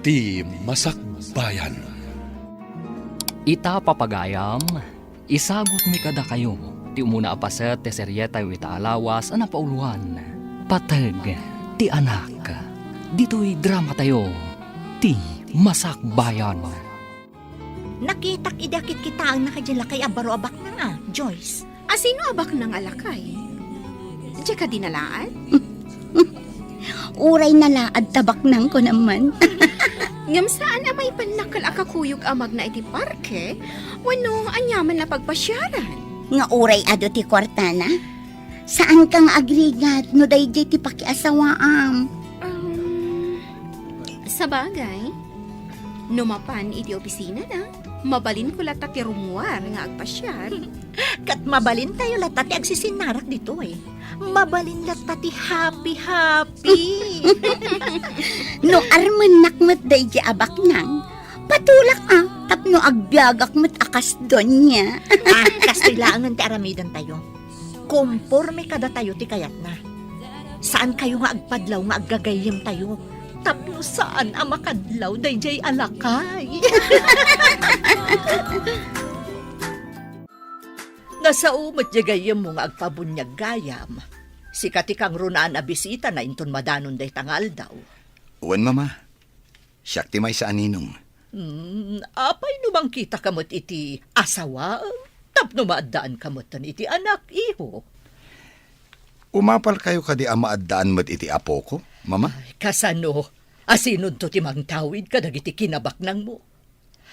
ti Masakbayan. Ita papagayam, isagot mi kada kayo. Ti umuna apaset ti seryeta yu ita alawas ana pauluan. Patag ti anak. Dito'y drama tayo. Ti Masakbayan. Nakitak idakit kita ang nakadyan kay abaro abak na nga, Joyce. Asino abak ng alakay? Diya ka dinalaan? Uray na laad tabak nang ko naman. Ngam saan amay panakal akakuyog amag na iti parke? Wano anyaman na pagpasyaran? Nga uray ado ti kwartana. Saan kang agrigat no dayjay ti pakiasawaam? Sa bagay, numapan iti opisina na. Mabalin ko lata ti rumuar nga agpasyar. Kat mabalin tayo lata ti agsisinarak dito eh. Mabalin lata ti happy. No arman nakmat dayjay abak nang. Patulak tapno agbiagak mat akas don niya. Kastilaangan ti aramidan tayo. Komporme kada tayo ti kayat na. Saan kayo nga agpadlaw nga aggagayim tayo? Tapno saan ang makadlaw dayjay alakay? Nasa umat jagayam mo nga agpabunyag gayam. Si katikang runaan a bisita na inton madanon day tangal daw. Uwan, mama. Siyak ti may sa aninong. Apay numang kita kamot iti asawa? Tapno maadaan kamot tan iti anak, iho. Umapal kayo kadi amaadaan mat iti apo ko, mama? Kasano, asinod to ti mangtawid ka dagiti kinabaknang mo.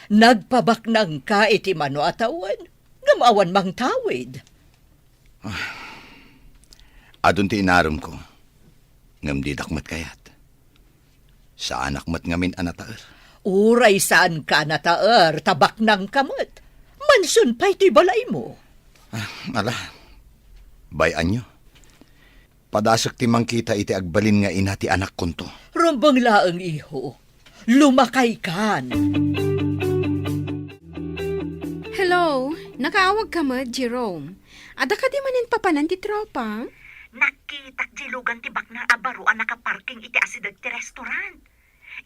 Nagpabaknang ka iti mano atawan, ngamawan mangtawid. Adun ti inaram ko. Ngam di dakmat kayat. Sa anak mat ngamin anataer. Uray saan ka nataer, tabaknang kamot. Mansun pa iti balay mo. Ala, bayan nyo. Padasak ti mangkita iti agbalin nga ina ti anak konto. Rumbang laang iho, lumakay kan. Hello, nakaawag ka mo, Jerome. Ada ka di manin papanan ti tropa? Nakitak jilugan ti bakna abaruan nakaparking iti asidag ti restaurant.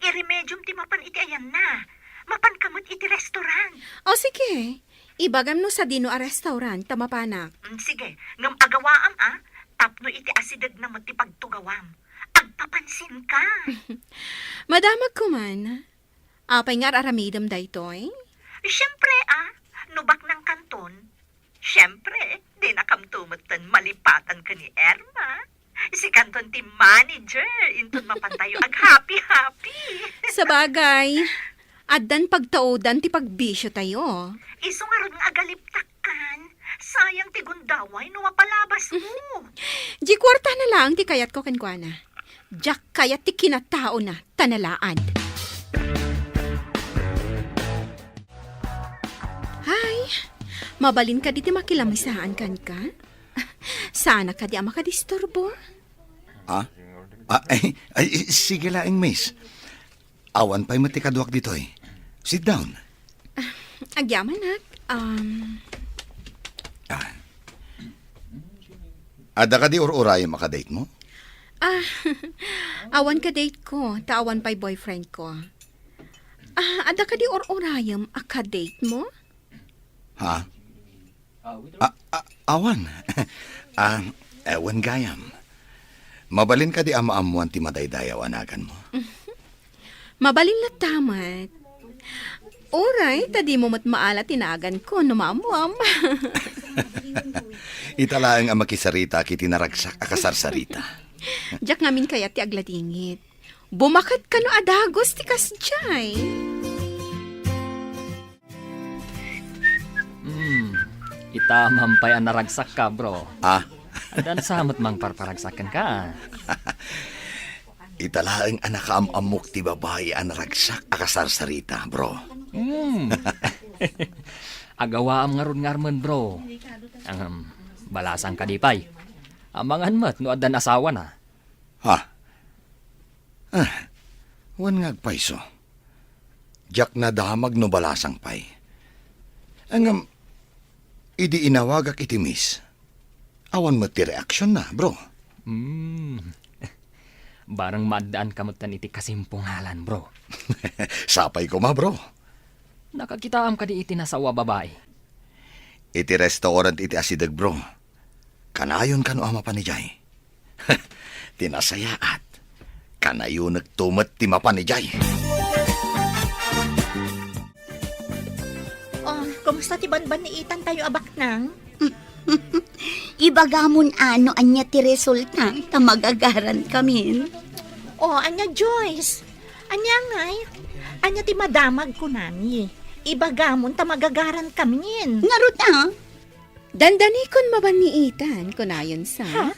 Iremedium ti mapan iti ayan na. Mapan kamot iti restaurant. O sige, ibagam no sa dino a restaurant, tamapanak. Sige, ngam agawaam tapno iti asidag na ti pagtugawam. Agpapansin ka. Madamag ko man. Apay nga aramidam daytoy? Siyempre nubak ng kanton. Siyempre, di nakamtumatan malipatan ka ni Erma. Si kanton ti manager, inton mapantayo ag happy. Sa bagay, addan pagtaudan ti pagbisyo tayo. Iso nga ron nga agaliptakkan. Sayang ti gundaway no mapalabas mo. Di kwarta na lang ti kayat ko kenkwana. Diyak kayat ti kinatao na tanalaan. Hay, mabalin ka di ti makilamisaan kan ka? Sana ka di makadisturbo. Sige laing, miss. Awan pa'y matikaduak dito eh. Sit down. Agyaman nak. Ada ka di uray makadate mo? Awan ka date ko, taawan pa'y boyfriend ko. Ada ka di orayam akadate mo? Ha? Awan. Ewan gayam. Mabalin ka di amaamuan ti madaydayaw anagan mo. Mabalin na tamat. Oray, tadi mo maala tinagan ko, numamuam. Italaang ang makisarita kiti naragsak akasarsarita. Diyak ngamin kaya ti agladingit. Bumakat ka no adagos ti kasjay. Ita mampay ang naragsak ka, bro. Dan samot mang parparagsakan ka. Italaang anak amok ti babae ang naragsak akasarsarita, bro. Agawa am ngarun-ngarman, bro. Ang balasang kadipay. Amangan mat no adan asawa na. Wan ngagpayso. Diyak na damag no balasang pay. Ang idi inawagak iti miss. Awan mo ti reaksyon na, bro. Barang maadaan kamutan iti kasimpungalan, bro. Sapay ko ma, bro. Nakakitaam ka di iti nasawa babae. Iti restaurant iti asidag, bro. Kanayon kano ama pa ni Jay. Tinasayaat. Kanayon nagtumat ti mapa ni Jay. Oh, kumusta ti banban ni Itan tayo abak nang? Ibagamon ano anya ti resulta ta magagaran kami. Oh, anya Joyce. Anya ngay. Anya ti madamag ko nami. Ibagamon ta magagaran kami. Ngarot Dandani kon maban ni Itan, kunayon sa. Ha?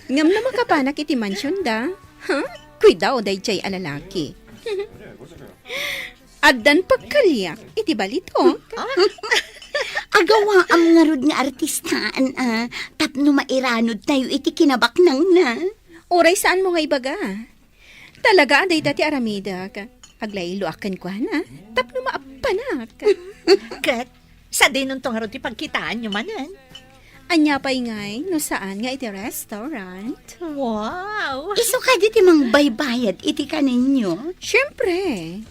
Ngam na makapanak iti mansyon da. Ha? Kuidaw day chay alalaki. Addan pagkalyak, iti balito. Agawa ang ngarod nga artistaan tapno mairanod tayo iti kinabaknang na. Oray saan mo nga ibaga? Talaga aday dati aramida ka. Aglaylo akan ko na. Tapno maapanak. Kat, sa dinon tong haro ti pagkitaan nyo manan. Anya pa'y ngay, no saan nga iti restaurant? Wow! Iso ka di mang baybayad iti kaninyo. Siyempre.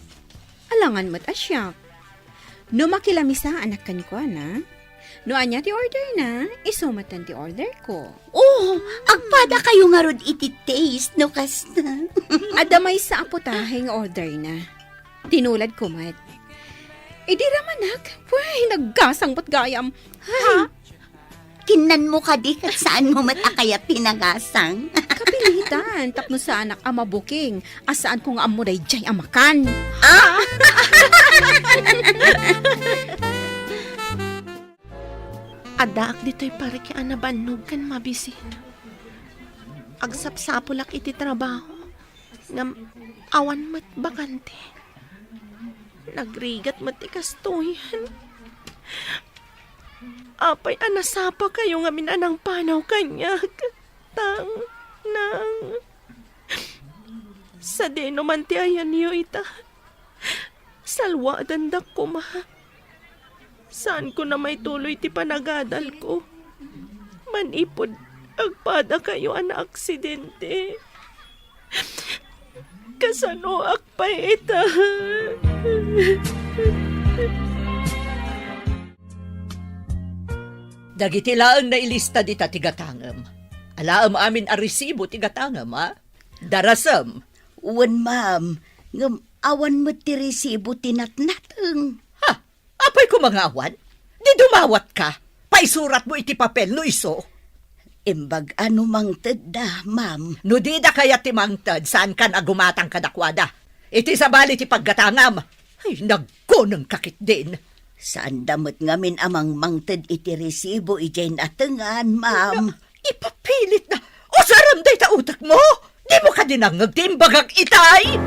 Alangan mo't asyak. No makilamisa anak kan ko na. No anya ti order na, isumatan ti order ko. Oh, agpada kayo ngarod iti taste no kasta. Adamay sa apotaheng order na. Tinulad ko mat. Di ramanak, way, naggasang ba't gayam. Hay, Kinan mo ka di kat saan mo matakaya pinagasang. kapilitan, tapno sa anak ama booking, asaan ko nga amuray jay amakan. Adaak dito'y pare ki anabanog kan mabisin. Agsapsapulak iti trabaho. Ngam awan mat bakante. Nagrigat mat ikastoyan. Apay anasapa kayo nga minanang panaw kanyag. Tang, nang. Sa deno man ti ayan niyo ita. Salwa dandak ko ma. Saan ko na may tuloy ti panagadal ko? Manipod, agpada kayo ana aksidente. Kasano akpay ita. Dagiti laeng na ilista dita tigatangem. Alaam amin a resibo tigatangem, ha? Darasem. Uwan ma'am, ngam awan mo ti resibo tinatnateng. Ha? Apay ko mga awan? Di dumawat ka. Paisurat mo iti papel no iso. Imbag ano mang tedda, ma'am. No di da kaya timangtad saan kan agumatang kadakwada. Iti sabali ti paggatangam. Ay, nagkunang kakit din. Saan damot ngamin amang mangted iti resibo ijay natengan, ma'am. Ipapilit na. O saram day ta utak mo. Di mo ka dinangag timbagag itay.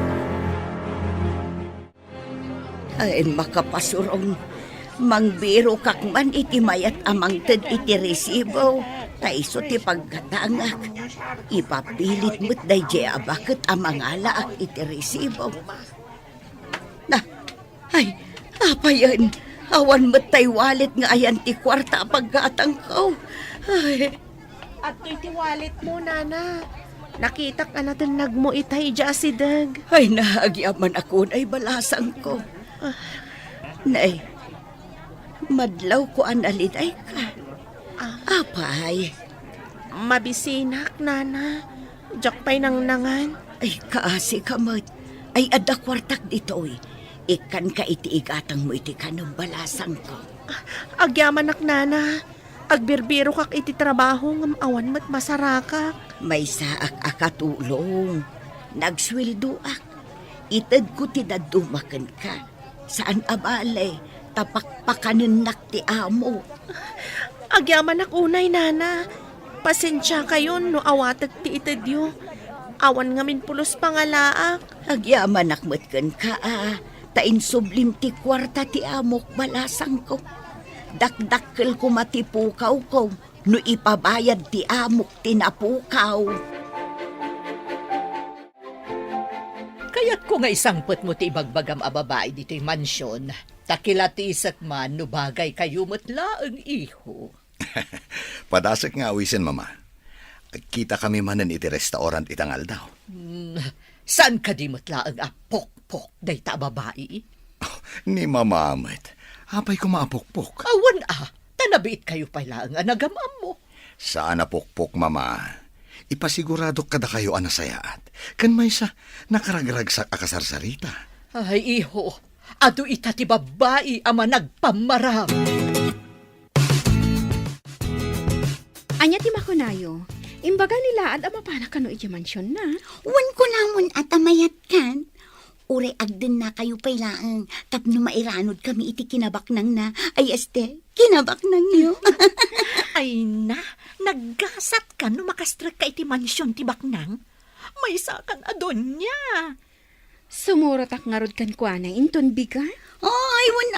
Ay, makapasurong. Mangbiro kakman iti mayat amang ted iti resibo. Taiso ti pagkatangak. Ipapilit mo't dayjay abakit amang alaak iti resibo. Na, ay, apa yan? Awan mo't tay walit nga ayan ti kwarta pagkatang ko. Ay, At iti wallet mo, nana. Nakita ka natin nagmo itay dya si Dag. ay naagyaman ako ay balasang ko. Nay, madlaw ko an aliday ka. Apay, Mabisinak, nana. Diyak pa'y nangnangan. ay kaasi kamot. Ay adda kwartak ditoy. Ikan ka iti igatang mo iti kanong balasang ko. Agyaman ak, nana. Agbirbiro kak iti trabaho ngam awan mat masarakak. May saak akatulong. Nagswildo ak. Itad ko tinadumakan ka. Saan abale? Tapakpakanin nak ti amo. Agyaman ak unay, nana. Pasensya kayo no awatag ti itadyo. Awan ngamin pulos pangalaak. Agyaman nakmatkan ka Tain sublim ti kwarta ti amok balasang ko. Dakdakkel ko matipukaw ko. No ipabayad ti amok tinapukaw. Kaya't ko nga isangpot mo ti ibagbagam a babae dito'y mansyon. Takilatisak man no bagay kayo matlaang iho. Padasak nga awisin, mama. Kita kami manan iti restaurant itangal daw. Saan ka di matlaang apok-pok day ta babae? Ni mamamat. Apay ko maapokpok. Awan tanabiit kayo pala ang anagamam mo. Saan napokpok, mama? Ipasigurado kada kayo anasayaat. Kan may sa nakaragrag sa akasarsarita. Ay, iho, ado ita ti babae ama nagpamaram. Anya ti makunayo. Imbaga nila at amapana kano iti mansyon na. Wan ko namon at amayat kan. Ure agden na kayo pailaan. Tapno mairanod kami iti kinabaknang na. Ay este, kinabaknang niyo. Ay na, naggasat ka no makastrek ka iti mansyon ti baknang. May sakan adon niya. Sumurot ak ngarod kan kwa na inton biga. Ay, wan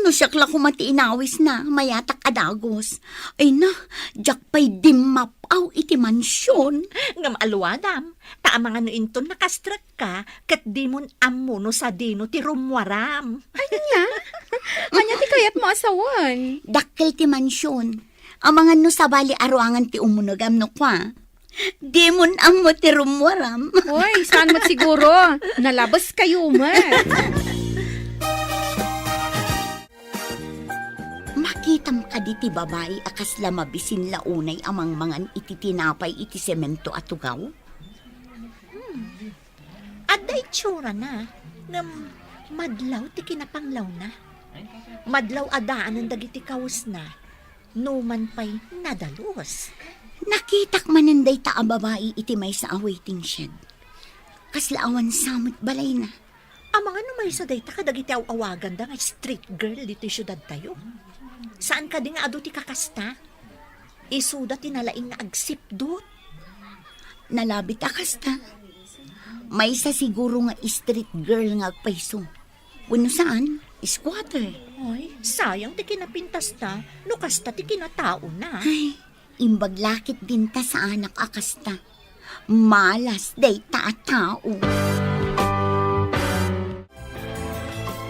no siyakla ko matiinawis na, mayatak adagos. Ay na, jak pa'y dimapaw iti mansyon. Ngam alwadam, taamang ano inton nakastrek ka, kat di mon ammo no sa dino ti rumwaram. Anya? Anya ti kayat mo asawan. Dakkel ti mansyon. Amangan no sa bali aruangan ti umunogam no kwa. Demon ammo ti rumwaram. Hoy, saan mo't siguro? Nalabas kayo ma. Makitam ka di ti babae akas lamabisin launay amang mangan iti tinapay iti semento at tugaw. Aday tsura na, ngam madlaw ti kinapanglaw na. Madlaw adaan ang dagiti kawas na, numan pa'y nadalos. Nakitak mananday ta a babae iti may sa awaiting shed. Kaslaawan samot balay na. Amang ano may sa dayta ka dagiti awagan da nga street girl dito syudad tayo. Saan ka di nga ado ti kakasta? Isuda tinalaing nga agsipdot. Nalabit akas ta. May sa siguro nga street girl nga agpaiso. Wano saan? Squatter. Ay, sayang ti kinapintas ta, no kasta ti kinatao na. Ay, imbaglakit din ta sa anak akasta. Malas day ta at tao.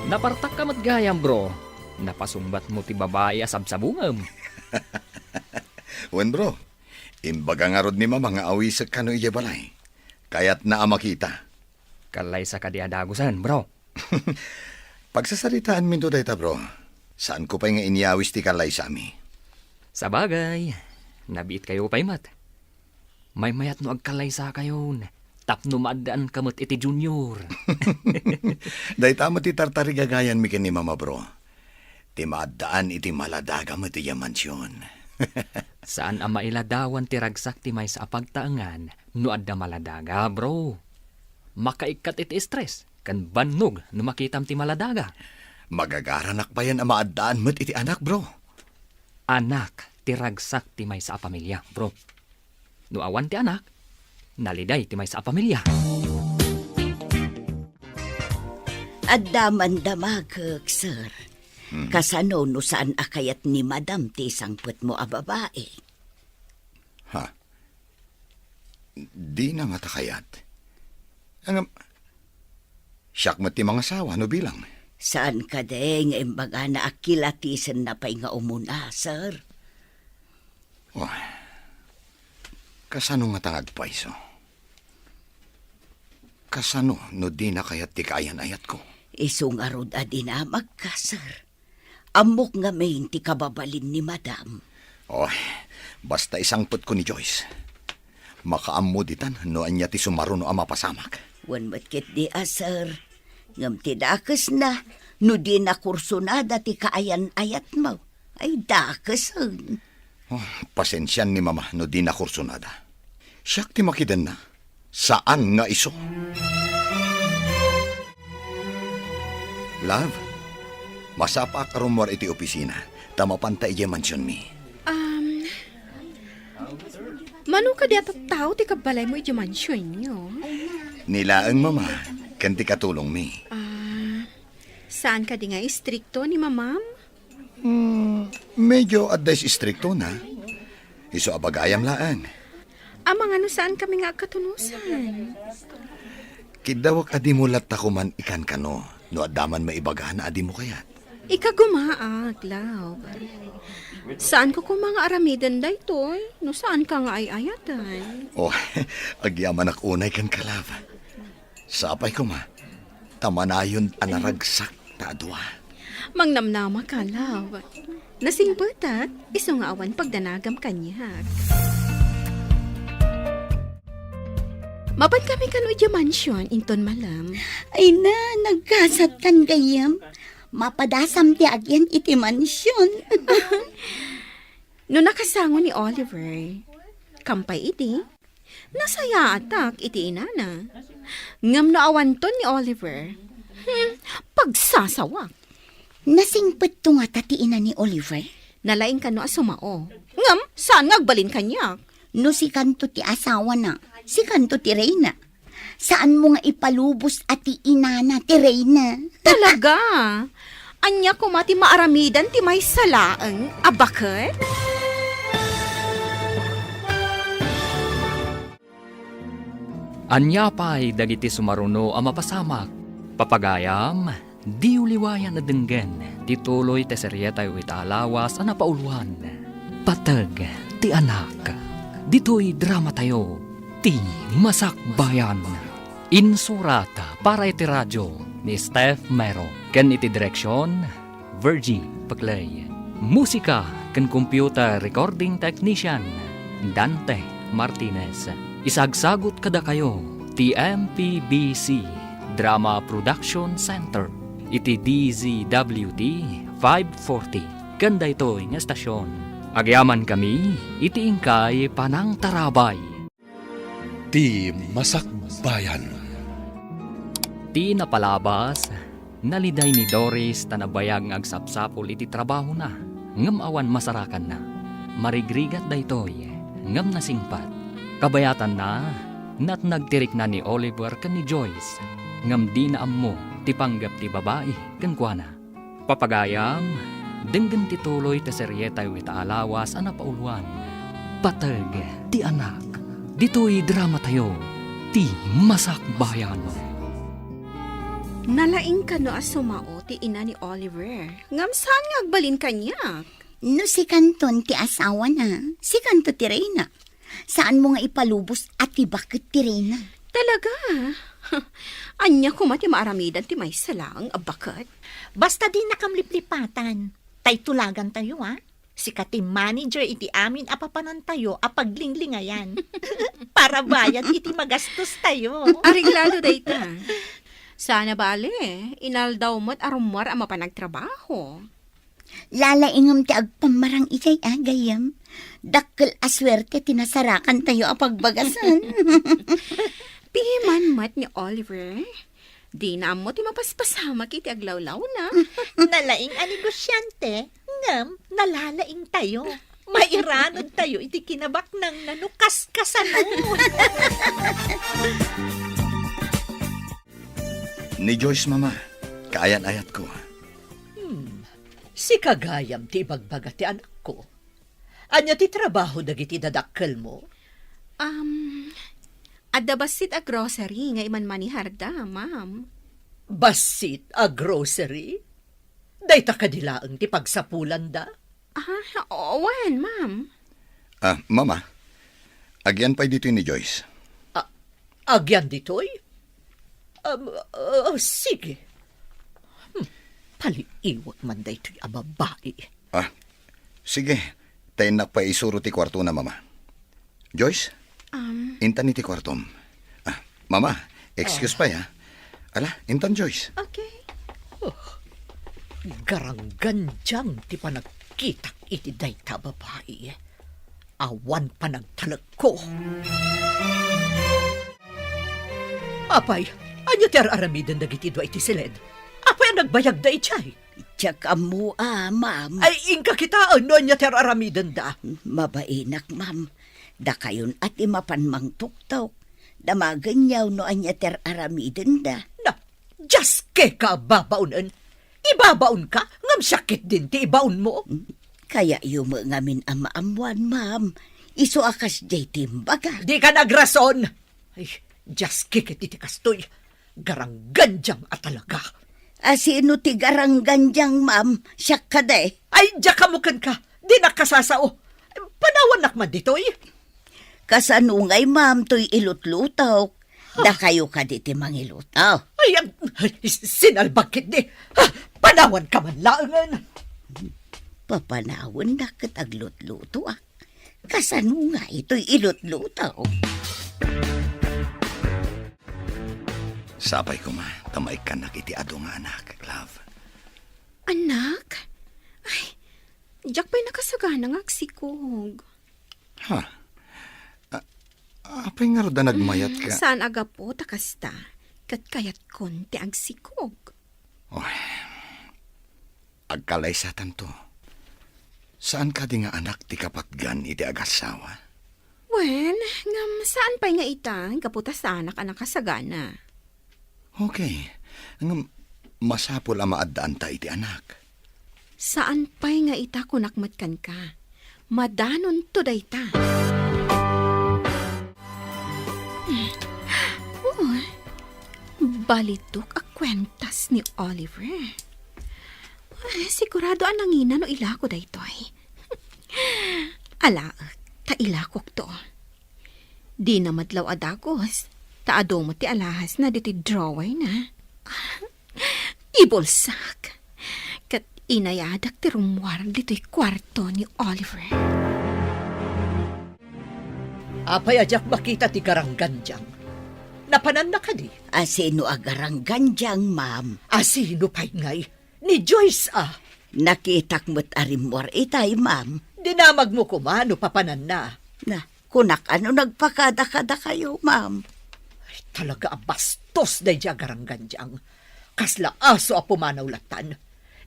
Napartak ka matgayam, bro. Napasumbat mo ti babae asabsabungam. Wen bro, imbaga nga rod ni mama nga awisag kano iya balay. Kaya't naa makita. Kalay sa kadiadagusan, bro. Pagsasaritaan minto dayta bro, saan ko pa'y nga iniawis ti kalay sa ami? Sa bagay, nabiit kayo pa'y mat. May mayat no agkalay sa kayon. Tapno maadaan kamot iti junior. Dayta mo ti tartarigagayan mi ken ni mama bro. Ti maadaan iti maladaga mo ti mansyon. Saan ang mailadawan ti ragsak ti may sa pagtaangan no adda maladaga, bro? Makaikat iti stress, kan bannog no makitam ti maladaga. Magagaranak pa yan ang maadaan mo't iti anak bro. Anak ti ragsak ti may sa pamilya, bro. No awan ti anak, naliday ti may sa pamilya. Adaman damagag, sir. Kasano no saan akayat ni madam ti sangput mo a babae. Ha? Di na nga takayat. Ang siyak mo ti mga sawa no bilang. Saan ka deng imbaga na akilatisan na pa'y nga umuna, sir? Oh, kasano nga tangag paiso? Kasano no di na kayat ti kayan ayat ko? Isong arod adinamag ka, sir. Amok nga main ti kababalin ni madam. Oh, basta isangput ko ni Joyce. Makaammuditan no anya ti sumaro no ama pasamak. Wan matkit di sir. Ngam ti dakes na, no di na kursunada ti kaayan ayat mo. Ay dakes. Oh, pasensyan ni mama no di na kursunada. Siyak ti makidan na. Saan nga iso? Love, masapak rumor iti opisina. Tamapanta iya mansyon mi. Mano ka diya tao ti kabalay mo iti mansyon niyo? Nilaang mama, kanti katulong mi. Saan ka di nga istrikto ni mamam? Medyo advice stricto na. Iso abagayam laang. Amang ano saan kami nga katunusan? Kidawak adi mo lat man ikan kano. No adaman maibaga na adi mo kayat. Ikagumaak, love. Saan ko kung mga aramidan day toy? No saan ka nga ay ayatan? Oh, agyaman ak unay kan kalav. Sapay ko ma. Tamanayon anaragsak ta adwa. Mangnamnama ka, love. Nasingbutat, iso nga awan pagdanagam kanya. Mapan kami kanudya mansyon, inton malam. Ay na, nagkasat kan gayam. Mapadasam ti agyan iti mansyon. No nakasango ni Oliver, kampay iti, nasaya atak iti inana. Ngam no awan ton ni Oliver, pagsasawak. Nasingpet to nga tatiina ni Oliver. Nalaing ka no asumao. Ngam, saan ngagbalin kanyak? No si kanto ti asawa na, si kanto ti Reyna. Saan mo nga ipalubos at ti inana ti Reyna? Talaga? Anya ko mati maaramidan ti may salaang abakat? Anya pa'y dagiti sumaruno ang mapasamak. Papagayam, di uliwayan na denggen, tituloy te seryeta yu italawas ang napauluhan. Patag, ti anak, dito'y drama tayo, ti masakbayan. Insurata para iti radyo ni Steph Mero. Ken iti direksyon, Virgie Paclay. Musika ken computer recording technician, Dante Martinez. Isagsagot kada kayo, TMPBC Drama Production Center. Iti DZWT 540. Ganda ito nga estasyon. Agyaman kami, iti ingkay panang tarabay. Ti Masakbayan. Ti napalabas, naliday ni Doris tanabayag ng agsapsapol iti trabaho na. Ngam awan masarakan na. Marigrigat da ito'y, ngam nasingpat. Kabayatan na, nat nagtirik na ni Oliver kan ni Joyce. Ngam di na ammo, ti panggap ti babae, kan kuana. Papagayam, denggan ti tuloy ti seryeta yu itaalawas ang napauluan. Patag, ti anak, dito'y drama tayo, ti masakbayan. Nalaing ka no asumao ti ina ni Oliver. Ngam saan ngagbalin kanyak? No si kanton ti asawa na, si kanto ti Reyna. Saan mo nga ipalubos at ti bakit ti Reyna? Talaga? Anya ko mati maaramidan ti may salaang abakat? Basta di nakamliplipatan. Tay tulagan tayo, ha? Si kati manager iti amin apapanan tayo apaglinglingayan. Para bayad iti magastos tayo. Ariglado dayta. Sana bale, inaldaw mo't arumwar ang mapanagtrabaho. Lalaingam ti agpamarang ijay agayam. Dakkel aswerte tinasarakan tayo apagbagasan. Pihiman mat ni Oliver. Di na mo ti mapaspasamak iti aglawlaw na. Nalaing anigosyante, ngam, nalalaing tayo. Mairanod tayo iti kinabak ng nanukas-kasan mo. Ni Joyce, mama. Kaayan-ayat ko. Si kagayam ti ibagbaga ti anak ko. Anya ti trabaho dagiti dadakkel mo? Adda basit a grocery nga iman maniharda, ma'am. Basit a grocery? Dayta kadilaang ti pagsapulan da? Owan, ma'am. Mama. Agyan pa'y dito ni Joyce. Agyan ditoy? Sige. Paliiwat man da ito'y ababae. Sige. Tayo na pa isuro ti kwarto na, mama. Joyce? Intan ni ti kwartom. Mama, excuse pa ya. Ala, intan Joyce. Okay. Garanggan diyang ti panagkitak iti dayta babae. Awan panagtalag ko. Apay, anya ti aramidan dagiti dua iti silid. Apay ang nagbayag da itchay. Tsaka mo, ma'am. Ay, ingka kitaan no anya ti aramidan da. Mabainak, ma'am. Da kayon at imapanmang tuktok. Damaganyaw no anya ter aramiden da. Na, just ke ka babaunan. Ibabaon ka, ngam sakit din ti ibaon mo. Kaya yumo ngamin amaamuan, ma'am. Iso akas jay timbaga. Di ka nagrason. Ay, just kikit iti kastoy. Garanggan diyang at talaga. Asino ti garangganjang, ma'am? Siya ka day. Ay, diya kamukan ka. Di nakasasao. Panawan nakman ditoy. Kasanungay, ma'am, to'y ilutlutaw. Da kayo ka diti mangilutaw. Ay, sinalbakit di. Ha, panawan ka man laangan. Papanawon na kataglutluto ah. Kasanungay to'y ilutlutaw. Sapay ko ma, tamay ka nakiti ado nga anak, love. Anak? Ay, Jack pa'y nakasagana nga agsikog. Ha? Apay nga roda nagmayat ka. Saan aga po takasta? Kat kayat konti agsikog. Agkalay sa tanto. Saan ka di nga anak ti kapatgan iti agasawa? Wen, ngam saan pa'y nga ita? Kaputa sa anak kasagana. Okay. Ang masapol ang maadaan ta iti anak. Saan pa'y nga ita kunakmatkan ka? Madanon to dayta. Balitok a kwentas ni Oliver. Sigurado ang nangina no ilako daytoy. Ala, ta ilakok to. Di na madlaw adagos. Taado mo ti alahas na diti draway na. Ibulsak. Kat inayadak ti rumwar dito'y kwarto ni Oliver. Apay ajak makita ti garangganjang. Napanan na ka di. Asino agarangganjang, ma'am? Asino pa'y ngay? Ni Joyce ah. Nakitak mo't arimwar itay, ma'am. Dinamag mo kumano papanan na. Na, kunak ano nagpakada-kada kayo, ma'am? Ay, talaga ang bastos na diya garangganjang. Kasla aso a pumanawlatan.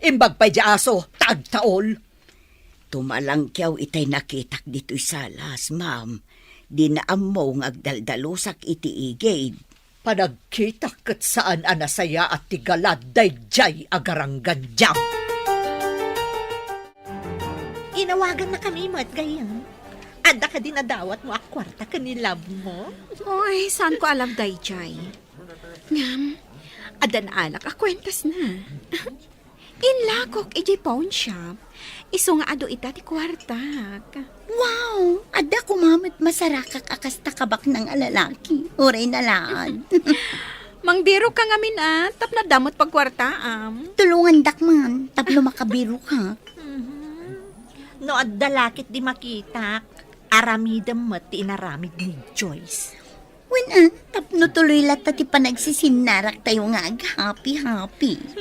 Imbag pa'y diya aso, tagtaol. Tumalang kyaw itay nakitak dito'y salas, ma'am. Di na ammo ngagdaldalusak iti igid. Panagkita kat saan anasaya at tigalad dayjay agarangganjang. Inawagan na kami mat gayang. Anda ka din nadawat mo akwarta kanilab mo. Oy, saan ko alam dayjay? Ngam, adan alak akwentas na. Inlakok iji pawn shop. Iso nga ado ita ti kwartak. Wow! Ada kumamit masarakak akasta kabak ng alalaki. Uray na laan. Mangbiro ka ngamin tap na damot pagkwartaam. Tulungan dakman, tapno makabiro ka. No, at dalakit di makita. Aramidam mo ti inaramid ni Joyce. Wen tapno tuloy lata ti panagsisinarak tayo nga happy.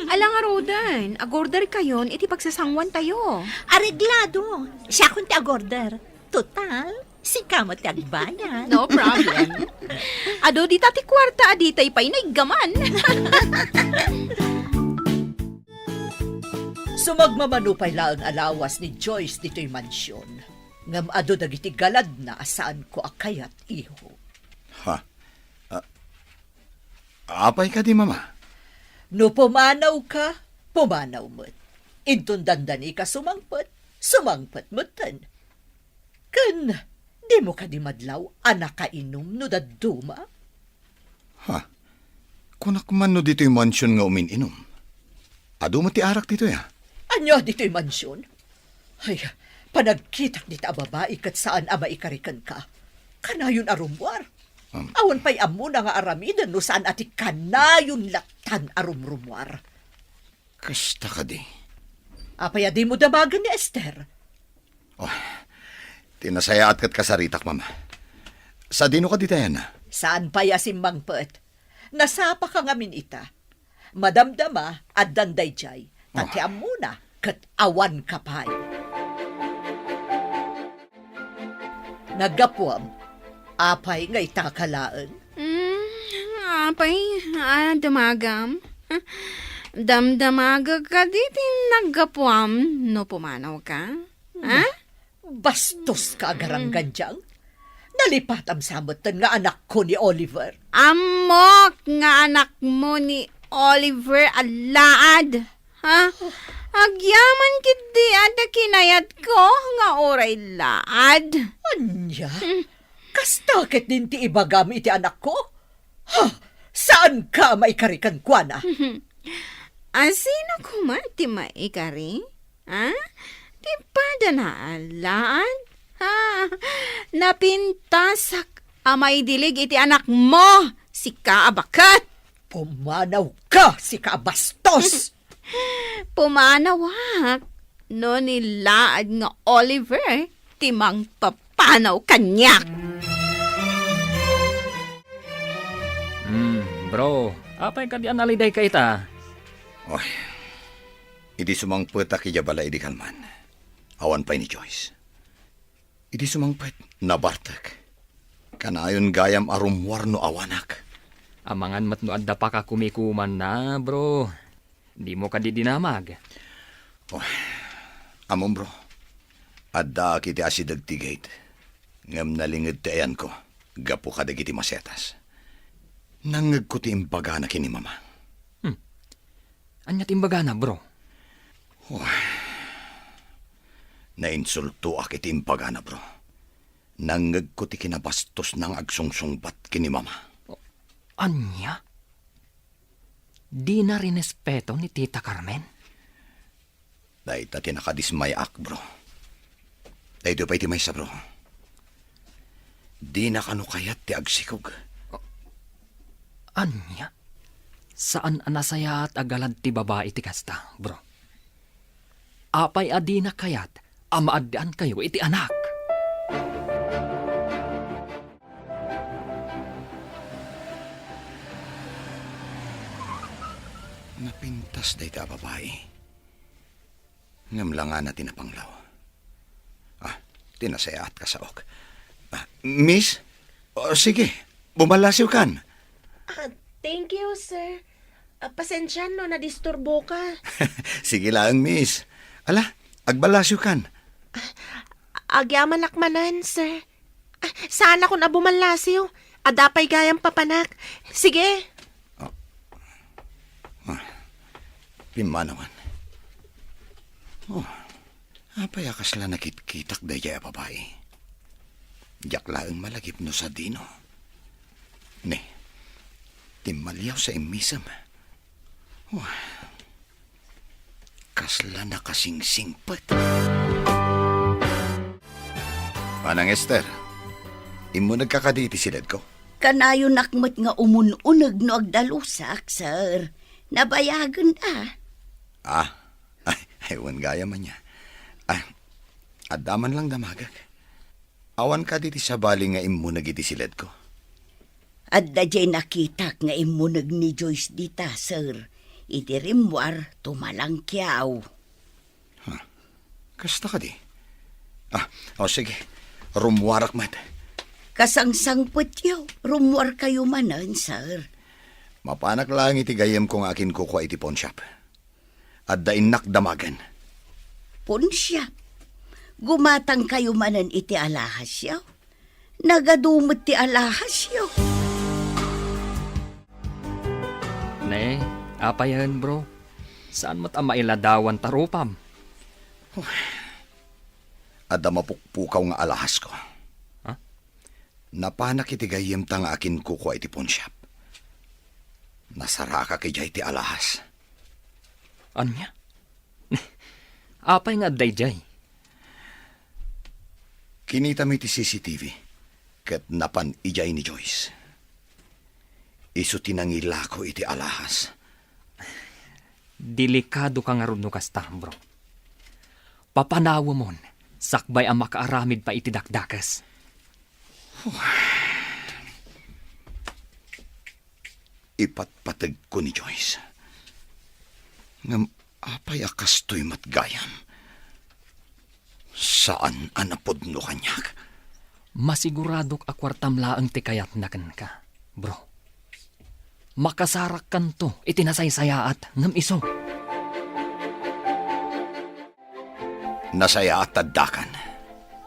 Alang arodan, agorder kayon iti pagsasangwan tayo. Areglado. Siya kung ti agorder. Total, si kamot ti agbayan. No problem. Ado di tati kwarta aditay pa'y naigaman. Sumagmamanupay lang alawas ni Joyce dito'y mansyon. Ngam ado dagiti galad na asaan ko akayat iho. Ha? Apay ka di, mama? No pumanaw ka, pumanaw mo't. Intun dandani ka sumangpet mo'tan. Kan, di mo ka di madlaw, anak ka inom no daduma? Ha? Kunak man no dito'y mansyon nga umin-inom. Ado mo ti arak dito ya? Anya dito'y mansyon? Ay, panagkitak dita babae kat saan ama ikarikan ka. Kanayon arumwar. Awan pa'y amo na nga aramidan no saan ati kanayon latan arumrumwar. Kasta ka di. Apaya di mo damagan ni Esther. Tinasaya at kat kasaritak, mama. Sa dino ka di tayan na? Saan pa'y asimbang pet? Nasapa ka ngamin ita. Madamdama at danday jay. Tati amo na kat awan kapay. Nagapuam. Apay nga itakalaan. Apay, damagam. Damdamaga ka diti naggapuam no pumanaw ka. Ha? Bastos ka agarangganjang. Nalipatam samutan nga anak ko ni Oliver. Amok nga anak mo ni Oliver alaad. Ha? Agyaman kiti ada kinayat ko nga oray laad. Anya? Kastakit din ti ibagam iti anak ko? Ha? Saan ka maikarikan kwa na? Sino kuma ti maikari? Ha? Di pa danaalaan? Ha? Napintasak amay dilig iti anak mo, si Kaabakat. Pumanaw ka, si Kabastos! Pumanawak. No nilaad nga Oliver, timang papanaw kanyak. Bro, apay ka di analiday ka ita? Oy, idi sumangpet aki jabala idi kalman. Awan pa ni Joyce. Idi sumangpet na Bartek. Kanayon gayam arumwar no awanak. Amangan mat no adda pa ka kumikuman na, bro. Di mo ka di dinamag. Amon bro, adda kiti asidag tigate. Ngam nalingid ti ayan ko, gapo ka dagiti masetas. Nangag ko ti imbaga na kini mama. Anya timbaga na, bro? Nainsulto ak iti imbaga na bro. Nangag ko ti kinabastos ng agsungsungbat kini mama. Anya? Di na rinespeto ni Tita Carmen? Dahil ta tinakadismay ak bro. Dahil pa iti may sa bro. Di na kanukayat ti agsikog. Anya? Saan anasaya at agalad ti babae ti kasta, bro? Apay adi na kayat, amaadaan kayo iti anak. Napintas day ta babae. Ngam lang nga natin na panglaw. Tinasayaat ka sa ok. Miss? Sige, bumalasiw kan. Thank you, sir. Pasensya no, nadisturbo ka. Sige lang, miss. Ala, agbalasyo kan. Agyaman akmanan, sir. Sana ko na bumalasiw. Adapay gayang papanak. Sige. Pimanawan. Apayakas la nakitkitak daya babae. Diyak laang malagip no sa dino. Ne, timalyaw sa imisam. Kasla na kasing-singpat. Manang Esther, imo nagkakaditi silid ko. Kanayon nakmat nga umununag no agdalusak, sir. Nabayagan ta. Ewan gaya man niya. Adaman lang damagag. Awan ka diti sa bali nga imo nagiti silid ko. Adda jay nakitak nga imunag ni Joyce dita, sir. Iti rimwar, tumalang kiyaw. Kasta ka di? Sige. Rumwarak mat. Kasangsang putyo, rumwar kayo manan, sir. Mapanak lang iti gayem kong akin kukuha iti pawn shop. At dainak damagan. Punsya. Gumatang kayo manan iti alahas yaw. Nagadumot ti alahas yaw. Ne, apayan, bro. Saan mo't mailadawan tarupam? Adda mapukpukaw nga alahas ko. Ha? Napanak iti gayem tang akin kukuha iti pawn shop. Nasara ka kay jay ti alahas. Anya? Apay nga dayjay. Kinita mi ti CCTV. Ket napan ijay ni Joyce. Isu tinangila ko iti alahas. Delikado ka nga ron no kasta, bro. Papanawa mon, sakbay ang makaaramid pa iti dakdakas. Ipatpatag ko ni Joyce. Ngam apay akastoy matgayam. Saan anapod no kanyak? Masiguradok akwartam laang ti kayat na ka, bro. Makasarak kanto itinasaysayaat ngam iso. Nasaya at tadakan.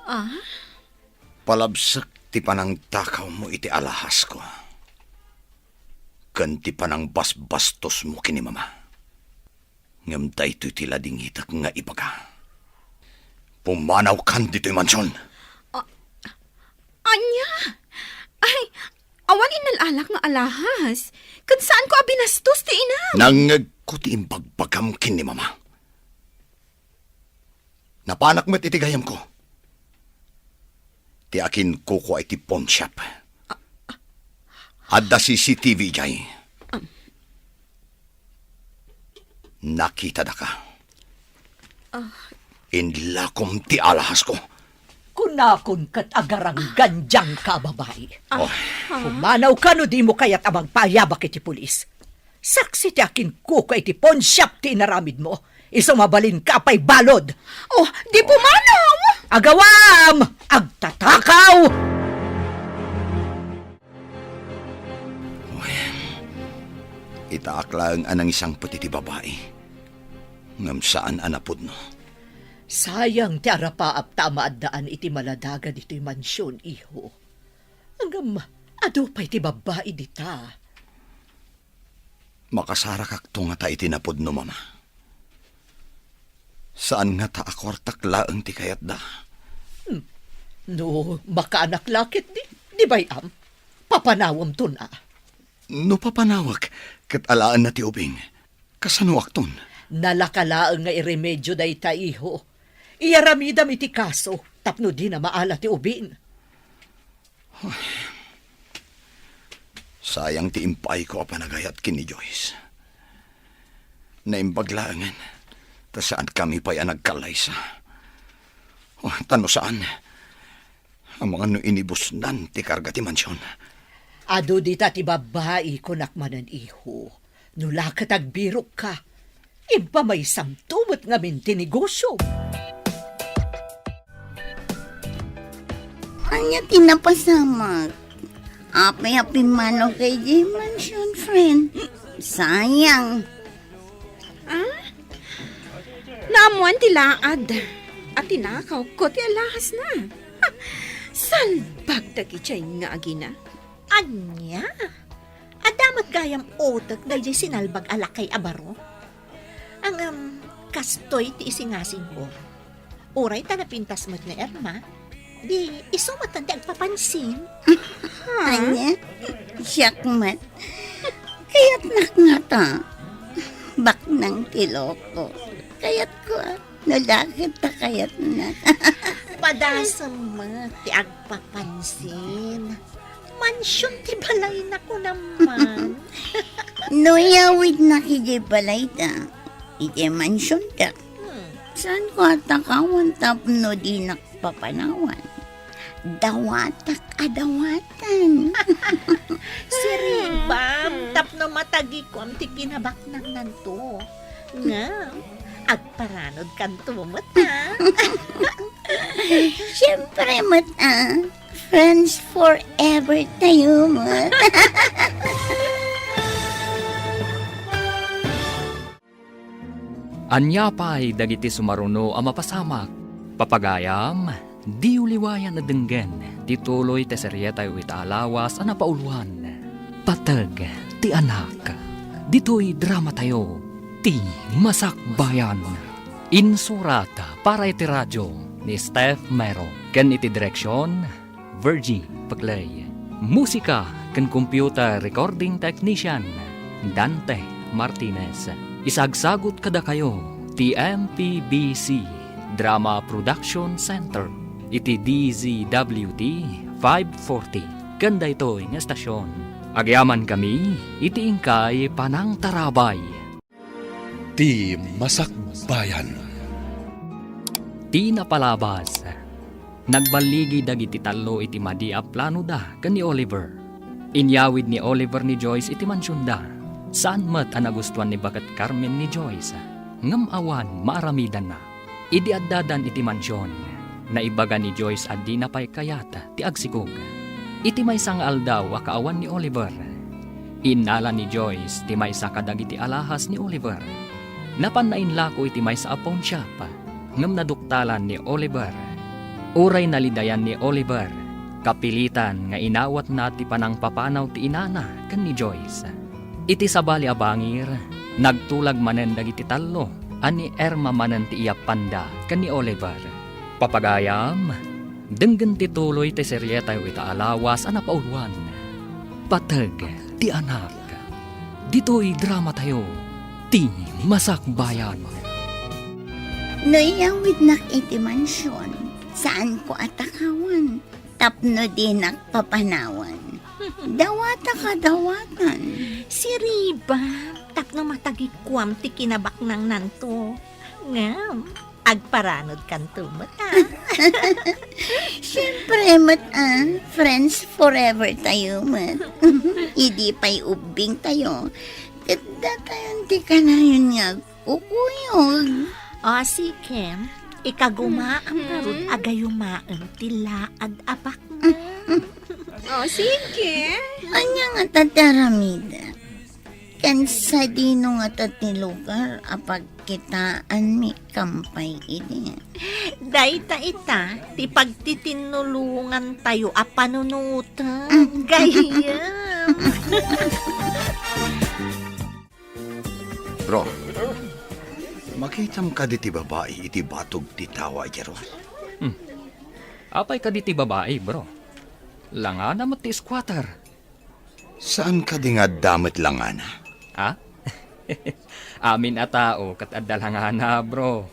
Ah? Palabsak ti panang takaw mo iti alahas ko. Kanti panang basbastos mo kini mama. Ngam daytoy ti ladingitak nga ibaga. Pumanaw kan dito'y mansyon. Anya? Ay, awan inalalak nga alahas. Kan saan ko abinastos ti ina? Nangag Ko ti imbagbagam kin ni mama. Napanak mo't iti gayam ko. Ti akin kuko iti pawn shop. Adda CCTV jay. Nakita da ka. Inlakom ti alahas ko. Kunakon kat agarang ganjang ka, babae. Oh, Humanaw ka no di mo kaya't amang payabak iti pulis. Saksi ti akin kuko iti pawn shop ti inaramid mo. Mabalin ka pa'y balod. Oh, di pumanaw! Agawam! Agtatakaw! itaakla ang anang isang pati ti babae. Ngam saan anapod no. Sayang ti arapaap tama at daan iti maladaga dito'y mansyon, iho. Hanggang ado pa'y ti babae dita. Makasara kakto nga ta itinapod no, mama. Saan nga ta akwartaklaang ti kayat da? No, makaanak lakit di bayam. Papanawam to na. No papanawak, kat alaan na ti ubing. Kasanuak ton. Nalakalaang nga iremedyo da ita, iho. Iyaramidam iti kaso, tapno di na maala ti ubin. Sayang ti impay ko apanagayat kin ni Joyce. Naimbaglaangan, ta saan kami pa'y nagkalaysa. Tano saan? Ang mga no inibusnan ti karga ti mansyon. Ado dita ti babae kunakmanan, iho. Nulakat agbirok ka. Impa may samtumot nga minti negosyo. Anya tinapasamak. Api-api mano kay J Mansion, friend. Sayang. Namuan ti laad. At tinakaw ko ti alahas na. Ha, salbag dagi chay nga agina. Anya? Adamat gayam otak dahil sinalbag alakay abaro. Ang kastoy ti isingasing ko. Uray ta napintas mo't na Erma. Di isumatan di agpapansin. Anya? Siyakmat. Kaya't nakngata. Bak ng tiloko. Kaya't ko, nalakit ta kayat na. Padasam mo ti agpapansin. Mansyon ti balay na ko naman. Noyawid na kiji balay ta. Iti mansyon ta. Saan ko atakawan tapno di nakpapanawan? Dawatak adawatan. Siribam, tapno matagi ko ang ti pinabak ng nanto. Nga, agparanod kan tumot ha. Siyempre, mata. Friends forever tayo, mat. Anya pa'y dagiti sumaruno ang mapasamak. Papagayam, di uliwayan na denggen. Tituloy te seryetay wita alawas ang napauluan. Patag, ti anak. Dito'y drama tayo. Ti Masakbayan. Insurata para iti radyo ni Steph Mero. Ken iti direksyon, Virgie Paglay. Musika ken computer recording technician, Dante Martinez. Isagsagot kada kayo, ti MPBC Drama Production Center, iti DZWT 540. Ganda ito ng estasyon. Agyaman kami, iti ingkay Panang Tarabay. Ti Masakbayan. Ti napalabas. Nagbaligi dagiti talo iti madi a plano da ken ni Oliver. Inyawid ni Oliver ni Joyce iti mansyon da. Saan mat ang nagustuhan ni Bagat Carmen ni Joyce? Ngam awan maaramidan na. Idi addadan iti mansyon. Naibaga ni Joyce addi na pa'y kayata ti agsikog. Iti may sang aldaw akaawan ni Oliver. Inala ni Joyce ti may sa kadagiti alahas ni Oliver. Napanain lako iti may sa pawn shop. Ngam naduktalan ni Oliver. Uray nalidayan ni Oliver. Kapilitan nga inawat na ti panang papanaw ti inana kan ni Joyce. Iti sabali abangir, nagtulag manen dagiti talo, ani Erma manen ti iyapanda kan ni Oliver. Papagayam, denggen tituloy ti seryetay wita alawas ang napauluan. Patag ti anak. Dito'y drama tayo. Ti ti Masakbayan. Noyawid nak iti mansyon, saan ko atakawan, tapno din nakpapanawan. Dawata ka dawatan. Si Riba, tapno matagikwam ti kinabak ng nanto. Ngam, agparanod kanto mata. Siyempre, friends forever tayo, mat. Hindi pa'y ubing tayo. Kada tayo, di ka na yun nga kukuyog. O si Kem, ikagumaam karod agayumaan tilaad apak na. O, sige. Anya nga tataramida. Kansa dino nga tatilugar apag kitaan mi kampay ini. Dayta ita, ti pagtitinulungan tayo a panunutan. Gayam. Bro, makitam ka di ti babae iti batog ti tawa, Jero. Apay ka diti babae, bro. Langana mo ti squatter. Saan ka di nga damit langana? Ha? Amin a tao kat addal hangana, bro.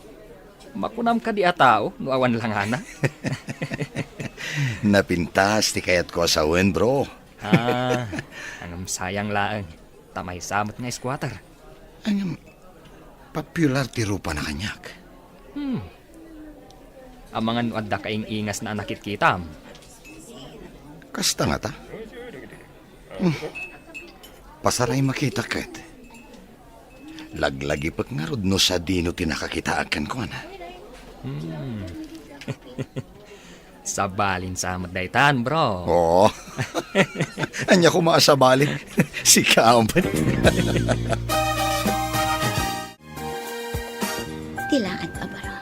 Makunam ka di a tao, no awan langana. Napintas ti kayat ko asawen, bro. Anong sayang laang. Tamay samot nga squatter. Anyam, popular ti rupa na kanyak. Ang mga nuadda kaing ingas na nakitkitam. Kasta nga ta? Pasaray makita ket. Laglagi pat nga rod no sa dino tinakakitaakan ko na. Sabalin sa daytan, bro. Oo. Anya ko maasabalin. Si Kaampan. Tilaan abara.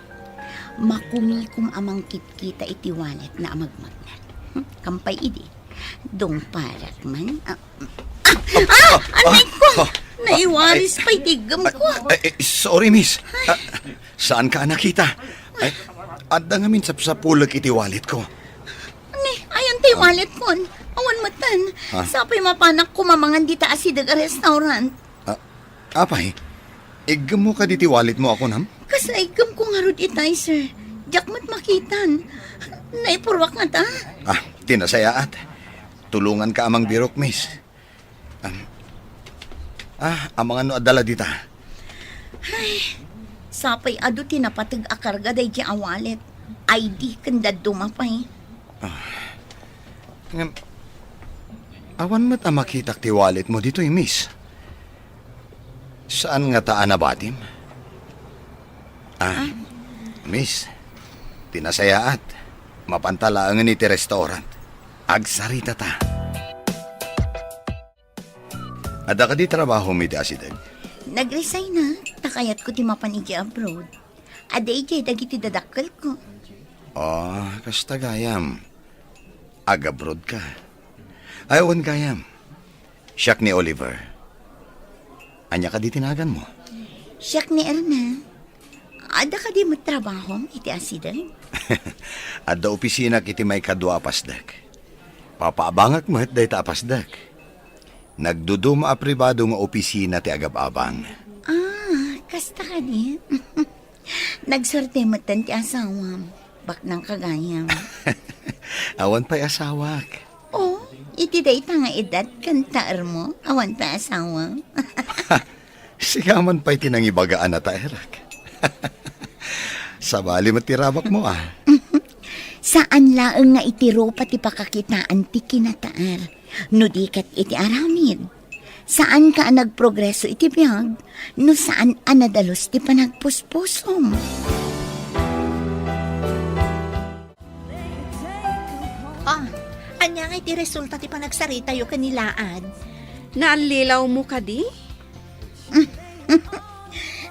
Makumikom amang kitkita iti wallet na amagmagnan. Kampay idi. Dong parak man. Aray ko! Naiwaris pa'y tigam ko. Sorry, miss. Saan ka nakita? Adda nga min sa pulag iti wallet ko. Ayan tayo wallet mo. Awan matan. Sapay mapanak ko mamangan di taas si daga restaurant. Apay, igam mo ka diti wallet mo ako, nam? Kasaigam ko nga rod itay, sir. Jakmat makitan. Naipurwak nga ta. Tinasayaat. Tulungan ka amang birok, miss. Ang mga no adala dita. Sapay ado tinapatag akarga day di awalet. ID kanda dumapay. Awan mo't makitak ti wallet mo dito, miss. Saan nga taan na batim? Miss, tinasayaat. Mapantalaangan iti restaurant. Agsarita ta. Ada ka di trabaho mi ti asidag? Nag-resign na. Takayat ko ti mapanigi abroad. Aday jay dagiti dadakkel ko. Kasta gayam. Ag-abroad ka. Ayawan gayam. Siyak ni Oliver. Anya ka di tinagan mo? Siyak ni Erna. Ada ka di matrabaho iti asidag? Ada opisina kiti may kadwa apasdak. Papaabangak mo day ta apasdak. Nagduduma a pribado nga opisina ti agab-abang. Kasta ka di. Nagsorte mo tan ti asawam. Bak ng kagayam. Awan pa'y asawak. Iti day ta nga edad kantaar mo. Awan pa asawa. Sigaman pa'y tinangibagaan na taerak. Sabali matirabak mo Saan laeng nga itiro pati pakakitaan ti kinataar. No dikat iti aramid. Saan ka nagprogreso iti biyag? No saan anadalos ti panagpuspusom? Anya nga iti resulta ti panagsarita yo kanilaan. Naalilaw mo ka di?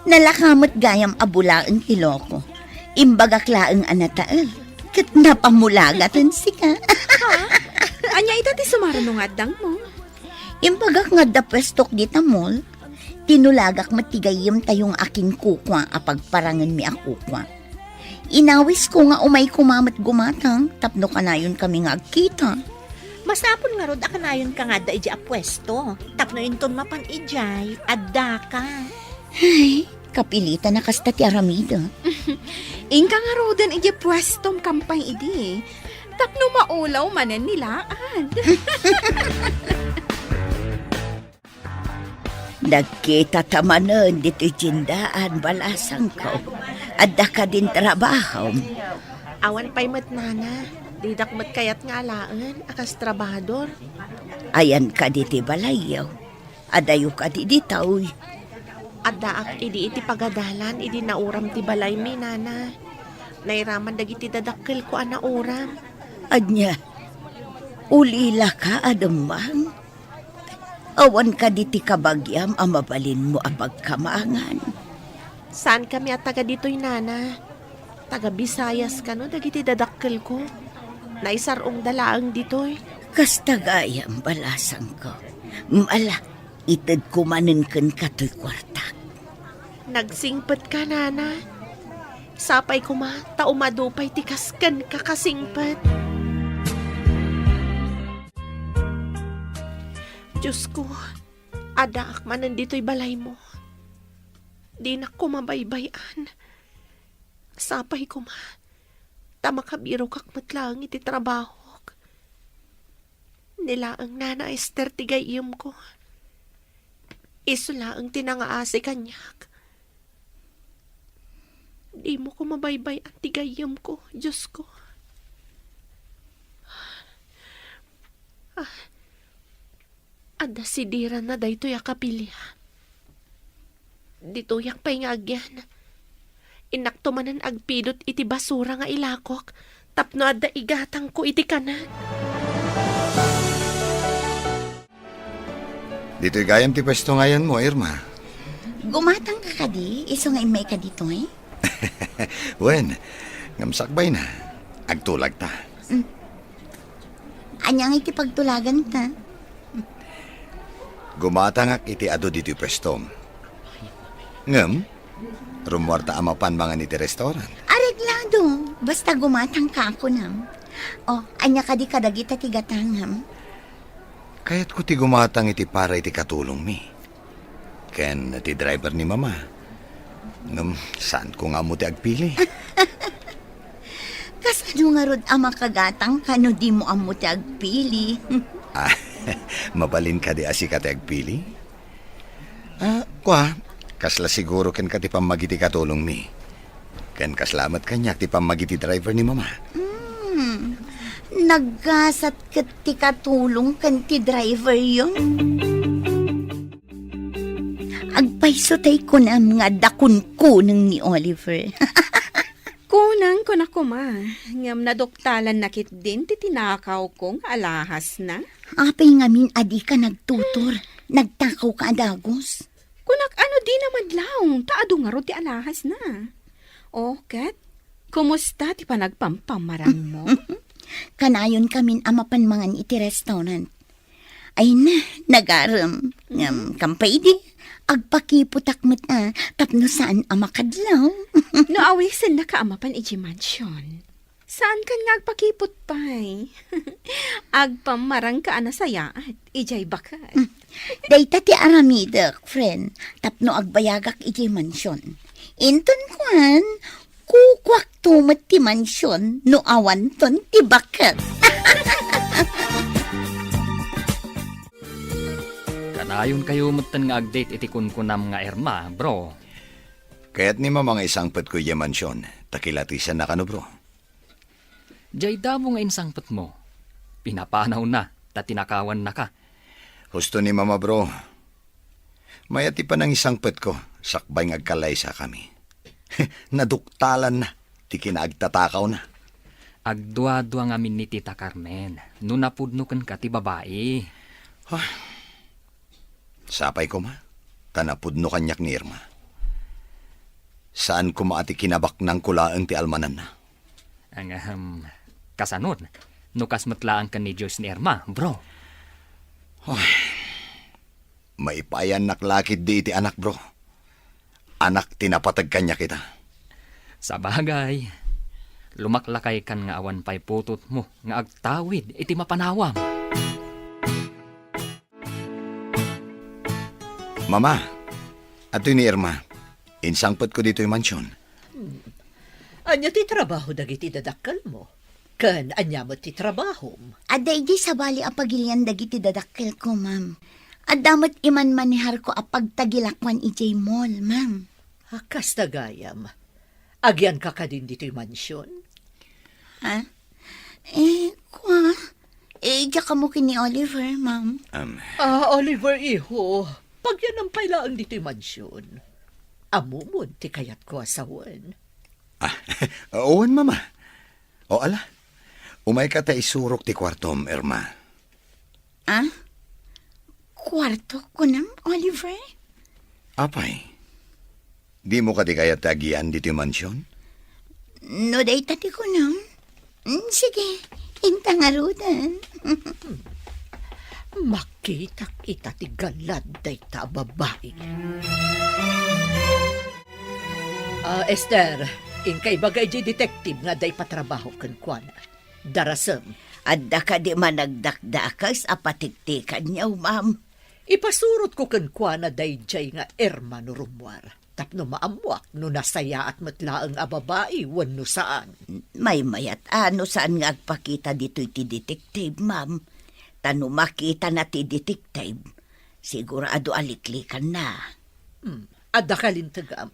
Nalakamot gayam abulaang kiloko. Imbagaklaang anataal. Kat napamulagatan sika. Anya ita ti sumaranong adang mo. Imbagak nga da pwestok di tamol. Tinulagak matigayim tayong aking kukwa apag parangan mi akukwa. Inawis ko nga umay kumamat gumatang tapno kanayon kami nga agkita. Masapon nga rod akanayon ka nga da iji apwesto. Tapno inton mapan ijay, adda ka. Ay, kapilitan na kasta ti Aramida. Ingka nga rodan iti pwestom kampay idi. Tapno maulaw manen nilaan. Nagkita tamanan dito jindaan balasang ko. Adda ka din trabaho. Awan pa'y mat nana. Didak mat kayat nga alaan, akas trabador. Ayan ka diti balayaw. Adayo ka di ditaw. Addaak idi iti pagadalan, idi nauram ti balay mi nana. Nairaman dagiti dadakkel ko ana uram. Anya, ulila ka adamang. Awan ka diti kabagyam ang mabalin mo ang pagkamangan. Saan kami at taga dito'y nana? Taga Bisayas ka no, dagiti dadakkel ko. Naisarong dalaang dito'y. Kastagayam balasang ko. Mala, itad kumanin kan kato'y kwarta. Nagsingpet ka nana. Sapay ko ma, taumadupay ti kaskan kakasingpet. Diyos ko, adaak man nandito'y balay mo. Di na ko mabaybayan. Sapay ko ma, tamakabiro kak matlang iti trabaho. Nila ang nana Esther tigayim ko. Isula ang tinangaasi kanyak. Di mo ko mabaybay ang tigayim ko, Diyos ko. Ada sidiran na dayto yak kapilya. Dito yak pa'y nga agyan. Inakto manan agpidot iti basura nga ilakok. Tapno ada igatang ko iti kanan. Dito'y gayam ti pwesto ngayon mo, Irma. Gumatang ka di, iso nga imay ka dito eh. Wen, ngamsakbay na. Agtulag ta. Anyang iti pagtulagan ta. Gumatangak iti ado dito'y pwesto. Ngam, rumwarta amapan mga niti restaurant. Areglado, basta gumatang ka ako nam. O, anya ka di kadagita tigatangam. Kaya't ko ti gumatang iti para iti katulong mi. Ken ti driver ni mama. Ngam, saan ko nga mo ti agpili? Kasano nga rod ang makagatang kano di mo amo ti agpili. Mabalin ka di asi ka ti agpili? Kwa, kasla siguro ken ka ti pamagiti katulong mi. Ken kaslamat kanyak ti pamagiti driver ni mama. Naggasat kat ti katulong kan ti driver yon. Agpaysotay ko na mga dakun-kunang ni Oliver. Kunang ko na kuma. Ngam nadoktalan nakit din ti tinakaw kong alahas na. Apay ngamin adi ka nagtutor. Nagtakaw ka adagos. Kunak ano di naman laong, taado nga ro ti alahas na. O, Kat, kumusta ti panagpampamaran mo? Kanayon kamin amapanmangan iti restaurant. Ay na, nagaram. Kampay di, agpakiputak mo't na, tapno saan amakadlaw. No awisan na ka amapan iti mansion. Saan kan nga agpakipot pa'y? Agpamarang ka anasaya at ijay bakat. Dayta ti Aramida, friend, tapno agbayagak iti mansyon. Inton kuan, kukwak tumat ti mansyon, no awan ton ti bakat. Kanayon kayo matan nga agdate iti kunkunam nga Irma, bro. Kaya't ni mama nga isang pet ko iya mansyon. Takilatisan na kano, bro. Jay damo nga insangpet mo. Pinapanaw na, tatinakawan na ka. Husto ni mama, bro. Mayati pa ng isang pet ko. Sakbay ngagkalay sa kami. Naduktalan na. Ti kinaagtatakaw na. Agdwa-dwa nga min ni Tita Carmen. No napudnukan ka ti babae. Sapay ko ma. Tanapudno kanyak ni Irma. Saan ko maati kinabak ng kulaang ti almanan na? Ang kasanod. Nukas matlaan ka ni Joyce ni Irma, bro. Maipayan naklakid di iti anak, bro. Anak tinapatag kanya kita. Sa bagay, lumaklakay kan nga awan pa'y putot mo nga agtawid iti mapanawam. Mama, At ni Irma, insangpot ko dito yung mansyon. Anya ti trabaho dagiti dadakkel mo. Kan anya mo ti trabaho. Aday di sa bali apagilian dagiti dadakkel ko, ma'am. Adamot iman manihar ko apagtagilakwan ijay mall, ma'am. Akas tagayam. Agyan ka ka din dito yung mansyon. Ha? Diya ka mo kini Oliver, ma'am. Oliver, iho. Pag yan ang pailaan dito yung mansyon. Amumon ti kayat ko asawan. Owan, mama. O ala, umay ka ta isurok ti kwartom, Irma. Kwarto ko nam, Oliver? Apay, di mo ka di kaya tagian dito yung mansyon? No, day tati ko nam. Sige, intangarudan. Makitak ita ti galad day ta babae. Esther, inkay bagay di detective nga day patrabaho kan kuana. Darasem. Adda ka di managdakdakas apatiktikan niyaw, ma'am. Ipasurot ko kan kuana day jay nga Hermano Rumwar. Tapno maamuak no nasaya at matlaang a babae wano saan. May mayat ano saan nga agpakita dito ti detective, ma'am. Tano makita na ti detective, sigurado aliklikan na. Adda kalintagam.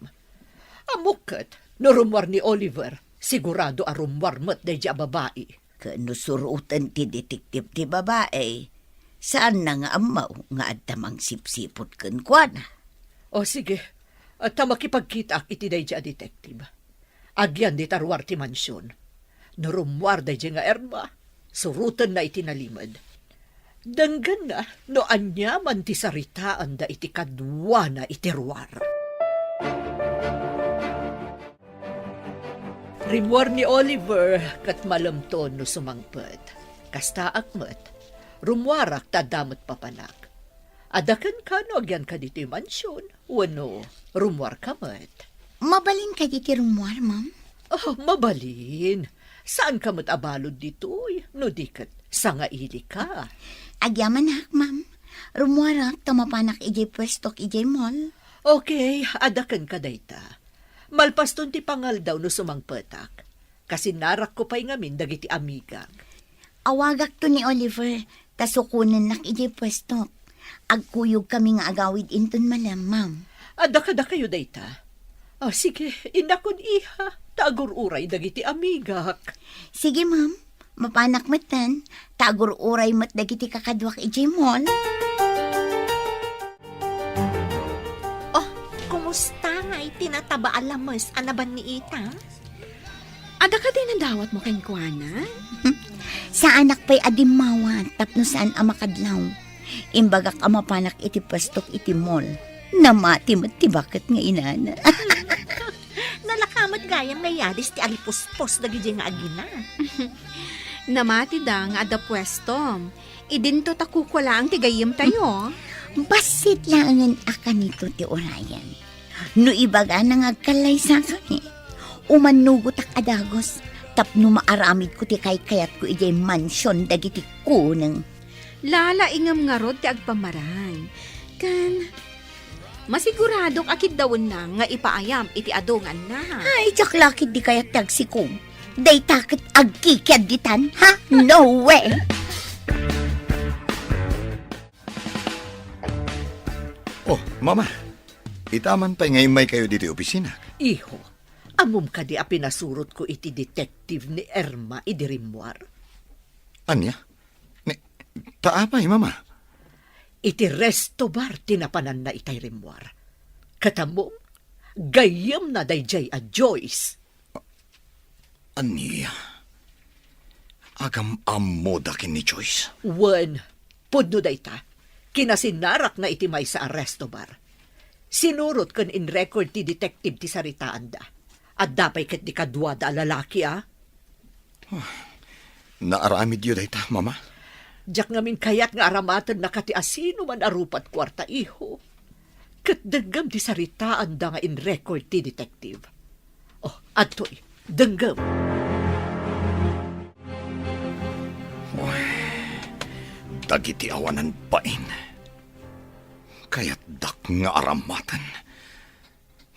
Amukat, no rumwar ni Oliver, sigurado a rumwar mat day a babae. Kano surutan ti detective ti babae, saan na nga amaw nga adtamang sipsipot kan kuana. O sige, at makipagkita ak iti day a detective. Agyan di tarwar ti mansyon. No rumwar day nga Erma, surutan na iti nalimad. Danggan na, no anya man ti saritaan da iti kadwa na iterwar. Rimwar ni Oliver, kat malamton no sumangpet. Kasta akmet, rumwarak tadamot papanak. Adakan ka no agyan ka dito yung mansyon, wano, rumwar ka met. Mabalin ka diti rumwar, ma'am? Oh, mabalin. Saan ka mat abalod dito'y, no dikat, sangaili ka. Agyaman hak, ma'am. Rumwarak tamapanak ijay pwestok ijay mall. Okay, adakan ka dayta. Malpaston ti pangal daw no sumangpetak. Kasi narak ko pa'y ngamin dagiti amigag. Awagak to ni Oliver, tasukunan nak ijay pwestok. Agkuyog kami nga agawid inton malam, ma'am. Adakada kayo dayta. Sige, inakon iha. Tagur-uray dagiti amigak. Sige, ma'am. Mapanak matan, tagur uray mat dagiti kakadwak ijay mall. Kumusta nga itinataba alamas anaban ni Ita? Ada ka din ang dawat mo kay kuana? Sa anak pa'y adimawa, tapno saan amakadlaw. Imbagak amapanak iti pastok iti mall. Namati mat ti bakit nga inana. Nalakamat gayam nga yadis ti alipuspos dagiti nga agina. Namati da nga ada pwestom. Idinto takukula ang tigayim tayo. Basit lang ang akan nito ti orayan. No ibaga nang agkalay sa kami. Umanugot ak adagos. Tapno maaramid ko ti kayat ko ijay mansyon dagiti kuneng. Lala ingam nga rod ti agpamarang. Kan, masiguradok akid dawon na nga ipaayam iti adungan na. Ay, jaklakid di kayat tagsikong. Day takit agkikyad ditan, ha? No way! Oh, mama. Itaman pa ngayon may kayo dito opisina. Iho, amum ka di a pinasurot ko iti detective ni Erma idirimwar. Anya? Taapay, mama. Iti resto bar tinapanan na itay rimwar. Katamong, gayam na dayjay a Joyce. Anya? Agam amoda kin ni Joyce. Wen, pudno dayta, kinasinarak na iti may sa resto bar. Sinurot kan in record ti detective ti saritaan da. At dapay kat di kadwa da lalaki, Naaramid yun dayta, mama. Diyak ngamin kayat nga aramatan na kati asino man arupat kwarta iho. Kat dagam ti saritaan da nga in record ti detective. Oh, atoy, dagam. Dagiti awanan pain. Kaya't dak nga aramatan.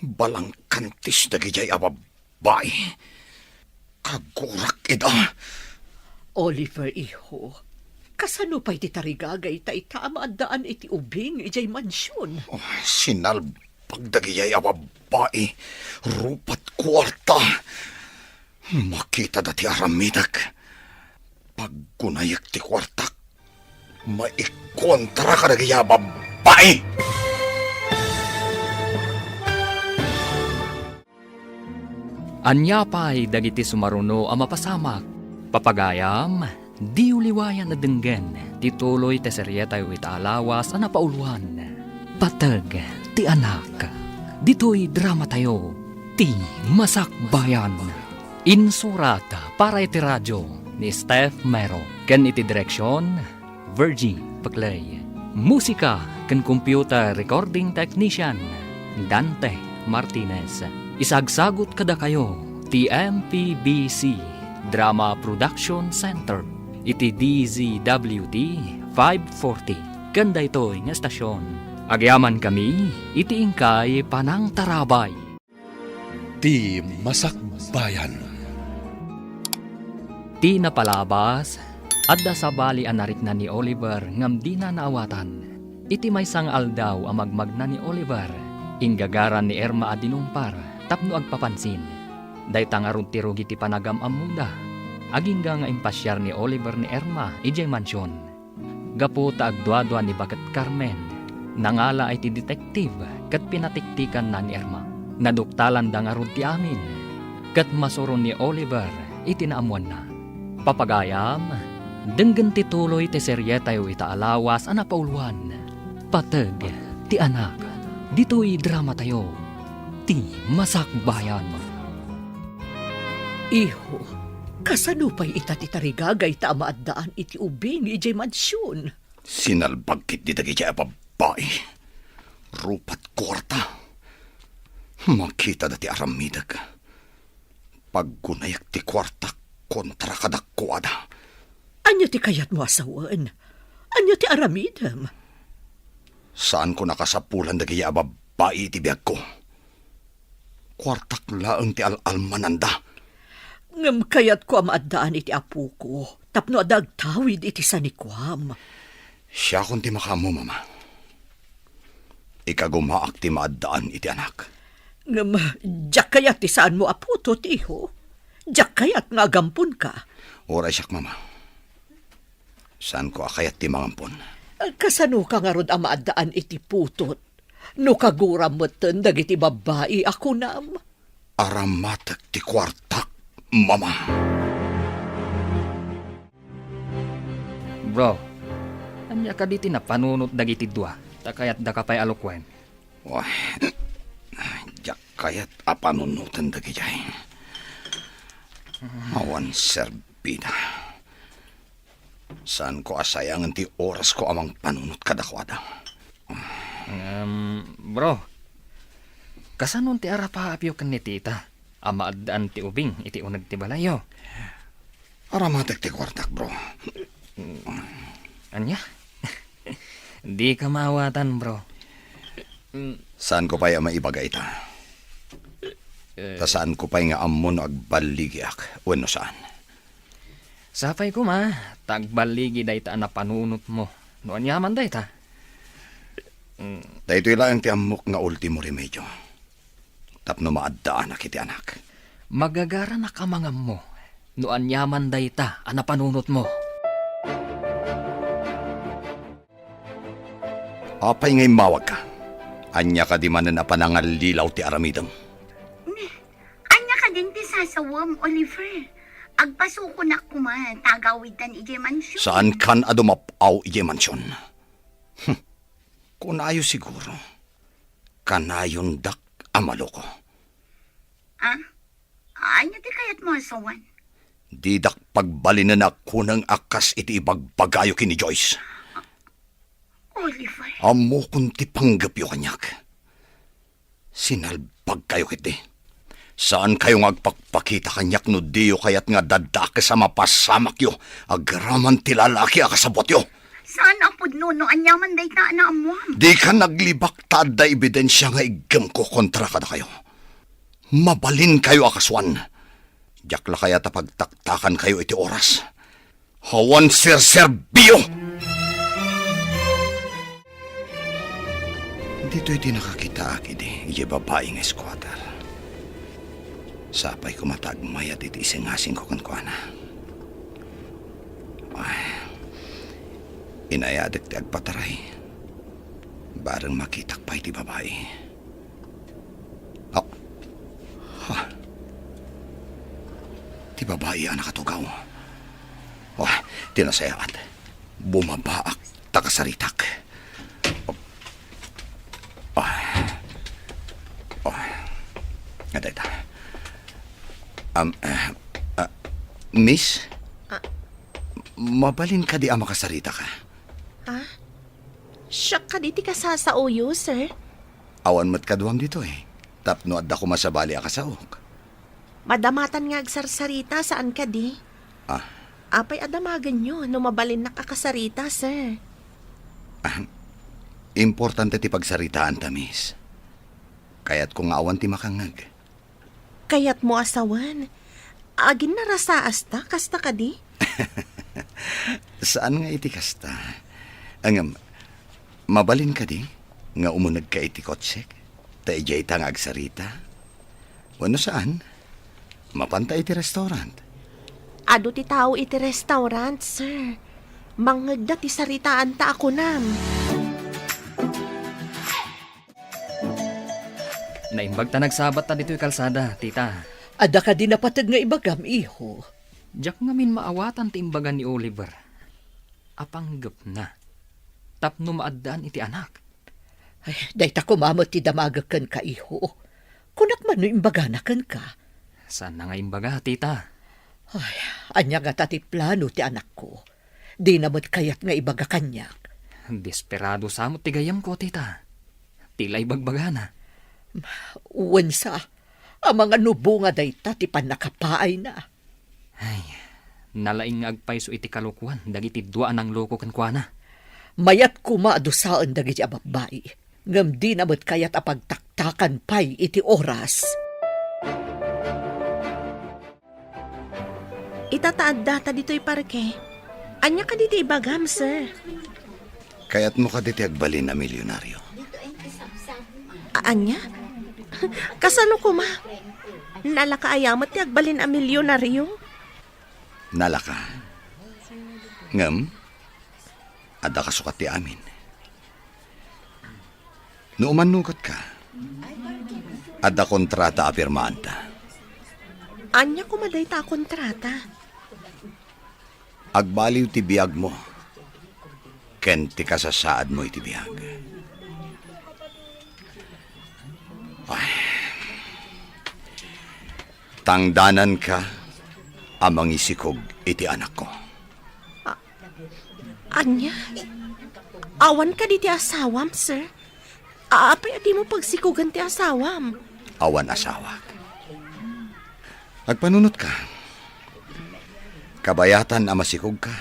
Balang kantis na gijay ababay. Kagurak ida. Oliver, iho. Kasano pa'y titarigagay ta itama at daan iti ubing ijay mansyon. Oh, sinalbag na gijay ababay. Rupat kwarta. Makita dati aramidak. Paggunayak ti kwartak. Maikontra ka na gijay ababay. Anya pa'y dagiti sumaruno ang mapasamak. Papagayam, di uliwayan na denggen, tituloy te seryetay italawas ang napauluan. Patag, ti anak, dito'y drama tayo, ti masakbayan. Insurat para iti radyo ni Steph Mero, ken iti direksyon, Virgie Paclay. Musika ken computer recording technician, Dante Martinez. Isagsagot kada kayo, ti MPBC Drama Production Center, iti DZWT 540. Kanda ito'y nga stasyon. Agyaman kami, iti ingkay Panang Tarabay. Ti Masakbayan. Ti napalabas, adda sa bali anarik na ni Oliver ngam di na naawatan. Iti may sang aldaw ang magmagna ni Oliver. Ingagaran ni Erma adinumpar. Tapno agpapansin, day tangarun tirog iti panagam amuda. Agingga nga impasyar ni Oliver ni Erma, ijay mansyon. Gapo ta agduadwa ni Bagat Carmen. Nangala ay ti detective, kat pinatiktikan na ni Erma. Naduktalan dangarun ti amin. Kat masuron ni Oliver, itinaamuan na. Papagayam, denggen tituloy ti seryetayo itaalawas anapauluan. Patag, ti anak, dito'y drama tayo. Ti masakbayan. Iho, kasano pa'y itatitarigagay tama at daan iti ubing ijay mansyon. Sinalbag kit di gijay ababay. Rupat kwarta. Makita dati aramidag. Paggunayak ti kwarta kontra kadakwada. Anya ti kayat mo asawan? Anya ti aramidam? Saan ko nakasapulan da gijay ababay iti biyag ko? Kwartak laang ti al-almananda. Ngam kayat ko amaddaan iti apu ko. Tapno adagtawid iti sanikwam. Siya kung ti makamo, mama. Ikagumaak ti maaddaan iti anak. Ngam, jak kayat ti saan mo aputo, tiho. Jak kayat nga gampun ka. Oray siyak, mama. Saan ko akayat ti mangampon? Kasano ka nga rod amaddaan iti putot? No kaguram moten dagiti babae ako nam. Aramatek ti kwartak, mama. Bro, anya ka diti na panunot dagiti dua, takayat da ka pa'y alukwen. Wah, jak kayat apanunutan da gijay. Awan serbida. Saan ko asayangan ti oras ko amang panunot kadakwada? Bro, kasanon ti arapapyo kan ni tita, amaadaan ti ubing, iti unag ti balayo. Aramatek ti kwartak, bro. Anya? Di ka maawatan, bro. Saan ko pa'y maibagay ta? Ta saan ko pa'y nga amon agbaligyak? Wano saan? Sapay ko ma, tagbaligi day ta na panunot mo. Noan yaman day ta. Dahito lang ang ti amok nga ultimo remedyo. Tapno maaddaan na kiti anak. Magagara na kamangam mo. Noan yaman day ta, ana panunot mo. Apay ngay mawag ka. Anya ka di man na panangalilaw ti aramidam. Anya ka din ti sasawam, Oliver. Agpasuko na kuma, tagawitan ije mansyon. Saan kan adumapaw ije mansyon? Kunayo siguro. Kanayon dak amalo ko. Ah? Anya ti kayat mo asawan? Di dak pagbalinan ako ng akas iti ibagbagayo kini Joyce. Oliver. Amo kunti panggapyo kanyak. Sinalbag kayo kiti. Saan kayo agpakpakita kanyak no diyo kayat nga dadake sa mapasamak yo. Agraman ti lalaki akasabot yo. Saan apod no anyaman day ta na amuam? Di ka naglibak tad da ebidensya nga igam ko kontra kada kayo. Mabalin kayo akaswan. Diyak la kaya tapagtaktakan kayo iti oras. Hawan sir-serbio! Dito iti nakakita akidi, iti babaeng squatter. Sapay kumatagmayat iti isingasing ko kankwana. Ay, inayadik ti agpataray. Barang makitak pa iti babae. Oh, ha. Ti babae ang nakatugaw. Oh, tinasayaat. Bumabaak takasaritak. Adayta. Miss? Mabalin ka di ang makasarita ka. Siya ka di ti kasasauyo, sir. Awan mat kaduam dito eh. Tapno adda ko masabali akasaok. Madamatan nga agsarsarita saan ka di? Apay adamagan nyo, no mabalin na kakasarita, sir. Importante ti pagsaritaan ta, miss. Kaya't kung awan ti makangag. Kayat mo asawan. Agin na rasaas ta, kasta ka di? Saan nga iti kasta? Ang mabalin ka di? Nga umunag ka iti kotsek? Ta ijay ta nga agsarita? Wano saan? Mapanta iti restaurant. Ado ti tao iti restaurant, sir. Mangagda ti saritaan ta ako nam. Naimbag ta nagsabat ta dito'y kalsada, tita. Ada ka din napatag nga ibagam, iho. Diyak nga min maawatan ti imbagan ni Oliver. Apanggap na. Tapno maaddaan iti anak. Ay, day ta kumamot ti damagakan ka, iho. Kunak man no imbaganakan ka. Saan na nga imbaga, tita? Ay, anya nga tati plano ti anak ko. Di namot kayat nga ibaga kanyak. Desperado samot ti gayam ko, tita. Tila ibagbagana. Uwansa, ang mga nubo nga dayta ti panakapaay na. Ay, nalaing nga agpayso iti kalukuan, dagiti dua ng loko kankwana. Mayat kumadusaan dagiti ababay. Ngam di namot kayat apagtaktakan pay iti oras. Itataad data dito'y parke. Anya ka dito ibagam, sir. Kaya't mo ka diti agbalin na milyonaryo. Anya? Kasano ko ma? Nalakaayamat ti agbalin a milyonaryo? Nalaka. Ngam, ada ka sukat ti amin. No umanugot ka, ada kontrata apirmaan ta. Anya kumaday ta kontrata? Agbaliw ti biyag mo. Ken ti kasasaad mo iti biyag. Ay. Tangdanan ka amang isikog iti anak ko. Anya? Awan ka di ti asawam, sir? Apay adi mo pagsikugan ti asawam. Awan asawa. Agpanunot ka. Kabayatan ang masikog ka.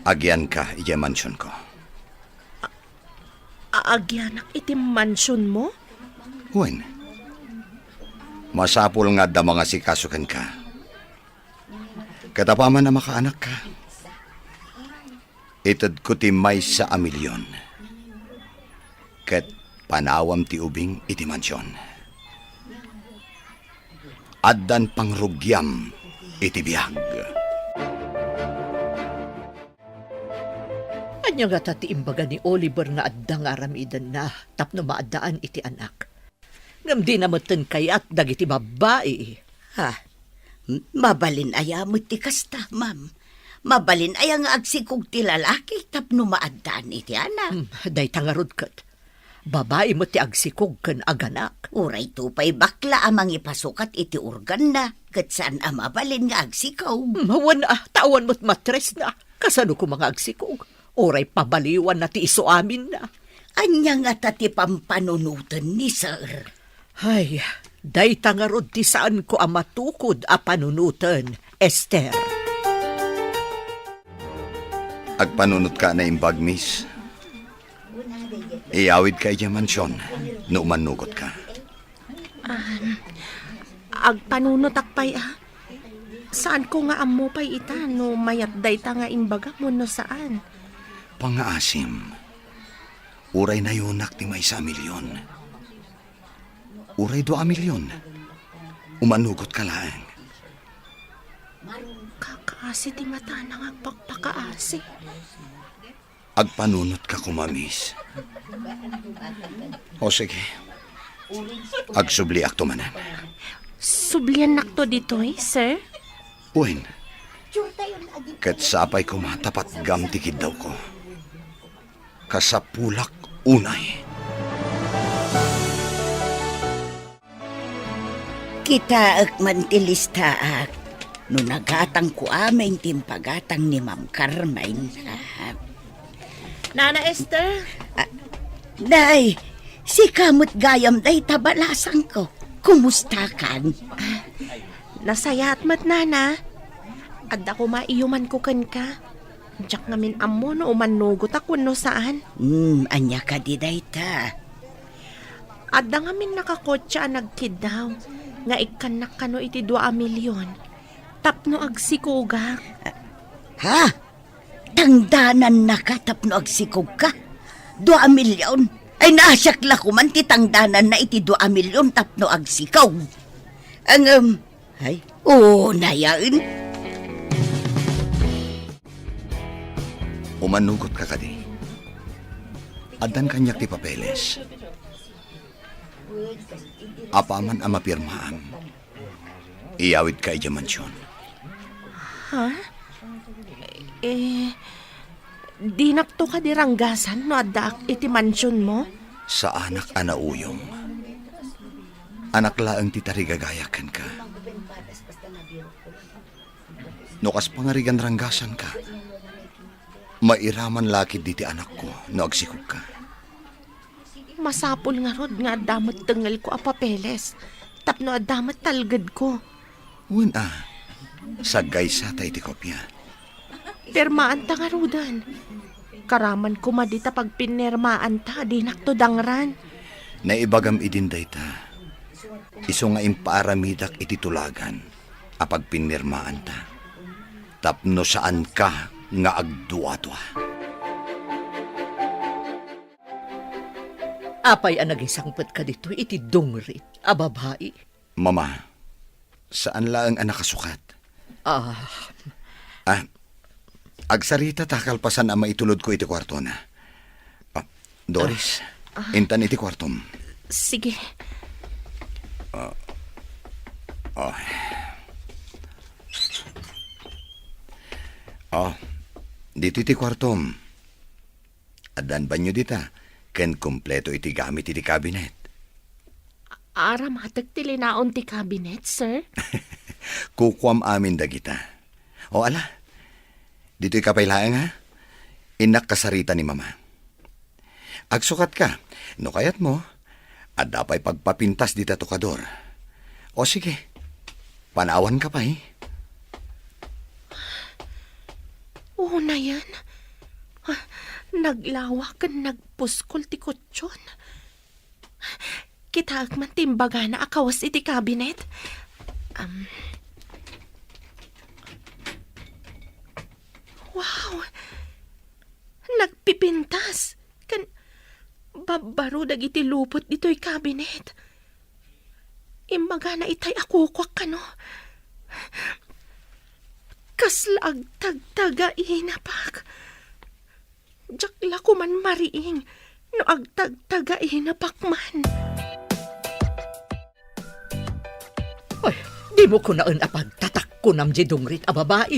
Agyan ka iti mansyon ko. Aagyanak iti mansyon mo? Huwin. Masapul nga da mga sikasukan ka. Katapaman na makaanak ka. Itad ko ti may sa amilyon. Ket panawam ti ubing iti mansyon. Addan pangrugyam iti biyag. Anya nga tati imbaga ni Oliver nga addang aramidan na tapno maadaan iti anak. Ngam di namatan kayat dagiti babae. Mabalin aya mo ti kasta, ma'am. Mabalin aya nga agsikog ti lalaki tapno maadaan iti anak. Day tangarod kat. Babae mo ti agsikog ken aganak. Uray tupay bakla amang ipasukat iti organ na. Kat saan ang mabalin nga agsikog. Mawan tawan mo't matres na. Kasano ko mga agsikog. Uray pabaliwan na ti iso amin na. Anya nga tati pampanunutan ni sir. Ay, day tangarod ti saan ko ang matukod a panunutan, Esther. Agpanunot ka na imbag, miss. Iawid ka iya mansyon, no manugot ka. Agpanunot akpay Saan ko nga amo pay ita no mayat dayta nga imbaga mo no saan? Pangaasim, uray na yunak ti may 1 milyon. Uray 2 milyon. Umanugot ka lang. Kakaasi ti mata nang agpakpakaasi. Agpanunot ka kumamis. O sige. Agsubli akto manan. Sublian nakto ditoy, sir? Uwin. Kat sapay ko matapat gamtikid daw ko. Kasapulak unay. Kita man tilistaak. No nagatang ko aming timpagatang ni Ma'am Carmine. Nana Esther? Day, si kamot gayam day tabalasang ko. Kumusta kan? Nasayat mat nana. Adda ko maiyuman ko kan ka. Diyak ngamin amo no umanugot ako no saan. Anya ka di day ta. Adda ngamin nakakotsa nagkid daw. Nga ikanak ka no iti 2 milyon. Tapno agsikogak. Ha? Tangdanan na ka tapno agsikog ka? 2 milyon? Ay nasyakla ko man ti tangdanan na iti 2 milyon tapno agsikaw. Ang ay, nayain. Umanugot ka kadi. Adan kanyak ti papeles. Apaman ang mapirmaan. Iawid ka iya mansyon. Di nakto ka diranggasan no adda iti mansyon mo? Sa anak anauyong. Anak laang ti tarigagayakan ka. No kas pangarigan ranggasan ka. Mairaman lakid diti anak ko no agsikog ka. Masapol nga rod nga adamot tengal ko a papeles. Tapno adamot talgad ko. Uwan sagay sa tay ti kopya. Pirmaan ta nga rodan. Karaman ko madita pag pinirmaan ta, di nakto dangran. Naibagam idinday ta. Iso nga impaaramidak iti tulagan. Apag pinirmaan ta. Tapno saan ka nga agduwa-duwa. Apay ang nagisangpet ka dito iti dungrit, a babae. Mama, saan lang ang nakasukat? Agsarita takalpasan ang maitulod ko iti kwarto na. Doris, intan iti kwartom. Sige. Dito iti kwartom. Adan banyo dita, ken kompleto iti gamit iti kabinet. Aram hatag tilinaon ti cabinet, sir? Kukwam amin dagita. O ala, dito'y kapailaang ha? Inak kasarita ni mama. Agsukat ka, no kayat mo, at dapay pagpapintas dita tokador. O sige, panawan ka pa Oo na yan. Naglawa ka, nagpuskol ti kutsyon. Kitaag man timbaga na akawas iti kabinet. Wow! Nagpipintas. Babaro dagiti lupot dito'y kabinet. Imbaga na itay akukwak ka no. Kaslag tagtaga inapak. Jakla ko man mariing no agtagtaga inapak man. Ay, di mo ko naan apagtatak ko nam dungrit a babae.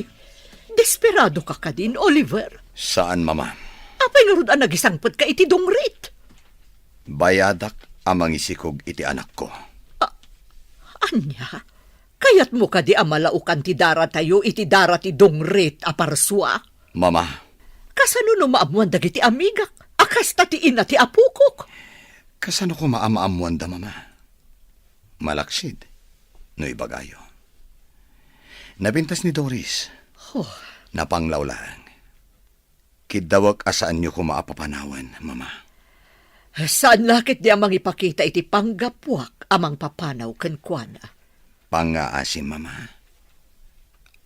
Desperado ka ka din, Oliver. Saan, mama? Apay nga rod ang nagisangpot ka iti dungrit. Bayadak amang isikog iti anak ko. Anya? Kayat mo ka di amalaukan ti dara tayo iti dara ti dungrit a parswa? Mama. Kasano no maamuan dagiti amigak? Akas ti ina ti apukok? Kasano ko maamaamuan da, mama? Malaksid. No ibagayo. Nabintas ni Doris. Napanglawlaan. Kidawag asaan niyo ko maapapanawan, Mama. Saan lakit di amang ipakita iti panggapwak amang papanaw ken kuana. Pangaasim, Mama.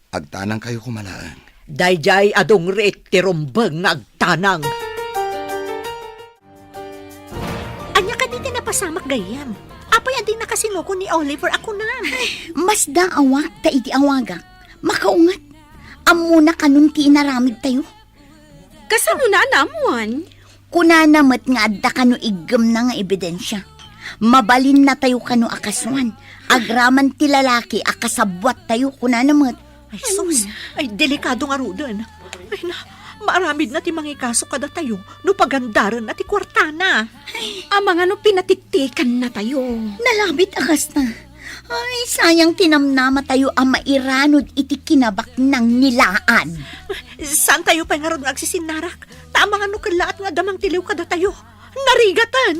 Agtanang kayo kumalaang. Dayjay adong rit ti rumbeng nga agtanang. Anya ka dito napasamak gayam. Apay ading nakasinuko ni Oliver ako na. Mas awak ta iti awagak. Makaungat. Amuna kanun ti inaramid tayo. Kasano na namuan? Kuna namat nga adda kano igem na nga ebidensya. Mabalin na tayo kano akaswan. Agraman ti lalaki akasabwat tayo kuna namat. Ay sus, ay delikado nga rudan. Ay na, maaramid na ti mangikaso kada tayo no pagandaran na ti kwartana. Amang ano pinatiktikan na tayo. Nalabit akas na. Ay, sayang tinamnama tayo ang mairanod iti kinabak ng nilaan. Saan tayo pa nga ron agsisinarak? Tama nga no kalaat nga damang tiliw kada tayo. Narigatan!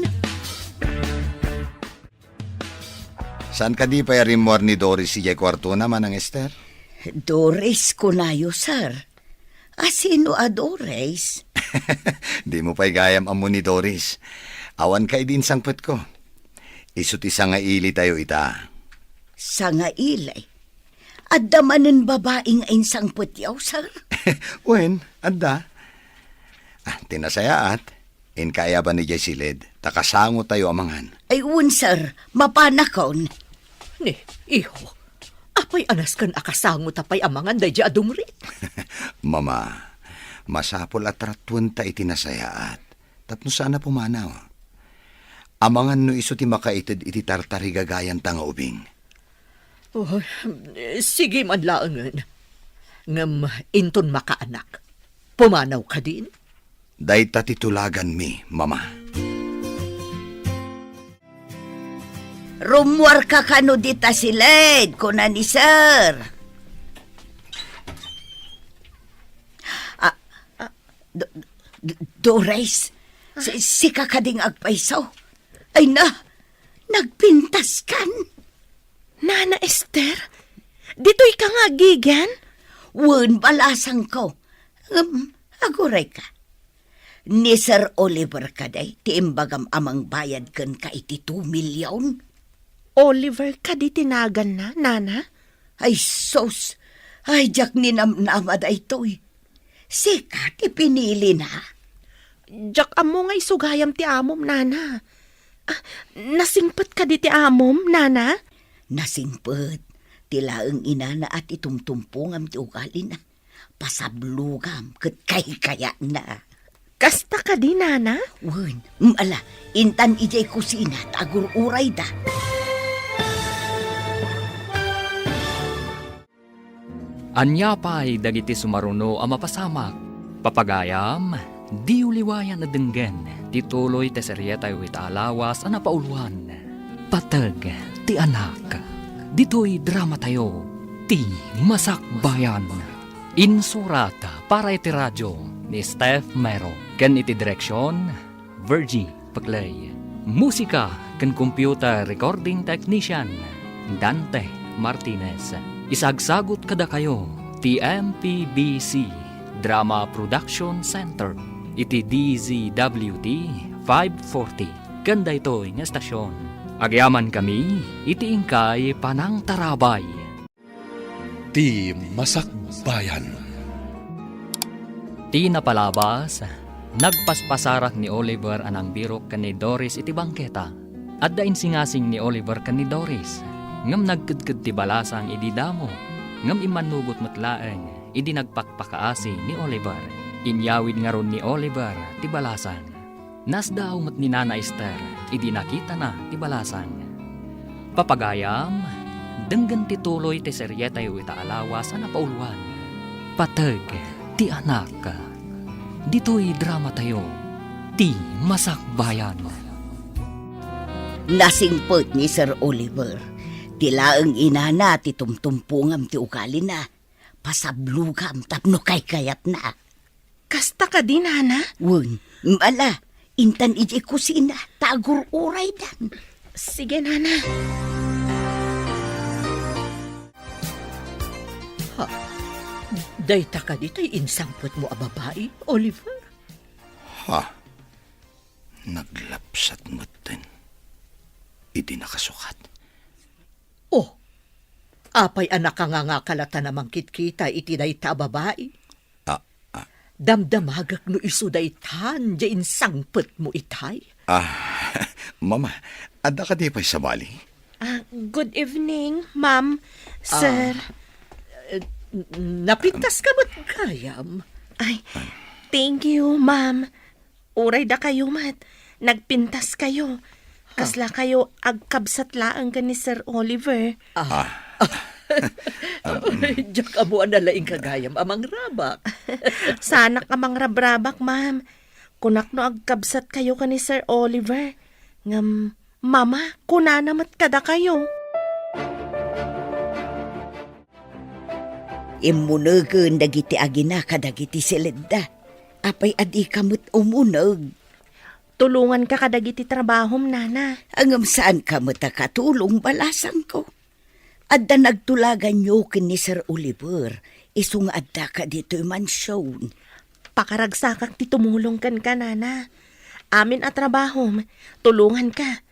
Saan ka di pa rimor ni Doris si kwarto naman ang Esther? Doris kunayo, sir. Asino a Doris? Di mo pa'y gayam amo ni Doris. Awan kay din sangpet ko. Isut isa nga ili tayo ita. Sa nga ilay. Adda manen babaeng ainsang putyaw, sir. Wen, adda. Tinasayaat. In kaya ba ni Jaisilid? Takasango tayo amangan. Ay, sir. Mapanakon. Ni, iho. Apay anas kan akasango tapay amangan dayjay adong rit. Mama, masapol at ratwan ta itinasayaat. Tapno sana pumanaw. Amangan no iso ti makaitid iti tartari gagayan tanga ubing. Oh, sige man laangan. Ngam inton makaanak. Pumanaw ka din? Dayta titulagan mi, Mama. Rumwar ka kano dita si Led, kuna ni sir. Doris, si kakading agpaisaw. Ay na, nagpintas kan. Nana Esther, dito'y ka nga gigan? Wen, balasang ko. Aguray ka. Ni Sir Oliver kaday, tiimbagam amang bayad kan ka iti 2 milyon. Oliver ka di tinagan na, Nana? Ay sos, ay jak ni namnamad ay to'y. Sika, ti pinili na. Jak amo nga isugayam ti amom, Nana. Nasingpet ka di ti amom, Nana? Nasingpet, tilaang inana at itumtumpungam ti ugali na. Pasablugam, kat kaya na. Kasta ka di, Nana? Wen, ala, intan ijay kusina, tagur-uray da. Anya pa'y dagiti sumaruno ang mapasamak. Papagayam, di uliwayan na denggen. Tituloy te seryetay wita alawas ang napauluan. Patag, ti anak. Dito'y drama tayo, ti masakbayan. Insurata para iti radyo ni Steph Mero. Ken iti direksyon, Virgie Paglay. Musika ken computer recording technician, Dante Martinez. Isagsagot kada kayo, TMPBC Drama Production Center. Iti DZWT 540. Ganda ito nga estasyon. Agyaman kami, iti ingkay Panang Tarabay. Ti Masakbayan. Ti napalabas, nagpaspasarak ni Oliver anang birok kan ni Doris iti bangketa. At dain singasing ni Oliver kan ni Doris. Ngam nagkudkud ti balasang idi damo. Ngam imanugot matlaeng, idi nagpakpakaasi ni Oliver. Inyawid nga ron ni Oliver ti balasang. Nasdaw mat ni Nana Esther, idi nakita na ti balasang. Papagayam, denggan ti tuloy ti seryetay wita alawas na pauluan. Patag, ti anak. Dito'y drama tayo, ti masakbayan. Nasingpot ni Sir Oliver. Tilaang inana ti tumtumpungam ti ugali na. Pasablugam tapno kay kayat na. Kasta ka di, Nana? Wen, ala, intan iji kusina, tagur-uray dan. Sige, Nana. Dayta ka ditay insangpot mo a babae, Oliver. Ha? Naglapsat mo din. Iti nakasukat. Oh, apay anak ka nga kalata namang kitkita iti dayta babae. Ah, Damdamagak no iso daytan, di insangpot mo itay. Mama, ada ka di pa'y sabali? Good evening, ma'am, sir. Napintas ka ba't kayam? Ay, thank you, ma'am. Uray da kayo, mat. Nagpintas kayo. Kasla kayo agkabsat laang ka ni Sir Oliver. Diyak amo ang nalaing kagayam amang rabak. Sana ka mang rabrabak, ma'am. Kunak no agkabsat kayo ka ni Sir Oliver. Ngam, mama, kunanamat kada kayo. Imunagan dagiti agina kadagiti silid apay adi kamot umunog. Tulungan ka kadagiti trabahom, nana. Angam saan kamot katulong balasang ko. Adda nagtulagan nyo ni Sir Oliver, isung adda ka dito'y mansyon. Pakaragsakak ti tumulong kan ka, nana. Amin at trabahom, tulungan ka.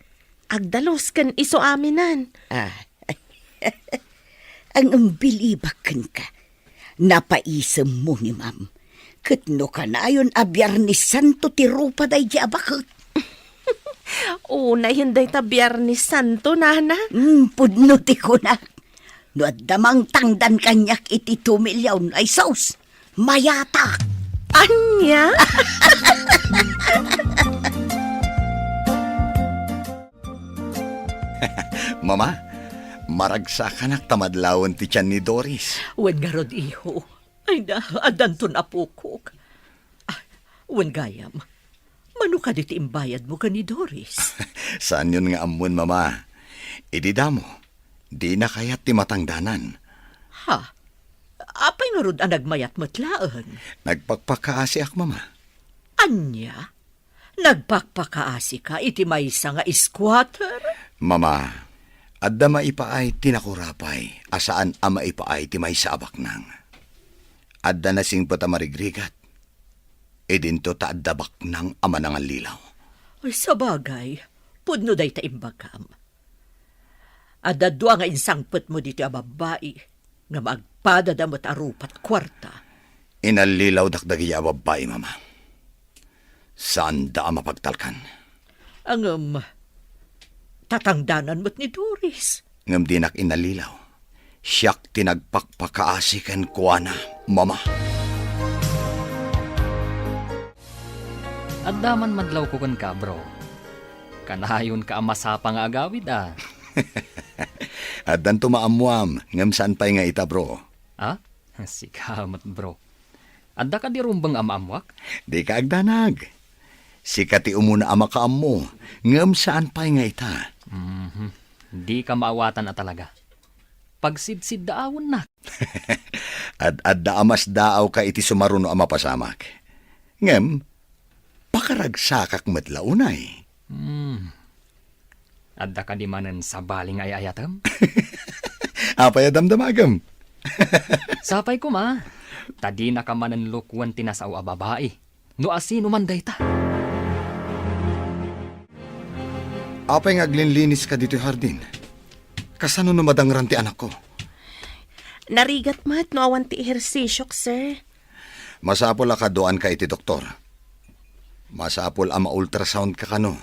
Agdalos kan iso aminan. Ang ambilibakan ka. Napaisem mo ni ma'am. Katno ka na yun a Biyernes Santo ti rupa day di abakot. Una hinday ta Biyernes Santo, nana. Pudno ti ko na. No at damang tangdan kanyak iti 2 milyon ay sauce. Mayata. Anya? Mama, maragsakan tamadlawan ti tiyan ni Doris. Wen nga rod iho. Ay na, adanto na pukok. Wen gayam, mano ka diti imbayad mo ka ni Doris? Saan yun nga amun, mama? Idi damo, di na kayat ti matangdanan. Ha? Apay nga rod ang nagmayat matlaan? Nagpagpakaasi ak, mama. Anya? Nagpakpakaasi ka iti maysa nga squatter? Mama, adda maipaay tinakurapay, asaan ama ipaay ti may sabak nang. Adda na sing pata marigrigat, edinto ta adda baknang ama nang lilaw. Ay, sabagay, pudno day ta imbagam. Adda dua nga insangpet mo dito a babae, nga magpadadamot arupat kwarta. Inalilaw dakdagi a babae, mama. Saan da mapagtalkan? Ang tatangdanan mo't ni Doris. Ngam dinak inalilaw. Siyak tinagpakpakaasikan kuana, mama. At daman madlaw ko kan ka, bro. Kanayon ka amasapa nga agawid, At dan tumaamuam, ngam saan pa'y nga ita, bro? Sikamat, bro. Adda ka di rumbang amaamwak? Di ka agdanag. Sikati umuna ama ka mo, ngam saan pa'y nga ita. Di ka maawatan na talaga. Pagsidsid daawon na. At da amas daaw ka iti sumaruno ama pasamak. Ngem, pakaragsakak matlaunay. Adda ka di manen sa baling ay ayatam? Apay adamdamagam. Sapay ko ma. Tadi na ka manen lukwan tinasaw a babae. No asino man dayta. Apay ngaglinlinis ka dito hardin. Kasano na madangran ti anak ko? Narigat mat no awan ti ehersisyok, sir. Masapol ka doan ka iti doktor. Masapol ama ultrasound ka kano.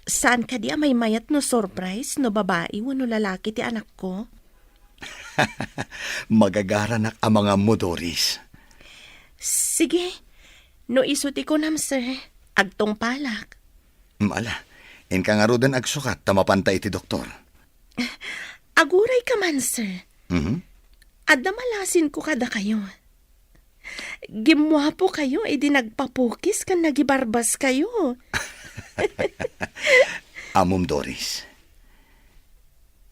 Saan ka di may mayat no surprise no babae wano lalaki ti anak ko? Magagaranak ang mga modoris. Sige, no isuti ko nam, sir. Agtong palak. Mala, in ka nga rodan agsukat tamapantay iti doktor. Aguray ka man, sir. Adda malasin ko kada kayo. Gimwapo kayo, edi nagpapukis kan nagibarbas kayo. Amom Doris,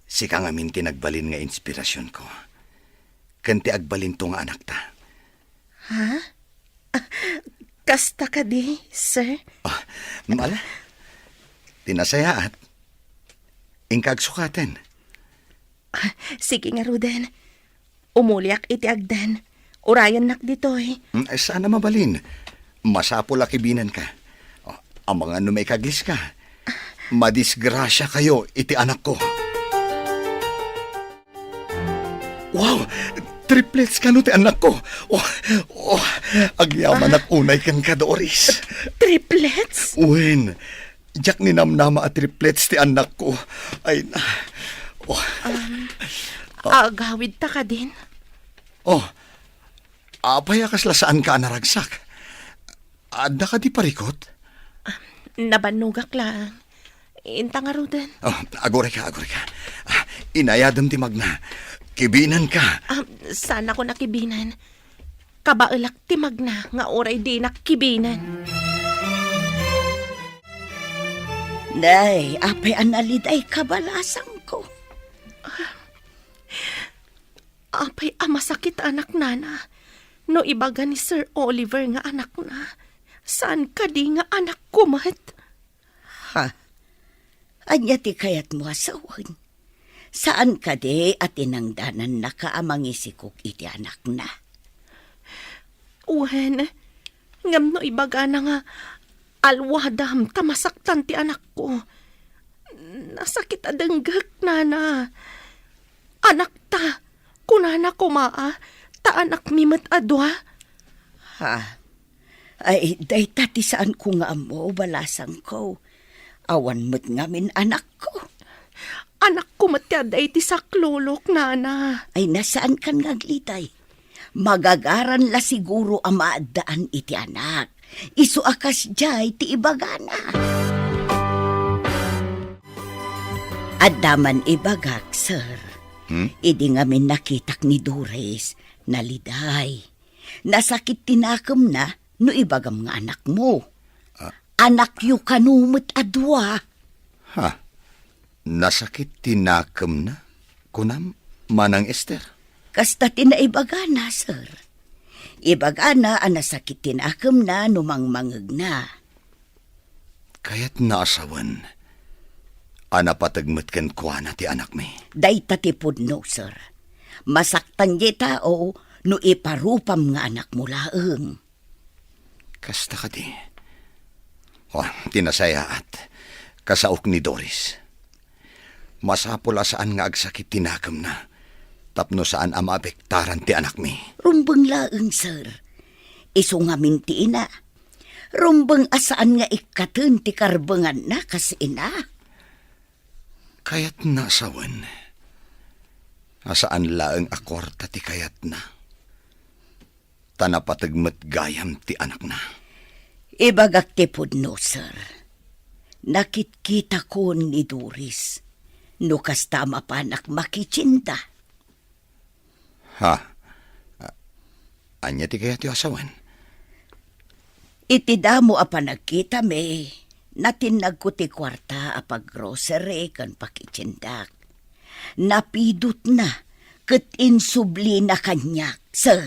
si kang amin tinagbalin nga inspirasyon ko. Kanti agbalin to nga anak ta. Ha? Kasta ka di, sir? Mala, tinasayaat. Ingkag sukaten. Sige nga, Ruden. Umulyak iti agdan. Urayan nak ditoy. Sana mabalin. Masapol akibinan ka. Ang mga may kaglis ka. Madisgrasya kayo, iti anak ko. Wow! Triplets ka no, ti anak ko. Agyaman at unay kan ka, Doris. Triplets? Uwin, jak ninamnama at triplets ti anak ko. Ay na. Agawid ta ka din. Apay akasla saan ka naragsak? Adda ka di parikot? Nabanugak lang. Inta nga rudan. Agore ka. Inayadam ti magna. Kibinan ka. Sana ko nakibinan. Kabailak ti magna nga oray di nakibinan. Day, apay analid ay kabalasang ko. Apay masakit anak nana. No ibaga ni Sir Oliver nga anak na. Saan ka di nga anak ko mat? Anya ti kayat mo asawan. Saan ka di at inangdanan na kaamangisikok iti anak na? Uwen, ngam no ibaga na nga alwadam tamasaktan ti anak ko. Nasakit adanggak, nana. Anak ta, kunana ko maa, ta anak mimat adwa. Ay, day tati saan ko nga mo, balasang ko. Awan mo't ngamin anak ko. Anak ko matyaday ti saklolok, nana. Ay, nasaan kan ngaglitay? Magagaran la siguro ang maadaan iti anak. Isu akas jay ti ibagana. Adaman ibagak, sir. Idi ngamin nakitak ni Doris, naliday. Nasakit tinakam na, no ibagam nga anak mo. Anak yu kanumot adwa. Nasakit tinakam na? Kunam, manang Esther? Kasta tinaibagana, sir. Ibagana ang nasakit tinakam na numangmangag na. Kaya't naasawan. Anapatagmat kan kuana ti anak mi. Day tatipod no, sir. Masaktan di tao no iparupam nga anak mo laeng. Kasta ka di. Tinasaya at kasaok ni Doris. Masapula saan nga agsakit tinakam na. Tapno saan ang maapektaran ti anak mi. Rumbang laeng, sir. Iso nga minti ina. Rumbang asaan nga ikatun ti karbangan na kas ina. Kayat nasawan. Asaan laeng akwarta ti kayat na. Tanapatagmat gayam ti anak na. Ibagak tipod no, sir. Nakitkita ko ni Doris. No kasta mapanak makichinta. Anya ti kayat yu asawan? Itidamo apa nagkita me. Natinag ko ti kwarta apag grocery kan pakichindak. Napidot na ket insubli na kanyak, sir.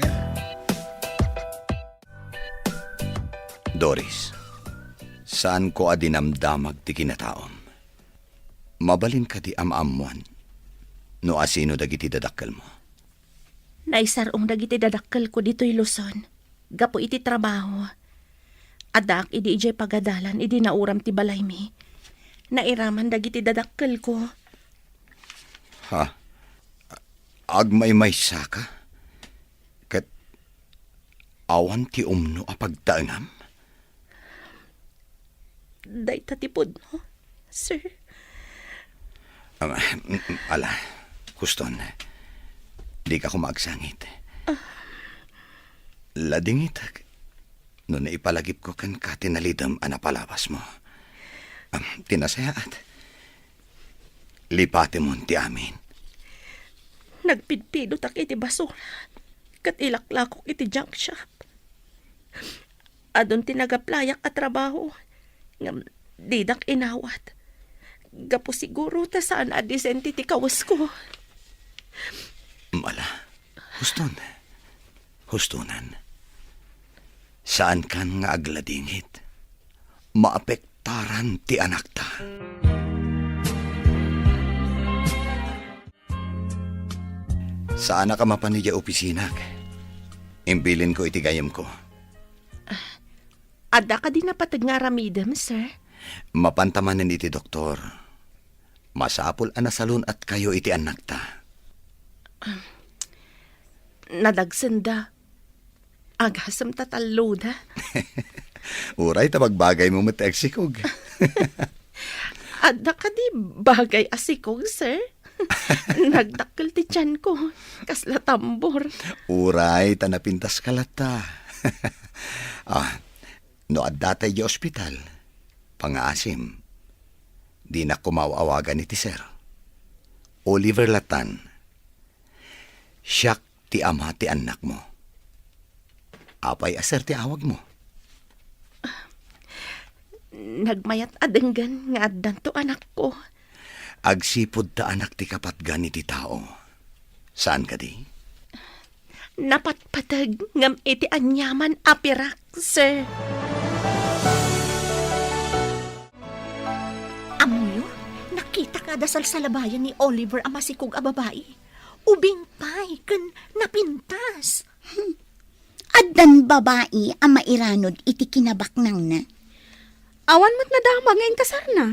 Doris, saan ko adinamdamag ti kinataom? Mabalin ka di amamuan. No asino dagiti dadakkel mo? Naisarong dagiti dadakkel ko dito'y Luzon. Gapo iti trabaho. Adak, idi ijay pagadalan, idi nauram ti balay mi. Nairaman dagiti dadakkel ko. Agmay saka? Kat awan ti umno apagtaangam? Day tatipod mo, sir. Ala, Huston, di ka kumagsangit. Ladingit, no naipalagip ko kan katinalidam anapalawas mo. Tinasayaat. Lipate mo ti amin. Nagpidpido tak iti basura. Kat ilaklakok iti junk shop. Adon tinagaplayak at trabaho. Ngam didak inawat. Gapo siguro ta saan adisenti ti kawas ko. Mala, Hustonan. Saan kan nga agladingit? Maapektaran ti anak ta. Saan ka mapanidya opisina? Imbilin ko iti gayam ko. Ada ka din napatag nga aramidem, sir. Mapantamanan iti doktor. Masapol anasalon at kayo iti anak ta. Nadagsenda. Agasam tatalo da. Uray tabagbagay mo mateksikog. Ada ka di bagay asikog, sir. Nagdakkel ti tiyan ko. Kasla tambor. Uray tanapintas kalata. No adda tayo di ospital. Pangaasim. Di na kumawawagan iti sir. Oliver Latan. Siyak ti ama ti anak mo. Apay aser ti awag mo. Nagmayat adenggan nga addan to anak ko. Agsipod ta anak ti kapatgan iti tao. Saan ka di? Napatpatag ngam iti anyaman apirak, sir. Amoyo, nakita ka dasal sa labayan ni Oliver ang masikog a babae. Ubing pay, kan napintas. Addan babae ang mairanod iti kinabaknang na. Awan mo't nadama ngayon kasar na.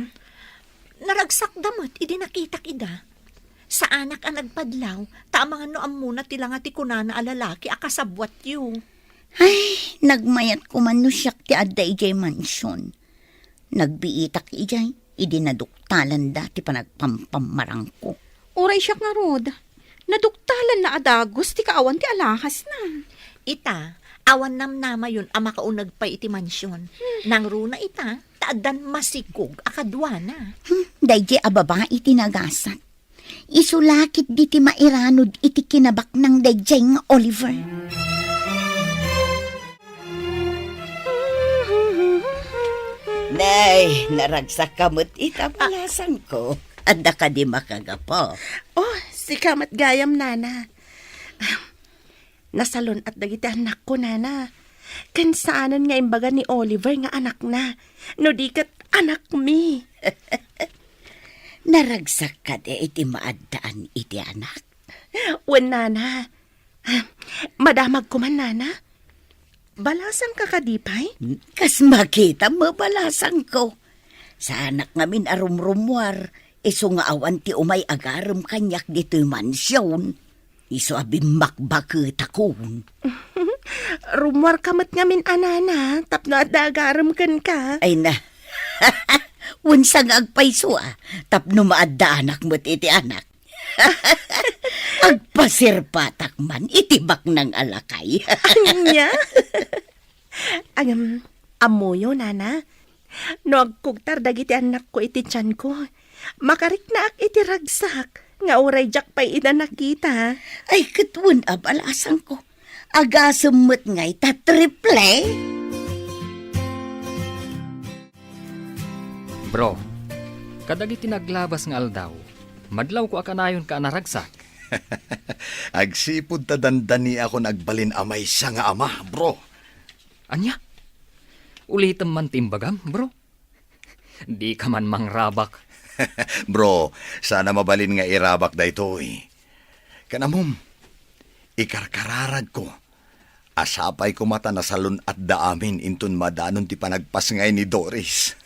Naragsak damot, idi nakita ida. Sa anak ang nagpadlaw, tamang ano ang muna tila nga ti kunana a lalaki akasabwat yu. Ay, nagmayat ko man no siyak ti adda ijay mansyon. Nagbiitak ijay, idinaduktalan dati panagpampamarang ko. Uray siya nga rod. Naduktalan na adagos ti kaawan ti alahas na. Ita, awan namnama yun ang makaunag pa iti mansyon. Nang runa ita, taadan masikog akadwana. Dayjay a babae tinagasat. Isulakit di ti mairanod iti kinabak ng dayjay nga Oliver. Nay, naragsak kamot itabalasan ko. Adda ka di makagapo. Oh, si kamat gayam, nana. Nasalon at dagiti anak ko, nana. Kansaanan nga imbaga ni Oliver nga anak na. No di kat anak mi. Naragsak ka di iti maaddaan iti anak. Wen, nana. Madamag ko man, nana. Balasan ka kadipay? Kas makita mo balasan ko. Sa anak ngamin arumrumwar. Iso nga awan ti umay agaram kanyak dito mansyon. Iso abim makbakit akon. Rumwar kamat ngamin anana. Tapno at dagaram kan ka. Ay na. Unsang agpaiso tapno maadda anak mo't iti anak. Agpasirpatak man itibak ng alakay. Anya? Amoyo, nana. No agkugtar dagiti anak ko iti tiyan ko. Makarik na ak iti ragsak. Nga oray jak pa'y ina nakita. Ay katun abalasan ko. Agasumot ngay tatriple. Bro, kadagiti naglabas nga aldaw, madlaw ko akanayon ka naragsak. Agsipod ta dandani ako nagbalin amay siya nga ama, bro. Anya? Ulitam man timbagam, bro. Di ka man mangrabak. Bro, sana mabalin nga irabak da ito Kanamom, ikarkararag ko. Asapay ko mata na salon at daamin intun madanon ti panagpasngay ni Doris.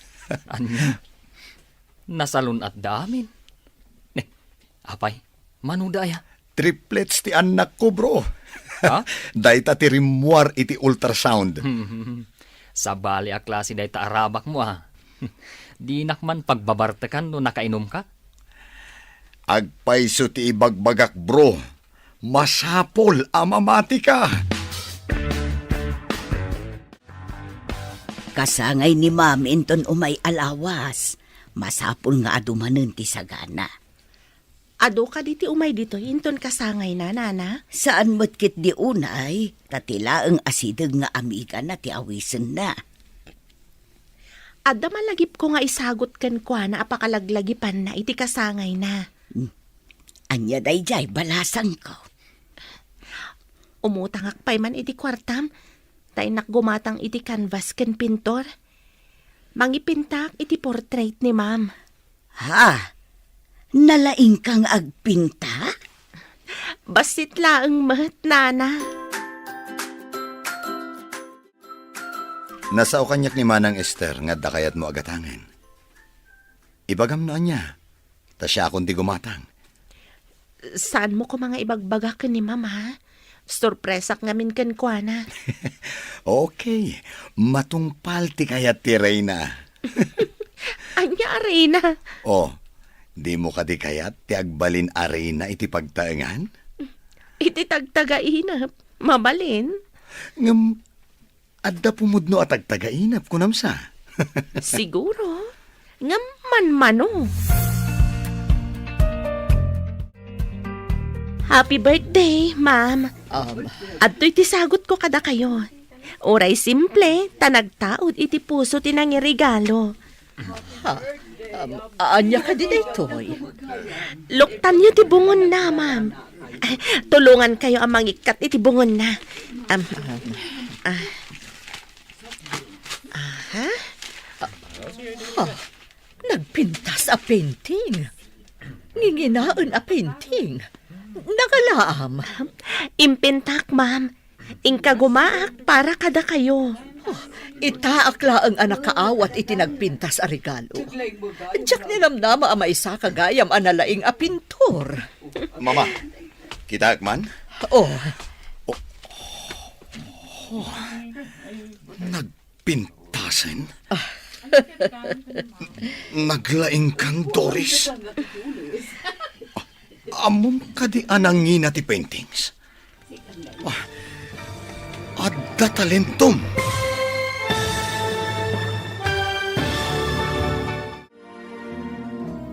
Anya? Nasalun at daamin. Apay, manudaya. Triplets ti anak ko, bro. Ha? Dayta ti rimwar iti ultrasound. Sa bali a klase dayta arabak mo Di nakman pagbabartakan no nakainom ka? Agpaiso ti ibagbagak, bro. Masapol amamati ka. Kasangay ni ma'am inton umay alawas. Masapol nga adumanen ti sagana. Ado ka diti umay dito, inton kasangay na, nana. Saan mo't kit di unay, tatila ang asideg nga amiga na ti awisen na. Ada malagip ko nga isagot kan kwa na apakalaglagipan na iti kasangay na. Anya dayjay balasan ko. Umutangak pa'y man iti kwartam, tay nakgumatang iti canvas ken pintor. Mangipintak iti portrait ni ma'am. Ha? Nalaing kang agpinta? Basit laeng mat, nana. Nasao kanyak ni Manang Esther nga dakayat mo agatangan. Ibagam na niya. Ta siya akong di gumatang. Saan mo ko mga ibagbaga ka ni mama? Sorpresak ngamin kan kwa na. Okay, matungpal ti kayat ti Reyna. Anya, Arena. Oh, di mo ka di kayat ti agbalin arena iti pagtaengan? Iti tagtagainap. Mabalin. Ngam, adda pumudno at agtagainap kunamsa. Siguro. Nga man-mano. Happy birthday, ma'am. At to'y tisagot ko kada kayo. Oray simple, tanagtaod iti puso tinangi regalo. Anya ka di daytoy. Luktan niyo ti bungon na, ma'am. Tulungan kayo ang mangikat iti bungon na. Nagpintas a painting. Nginginaan a painting. Nakalaam. Impintak, ma'am. Ingkagumaak para kada kayo. Itaak laang anak kaawat iti nagpintas a regalo. Diyak ninamnama a maisa kagayam a nalaing a pintor. Mama, kita man? Oh, Nagpintasan? Naglaing kang Doris? Amom ka di anangina ti paintings? Adda talentom!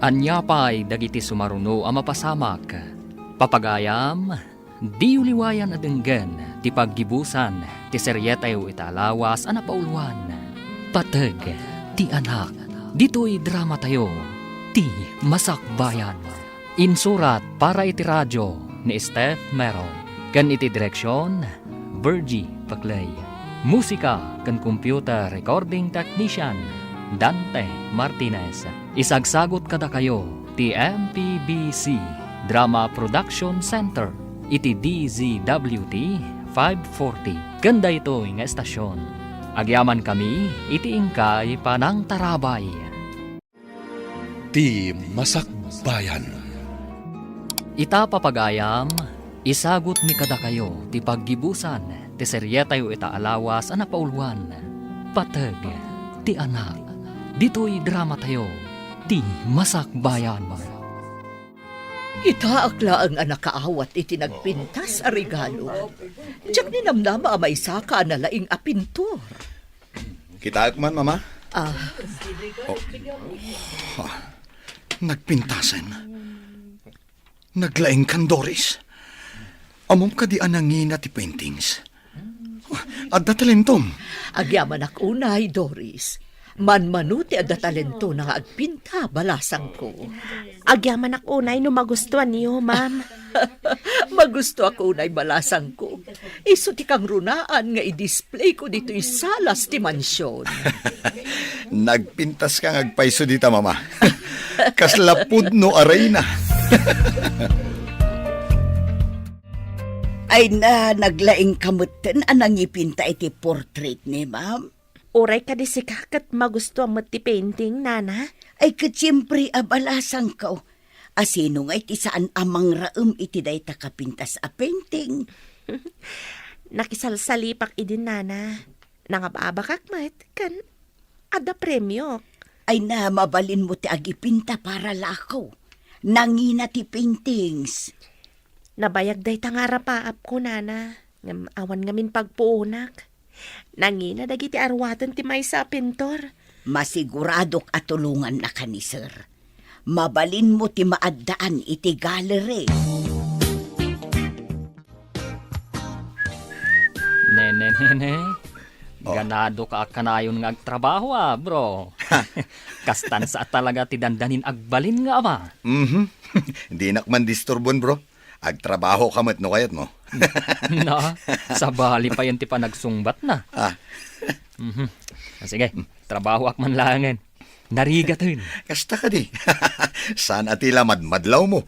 Anya pa'y dagiti sumaruno ang mapasamak. Papagayam, di uliwayan adenggan, ti paggibusan, ti seryetayo italawas ang napauluan. Patag, ti anak, dito'y drama tayo, ti masakbayan. Insurat para iti radyo ni Steph Mero. Kan iti direksyon, Virgie Paclay. Musika kan computer recording technician, Dante Martinez. Isagsagot kada kayo ti MPBC Drama Production Center iti DZWT 540. Ganda ito nga estasyon. Agyaman kami iti ingkay panang tarabay. Ti Masakbayan. Ita papagayam, isagot mi kada kayo ti paggibusan ti seryetayo itaalawas ang napauluan. Patag ti anak, dito'y drama tayo, ti masakbayan. itaak laang anak kaawat iti nagpintas a regalo. Diyak ninamnama a maisa ka a nalaing a pintor. Kita man, Mama? Nagpintasan. Naglaing kang Doris. Amom ka di anangina ti paintings. Adda talentom. Agyaman ak unay, Doris. Manmanuti adda talento na nga agpinta balasang ko. Agyaman ak unay no magustuhan niyo, ma'am. Magusto ako unay balasang ko. Iso ti kang runaan nga i-display ko dito salas ti mansyon. Nagpintas kang agpaiso dita, Mama. Kaslapud no aray na. Ay na, naglaing kamutan anang ipinta iti portrait ni ma'am. Oray ka di si kakat magustuhan mo ti painting, nana. Ay katsiyempre abalasang ko. Asino nga iti saan amang raem iti day takapintas a painting. Nakisalsalipak idin, nana. Nangababakak mat, kan ada premyo. Ay na, mabalin mo ti agipinta para lakaw. Nangina ti paintings. Nabayag day tangara paap ko, nana. Ngam awan ngamin pagpuunak. Nangina dagiti arwatan ti maysa pintor. Masiguradok atulungan na ka ni sir. Mabalin mo ti maaddaan iti gallery. Nene. Ganado ka kanayon nga agtrabaho bro. Kastan sa talaga ti dandanin agbalin nga ama. Di nakman disturbon, bro. Agtrabaho ka no kayat mo. Na, sa bali pa yan ti panagsungbat na. Sige, trabaho ak man langan. Narigatin. Kasta ka di. Saan atila madlaw mo?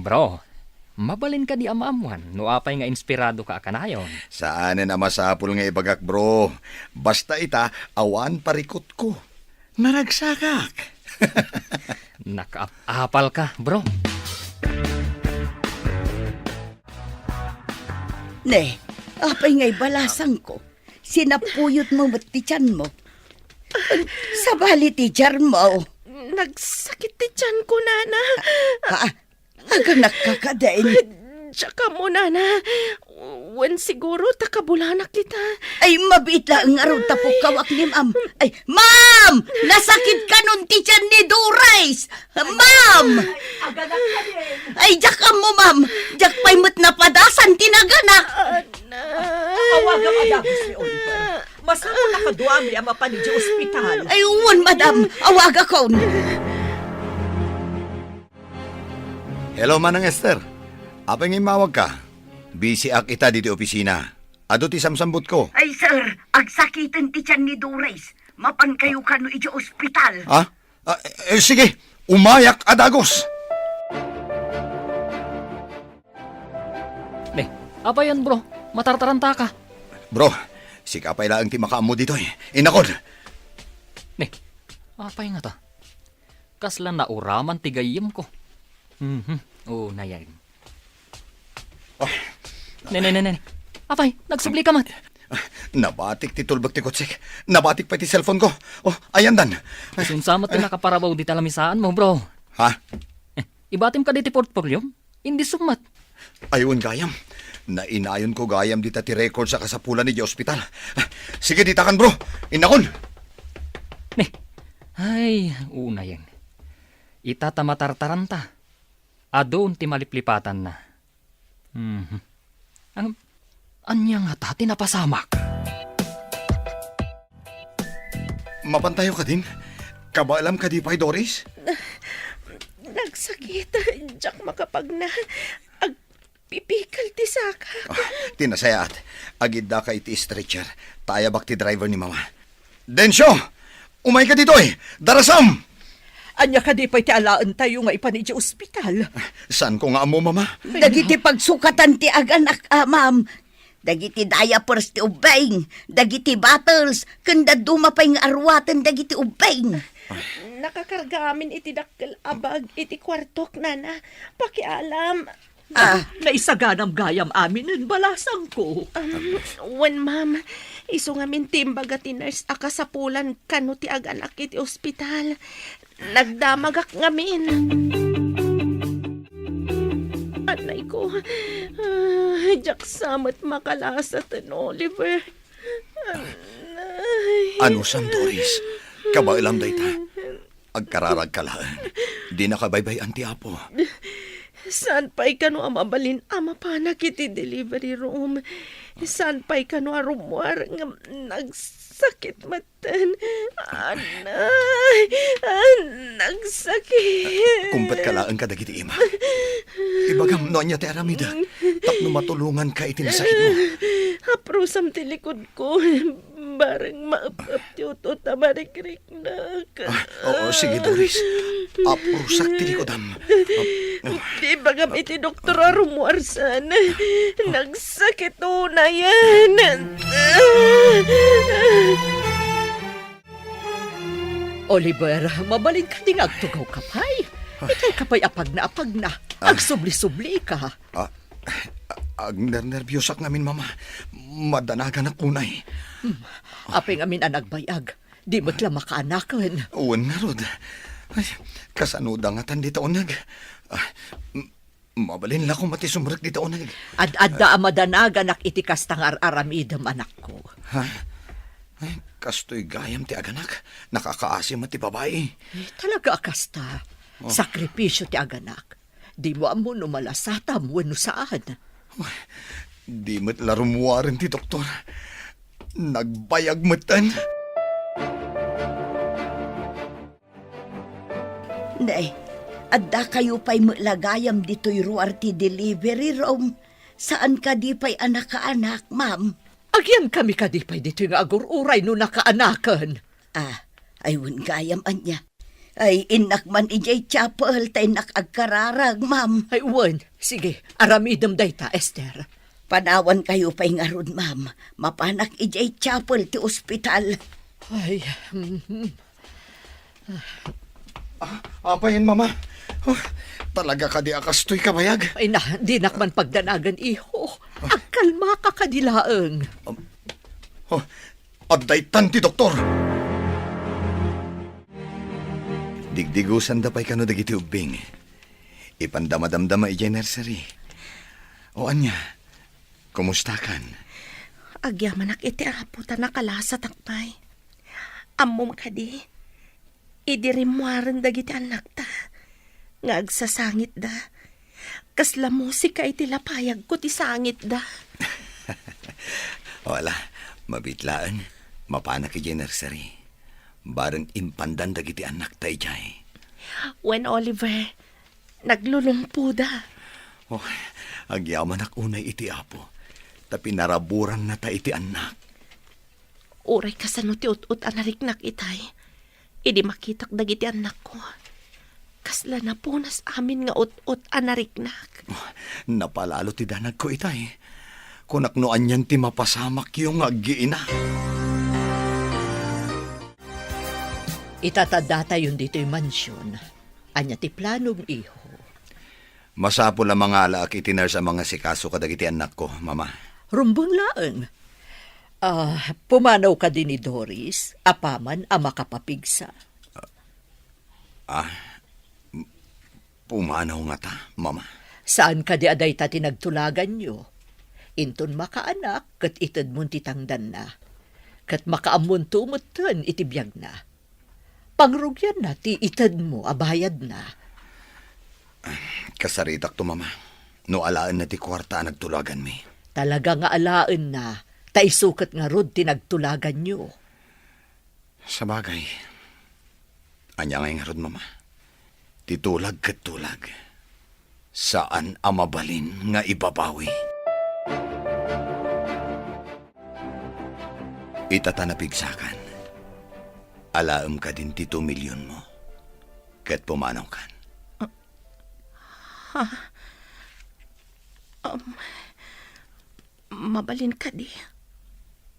Bro, mabalin ka di amamuan, no apay nga inspirado ka kanayon. Saan na masapul nga ibagak, bro? Basta ita, awan parikot ko. Naragsakak. Nakaapal ka, bro. Ne, apay nga'y balasang ko. Sinapuyot mo mo't ti tiyan mo. Sabali ti jar mo. Nagsakit ti tiyan ko, Nana. Aga nakakadain. Tsaka mo, Nana. Wen siguro takabulanak kita. Ay, mabit lang ang araw tapok kawak ni ma'am. Ay, ma'am! Nasakit ka nun ti tiyan ni Doris! Ma'am! Ay, jak ka mo, ma'am. Jak pa'y mo't napadasan tinaganak. Awaga adagos ni Oliver. Masama nakaduami ang mapanid sa ospital. Ay, uwan, madam. Awaga ko. Hello, Manang Esther. Apay nga mawag ka. Busy ak ita dito opisina. Ado ti samsambot ko. Ay, sir. Agsakitan ti tiyan ni Doris. Mapan kayo ka no iti ospital. Ha? Sige, umayak adagos. Apa yan, bro? Matartaranta ka. Bro, si kapay lang ti makaamo dito eh. Inakod. Apay nga ta? Kaslan na uraman tigayim ko. Oo, na yan. Ne. Apay, nagsubli ka mat. Nabatik ti tulbag ti kotsik. Nabatik pa ti cellphone ko. Oh, ayan dan. Sunsamat ka nakaparabaw di talamisaan mo, bro. Ha? Ibatim ka di ti portfolio? Hindi sumat. Ayun, gayam. Nainayon ko gayam dita ti record sa kasapulan ni di ospital. Sige, ditakan bro. Inakon. Ay, una yan. Itatamatartaranta. Adon ti maliplipatan na. Anya nga ta, tinapasamak. Mapantayo ka din? Kabaalam ka di pa, Doris? Nagsakit. Diyak makapag na. Agpipikal ti saka. Tinasayaat. Agid da ka iti stretcher. Tayabak ti driver ni mama. Densyo! Umay ka dito eh! Darasam! Anya ka di pa'y ti alaan tayo nga ipanid sa ospital. Saan ko nga mo, mama? Dagiti pagsukatan ti aganak, ma'am. Dagiti diapers ti ubeng. Dagiti bottles. Kanda dumapay nga arwatan dagiti ubeng. Nakakargamin iti dakkel abag iti kwartok, Nana. Pakialam. Naisaganam gayam amin ng balasang ko. When ma'am, iso nga min timbaga ti nurse akasapulan kano ti aganak iti ospital. Nagdamagak ngamin. Anay ko, jak samat makalasat an Oliver. Anay. Ano sam, Doris? Kabailam day ta. Agkararag kalaan. Di nakabaybay anti apo. Saan pa'y kano ang mabalin ama panak iti delivery room? Saan pa'y kano arumwar nga nagsakit matan? Anay! Nagsakit! Kumpat kalaan ka dagiti ima. Ibagam no niya ti aramida. Tapno matulungan ka itinasakit mo. Aprosam ti likod ko. Barang maap-ap ti utot na marikrik na ka. Oo, sige, Doris. Aprusak ti likodam. Di bagam iti doktor arumuarsan. Nagsakit na yan. Oliver, mabalin ka ding agtugaw kapay. Itay kapay apag na. Agsubli-subli ka. Agner-nervyosak ngamin, mama. Madanagan ako na eh. Aping amin ang nagbayag. Di mo't lang makaanakan. Uwan nga, Rod. Ay, kasanuda nga tan dito unag. Mabalin lang kung mati sumurek dito unag. Ad-adda amadanagan ak itikas tangar aramidam anak ko. Ha? Ay, kastoy gayam ti aganak. Nakakaasim at ti babae. Talaga akasta. Sakripisyo ti aganak. Di mo amo no malasatam wano saan. Di mo't larumuwarin ti doktor. Nagbayag matan. Nay, adda kayo pa'y lagayam dito'y ruar ti delivery room. Saan ka di pa'y anak-anak, ma'am? Agyan kami kadipay dito nga agururay no nakaanakan. Ayun gayam anya. Ay, inak man ijay chapel, tay nakagkararag, ma'am. Ay, wan. Sige, aramidam dayta, Esther. Panawan kayo pa'y ngarod, ma'am. Mapanak ijay chapel ti ospital. Ay, Apayin, mama. Oh, talaga ka di akastoy kabayag. ay na, di nakman pagdanagan, iho. Agkalma ka kadilaeng. Oh, abdaytan ti doktor. Digdigusan da pa'y kano dagiti ubing. Ipandamadamdama ijay nursery. O anya, kumusta kan? Agyamanak iti apo ta nakalasa takpay. Ammom kadi. Idirimuaran dagiti anak ta. Nga agsasangit da. Kasla musika iti lapayag ko ti sangit da. Wala, mabitlaan. Mapanak ijay nursery. Barang impandan dagiti anak ta ijay. When Oliver, naglulumpo da. Oh, agyaman ak unay iti apo. Tapi naraburan na ta iti anak. Uray kasano ti ut-ut anariknak itay. Idi makitak dagiti anak ko. Kasla na punas amin nga ut-ut anariknak. Oh, napalalo ti danag ko itay. Kunak noan yan ti mapasamak yung aggiina. Itatada yun dito yung mansyon. Anya ti planong iho. Masapo la mga alaak itinar sa mga sikaso kadagiti anak ko, mama. Rumbang laeng. Pumanaw ka din ni Doris, apaman ang makapapigsa. Pumanaw nga ta, mama. Saan ka di aday ta tinagtulagan nyo? Inton makaanak, kat itad mo titangdan na. Kat makaamun tumutan itibiyag na. Pangrugyan na, ti itad mo, abayad na. Kasaritak to, mama. No alaan na ti kwarta nagtulagan mi. Talaga nga alaan na, taisukat nga rod tinagtulagan nyo. Sa bagay. Anya nga rod, mama. Titulag kat tulag. Saan amabalin nga ibabawi? Itatanapigsakan. Alaam ka din ti 2 milyon mo. Kat pumanaw kan. Mabalin ka di.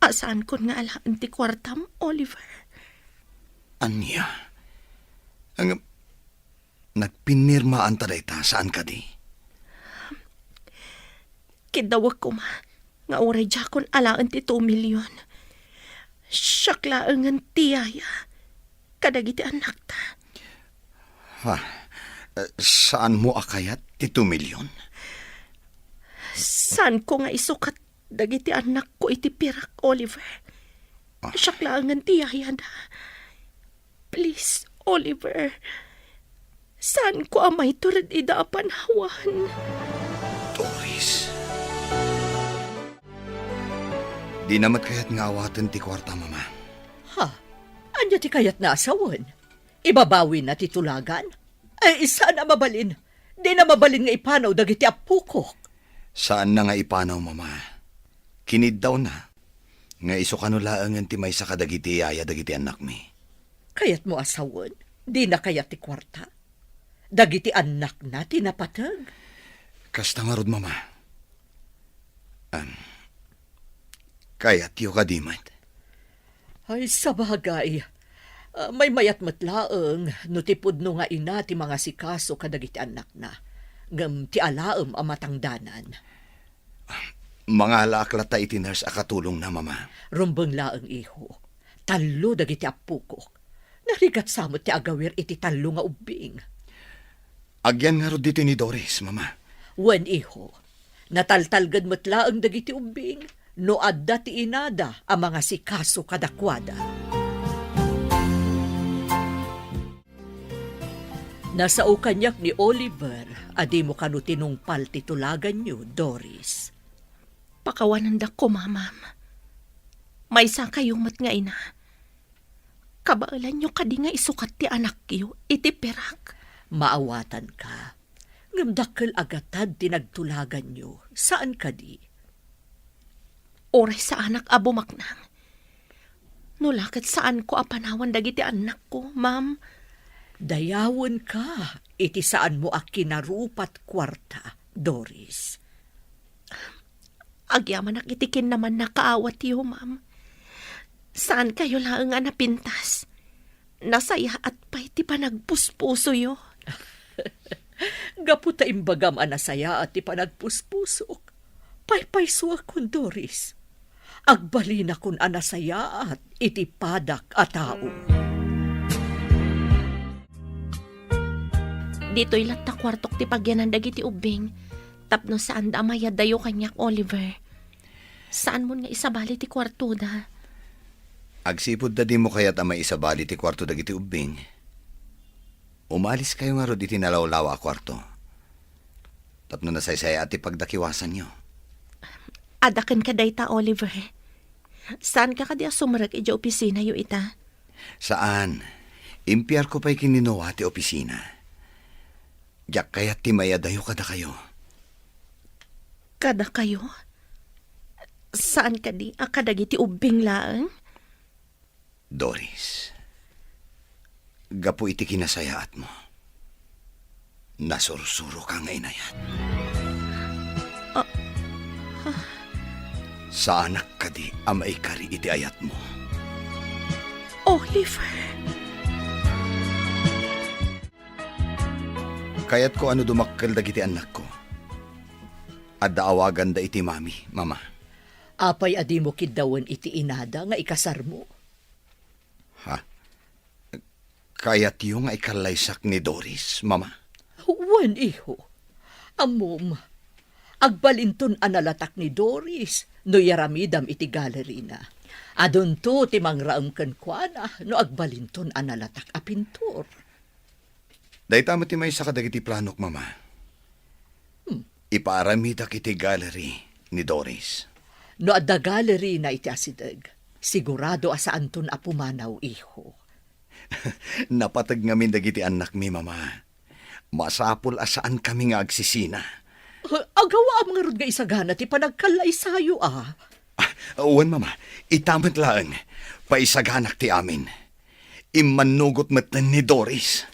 Asaan ko nga alaan ti kwartam, Oliver? Anya? Ang nagpinirmaan taday ta, saan ka di? Kidawag ko ma. Nga uray jakon alaan ti 2 milyon. Syaklaangan tiyaya. Kadagiti anak ta. Saan mo akayat ti 2 milyon? Saan ko nga isukat dagiti anak ko iti pirak, Oliver? Syaklaangan tiyaya na. Please, Oliver. Saan ko amay turad ida panhawan? Doris. Di namat kayat nga awatan ti kwarta, mama. Ha? Anya ti kayat na asawan? Ibabawin na titulagan? Ay, saan na mabalin? Di na mabalin nga ipanaw dagiti apukok. Saan na nga ipanaw, mama? Kinid daw na. Nga iso kanulaangan ti may sa kadagiti yaya dagiti anak mi. Kayat mo asawan? Di na kayat ti kwarta? Dagiti anak na tinapatag? Kasta nga rod, mama. Kayat yu kadimat. Ay, sabagay. May mayat matlaeng, no tipod no nga ina ti mga sikaso kadagiti anak na. Ngam ti alaem ang matangdanan. Mga alaklata itinars akatulong na, mama. Rumbang laeng iho. Talo dagiti apukok. Narigat samot ti agawir iti talo nga ubing. Agyan nga rod dito ni Doris, mama. Wen iho. Nataltalgad matlaeng dagiti ubing. No adda ti inada ang mga sikaso kadakwada. Nasao kanyak ni Oliver, adi mo kanu tinungpal titulagan nyo, Doris. Pakawanan da ko, mamam. May sa kayong mat nga ina. Kabaalan nyo kadi nga isukat ti anak yo, iti perak. Maawatan ka. Ngamdakkel agatad tinagtulagan nyo. Saan kadi? Oray sa anak abumaknang. Nulakat saan ko apanawan dagiti anak ko, ma'am. Dayawon ka, iti saan mo akinarupat kwarta, Doris. Agyaman itikin naman nakaawat yo, ma'am. Saan kayo lang nga napintas? Nasaya at pa'y ti panagpuspuso yo. Gaputa imbagam anasaya at ti panagpuspusok. Paypayso akon, Doris. Agbali na kun anasaya at iti padak a tao. Dito'y latta kwartok ti pagyanan dagiti ubing. Tapno saan da maya dayo kanyak Oliver. Saan mo nga isabali ti kwarto da? Agsipod da di mo kaya't amay isabali ti kwarto dagiti ubing. Umalis kayo nga ro di tinalawlawa a kwarto. Tapno nasaysaya at ipagdakiwasan nyo. Adakan ka dayta, Oliver. Saan ka kadi sumarag iti opisina yo ita? Saan? Impiyar ko pa'y kininoa ti opisina. Diyak kaya't ti mayadayo kada kayo. Kada kayo? Saan ka di akadagiti ubing laang? Doris, gapu iti kinasayaat mo. Nasursuro ka nga inayat. Sa anak ka di amay kari iti ayat mo. Oliver. Kaya't ko ano dumakkel dagiti anak ko. At daawagan da iti mami, mama. Apay adi mo kidawan iti inada nga ikasar mo. Ha? Kaya't yung nga ikalaysak ni Doris, mama? Wan iho. Amom. Agbalinton analatak ni Doris no yaramidam iti gallery na. Adun to ti mangraam ken kuana no agbalinton analatak a pintor. Dahil tama ti may sa kadagiti planok, mama. Ipaaramida kiti gallery ni Doris. No adda gallery na iti asideg, sigurado asaan ton apumanaw iho. Napatag ngamin dagiti anak mi, mama. Masapul asaan kami nga agsisina. Agawa ang nga rod nga isagana ti panagkalay sayo Uwan, mama. Itamat lang. Paisaganak ti amin. Imanugot matan ni Doris.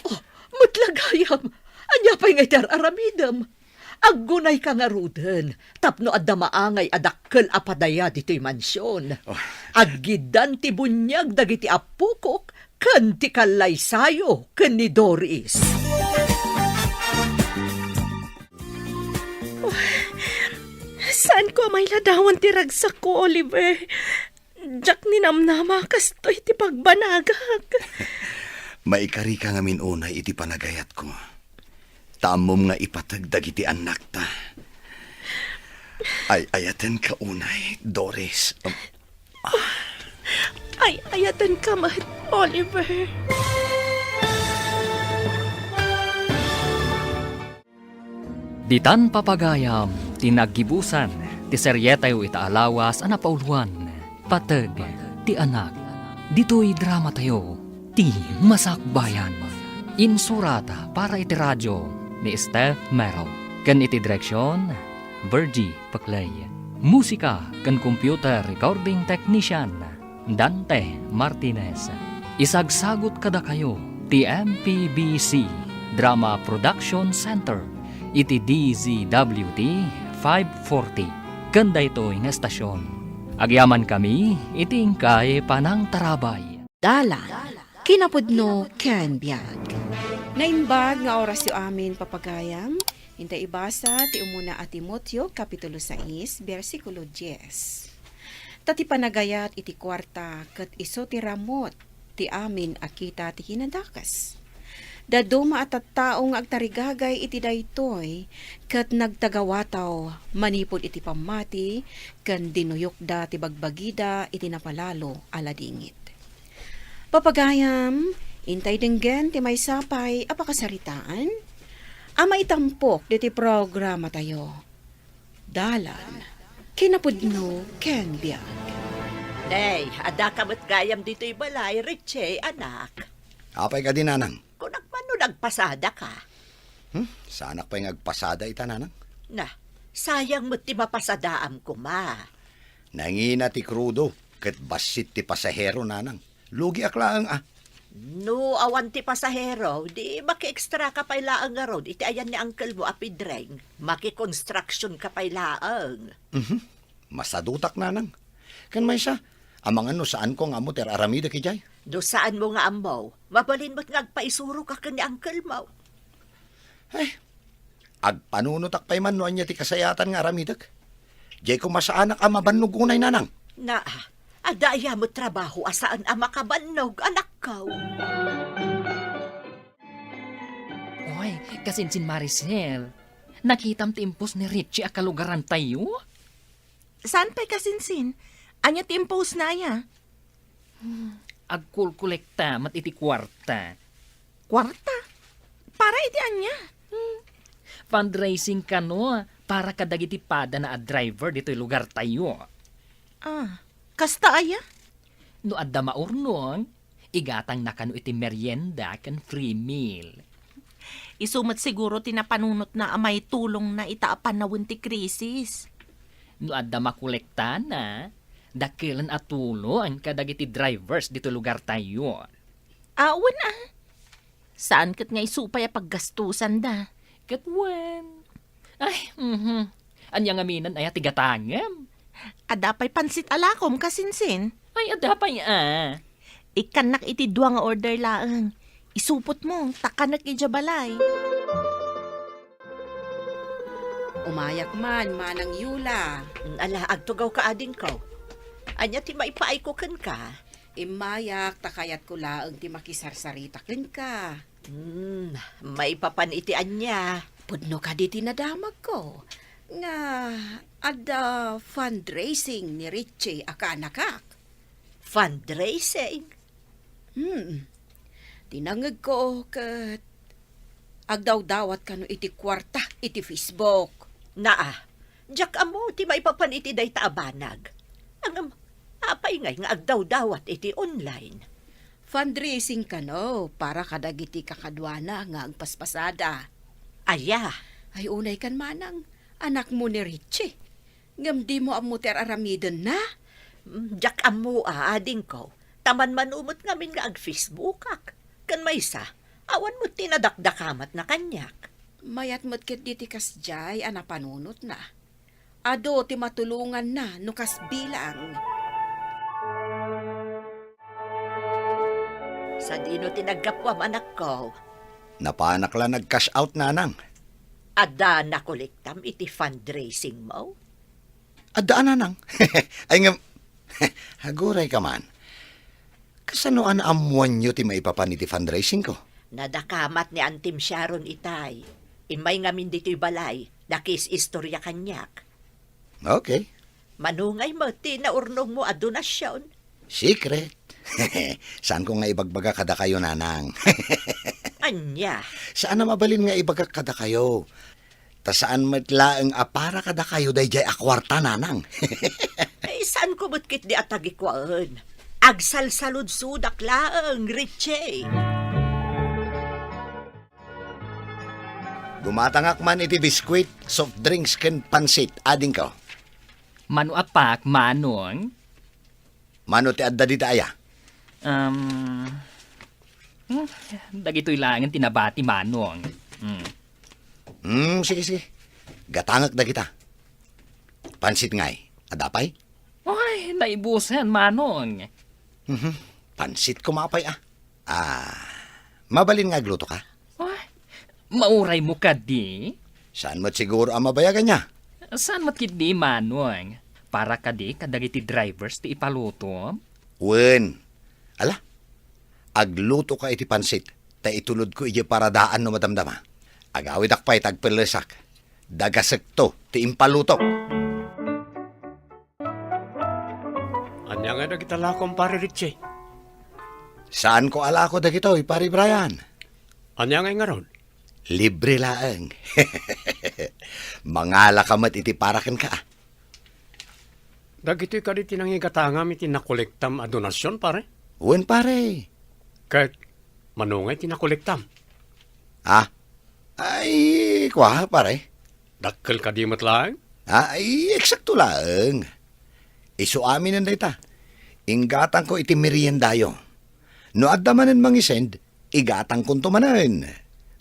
Matlagayam. Anya pa'y nga itar aramidam. Aggunay ka nga ruden. Tapno adda maangay adakkel apadaya dito'y mansyon. Aggidan ti bunyag dagiti apukok ken ti kalay sayo ken ni Doris. Saan ko may ladawan ti ragsak ko, Oliver? Jack ni namnama kastoy ti pagbanagag. Maikari ka ngamin unay iti panagayat ko. Tamom nga ipatagdag iti anak ta. Ay ayatan ka unay, Doris. Ay ayatan ka mat, Oliver. Ditan papagayam, tinaggibusan, ti seryetayo itaalawas ana pauluan, pateg, ti anak, dito'y drama tayo, ti masakbayan. Insurata para iti radyo ni Steph Mero, kan iti direksyon, Virgie Paclay. Musika kan computer recording technician, Dante Martinez. Isagsagot kada kayo, ti MPBC Drama Production Center, iti DZWT 540. Ganda ito ng estasyon. Agyaman kami, itingkay panang tarabay. Dalan, kinapudno ken biag. Naimbag nga oras yu amin papagayam, hintay ibasa ti umuna a Timoteo kapitulo 6, versikulo 10. Tati panagayat iti kwarta ket iso ti ramot ti amin akita ti hinadakas. Daduma at taong agtarigagay iti daytoy ket nagtagawataw manipod iti pamati ken dinuyokda ti bagbagida iti napalalo aladingit. Papagayam, intay denggen ti may sapay apakasaritaan, ama itampok diti programa tayo. Dalan, kinapudno ken biag. Nay, ada kamat gayam dito'y balay, Richie, anak. Apay ka din, nanang. Kung nagmano nagpasada ka. Sa anak pa'y ngagpasada ita, nanang. Na, sayang mo't ti mapasadaam ko, ma. Nangina ti krudo, ket basit ti pasahero, nanang. Lugi aklaang No, awan ti pasahero, di maki-extra ka pa ilaang nga road. Iti ayan ni uncle mo apidreng. Maki-construction ka pa ilaang. Masadutak nanang. Kan may siya, amang ano saan ko nga mo ter aramida kijay. Do saan mo nga amaw? Mabalin mo't ngagpaisuro ka ni uncle mo. Agpanunutak pa'y man noan niya ti kasayatan nga aramidag. Jay ko masaanak ang mabanugunay nanang. Na, adaya mo trabaho asaan ang makabanog, anak ka. Oy, kasinsin Maricel. Nakitam ti impos ni Richie a kalugaran tayo? Saan pa'y kasinsin? Anya timpos na ya? Agkulkulekta mat iti kwarta. Kwarta? Para iti anya? Fundraising ka no, para kadagiti pada na a driver dito'y lugar tayo. Kasta aya? No adda maurnong, igatang na kano iti merienda kan free meal. Isumat siguro tinapanunot na amay tulong na itaapan na ti krisis. No adda makolekta na, dakilan at tulo ang kadagiti drivers dito lugar tayo. Awan Saan kat nga isupay a paggastusan da? Katwen. Ay, Anya nga minan ay tigatangem. Adapay pansit alakom kasinsin. Ay, adapay Ikanak iti dua nga order laang. Isupot mo, takanak ijabalay. Umayak man, manang Yula. Ala, agtugaw ka ading ko. Anya ti maipaaykukan ka. Imayak, takayat ko laang ti makisarsaritakin ka. May papanitian niya. Pudno ka di tinadamag ko. Nga, ada fundraising ni Richie akanakak. Fundraising? Tinangag ko kat agdaw-dawat ka no iti kwarta, iti Facebook. Naa, jak amo ti may papaniti day taabanag. Ang apay ngay nga agdaw-dawat iti online. Fundraising ka no, para kadagiti kakadwana nga agpaspasada. Aya, Ay unay kan manang, anak mo ni Richie. Ngam di mo amuter aramidan na. jak amo ading ko. Taman manumot ngamin nga ag-Facebookak. Kan may sa, awan mo tinadakdakamat na kanyak. Mayat mo't kit diti kasjay, anapanunot na. Ado ti matulungan na, nukas bilang. Sa dino tinagkapwam anak ko, Napanak lang nag-cash out nanang. ada na kolektam iti fundraising mo. Adaan nanang. Ay nga, haguray ka man. Kasano an amuan nyo ti maipapan iti fundraising ko? Nadakamat ni Antim Sharon itay. Imay ngamin dito'y balay, dakis istorya kanyak. Okay. Manungay mo, tinaurnong mo a donasyon. Secret. Saan ko nga ibagbaga kada kayo nanang? Anya, Saan na mabalin nga ibaga kada kayo? Ta saan matlaang apara kada kayo dayjay akwarta nanang? ay saan ko butkit di atagikwaan? Agsalsalud sudak laang, Richie. Gumatangak man iti biskwit, soft drinks, ken pansit. Ading ko. Mano apak, manong? Mano ti adda di aya? Dagito'y langan tinabati, manong. Sige. Gatangak da kita. Pansit ngay. Adapay? Ay, naibusan, manong. Pansit kumapay mabalin nga gluto ka? Ay, mauray mo ka di? Saan mo't siguro ang mabayagan niya? Saan matkit di, manong? Para ka di, kadagiti drivers ti ipaluto? Wen. Ala, agluto ka iti pansit. Ta itulod ko iti paradaan no madamdama. Agawid akpay tagpelesak. Dagasekto ti impaluto. Anya nga na kita lakong pare Richie. Saan ko ala ko dagito, pari Brian? Anya nga ron? Libre laeng. Mangala ka mat iti paraken ka. Dagito'y ka di tinangigatangam iti nakolektam a donasyon pare. Wen pare. Kahit manungay tinakolektam. Ay, kwa pare. Dakkel ka di matlaang? Ay, eksakto laeng. Isu amin ang data. Ingatan ko iti meriendayo. No adda manen mangisend, igatang kong tumanan.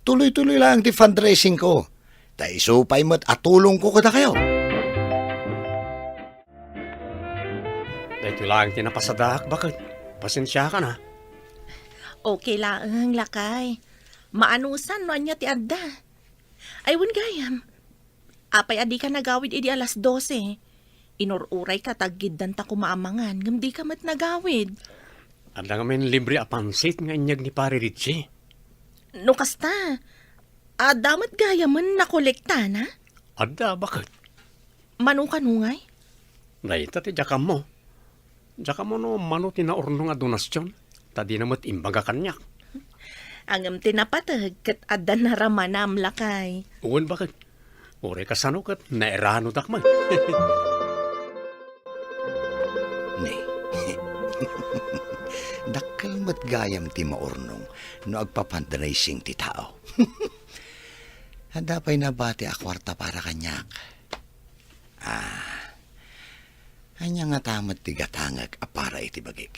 Tuloy-tuloy lang ti fundraising ko. Ta isupay mo't atulong ko kada kayo. Dahil lang tinapasadak, bakit? Pasensya ka na. Okay lang, lakay. Maanusan no anya ti adda. Aywan gayam. Apay adi ka nagawid idi alas 12. Inururay ka taggidan ta kumaamangan. Ngam di ka mat nagawid. Ada nga men libre a pansit nga inyag ni Pare Richie. No kasta. Damat gayaman na kolekta na. Ada, bakit? Manu kanungay? Naita ti jaka mo. Jaka mo no mano tinaurno nga donasyon. Tadi namat imbaga kanyak. Angam tinapatag kat adan na ramanam lakay. Uwan bakit? Ore ka sano kat naerano dakman. Ne. Dakkel mat gayam ti maurnong no agpapandraising ti tao. Handa pa'y nabati a kwarta para kanyak. Anya nga tamat ti gatangag a para iti bagig.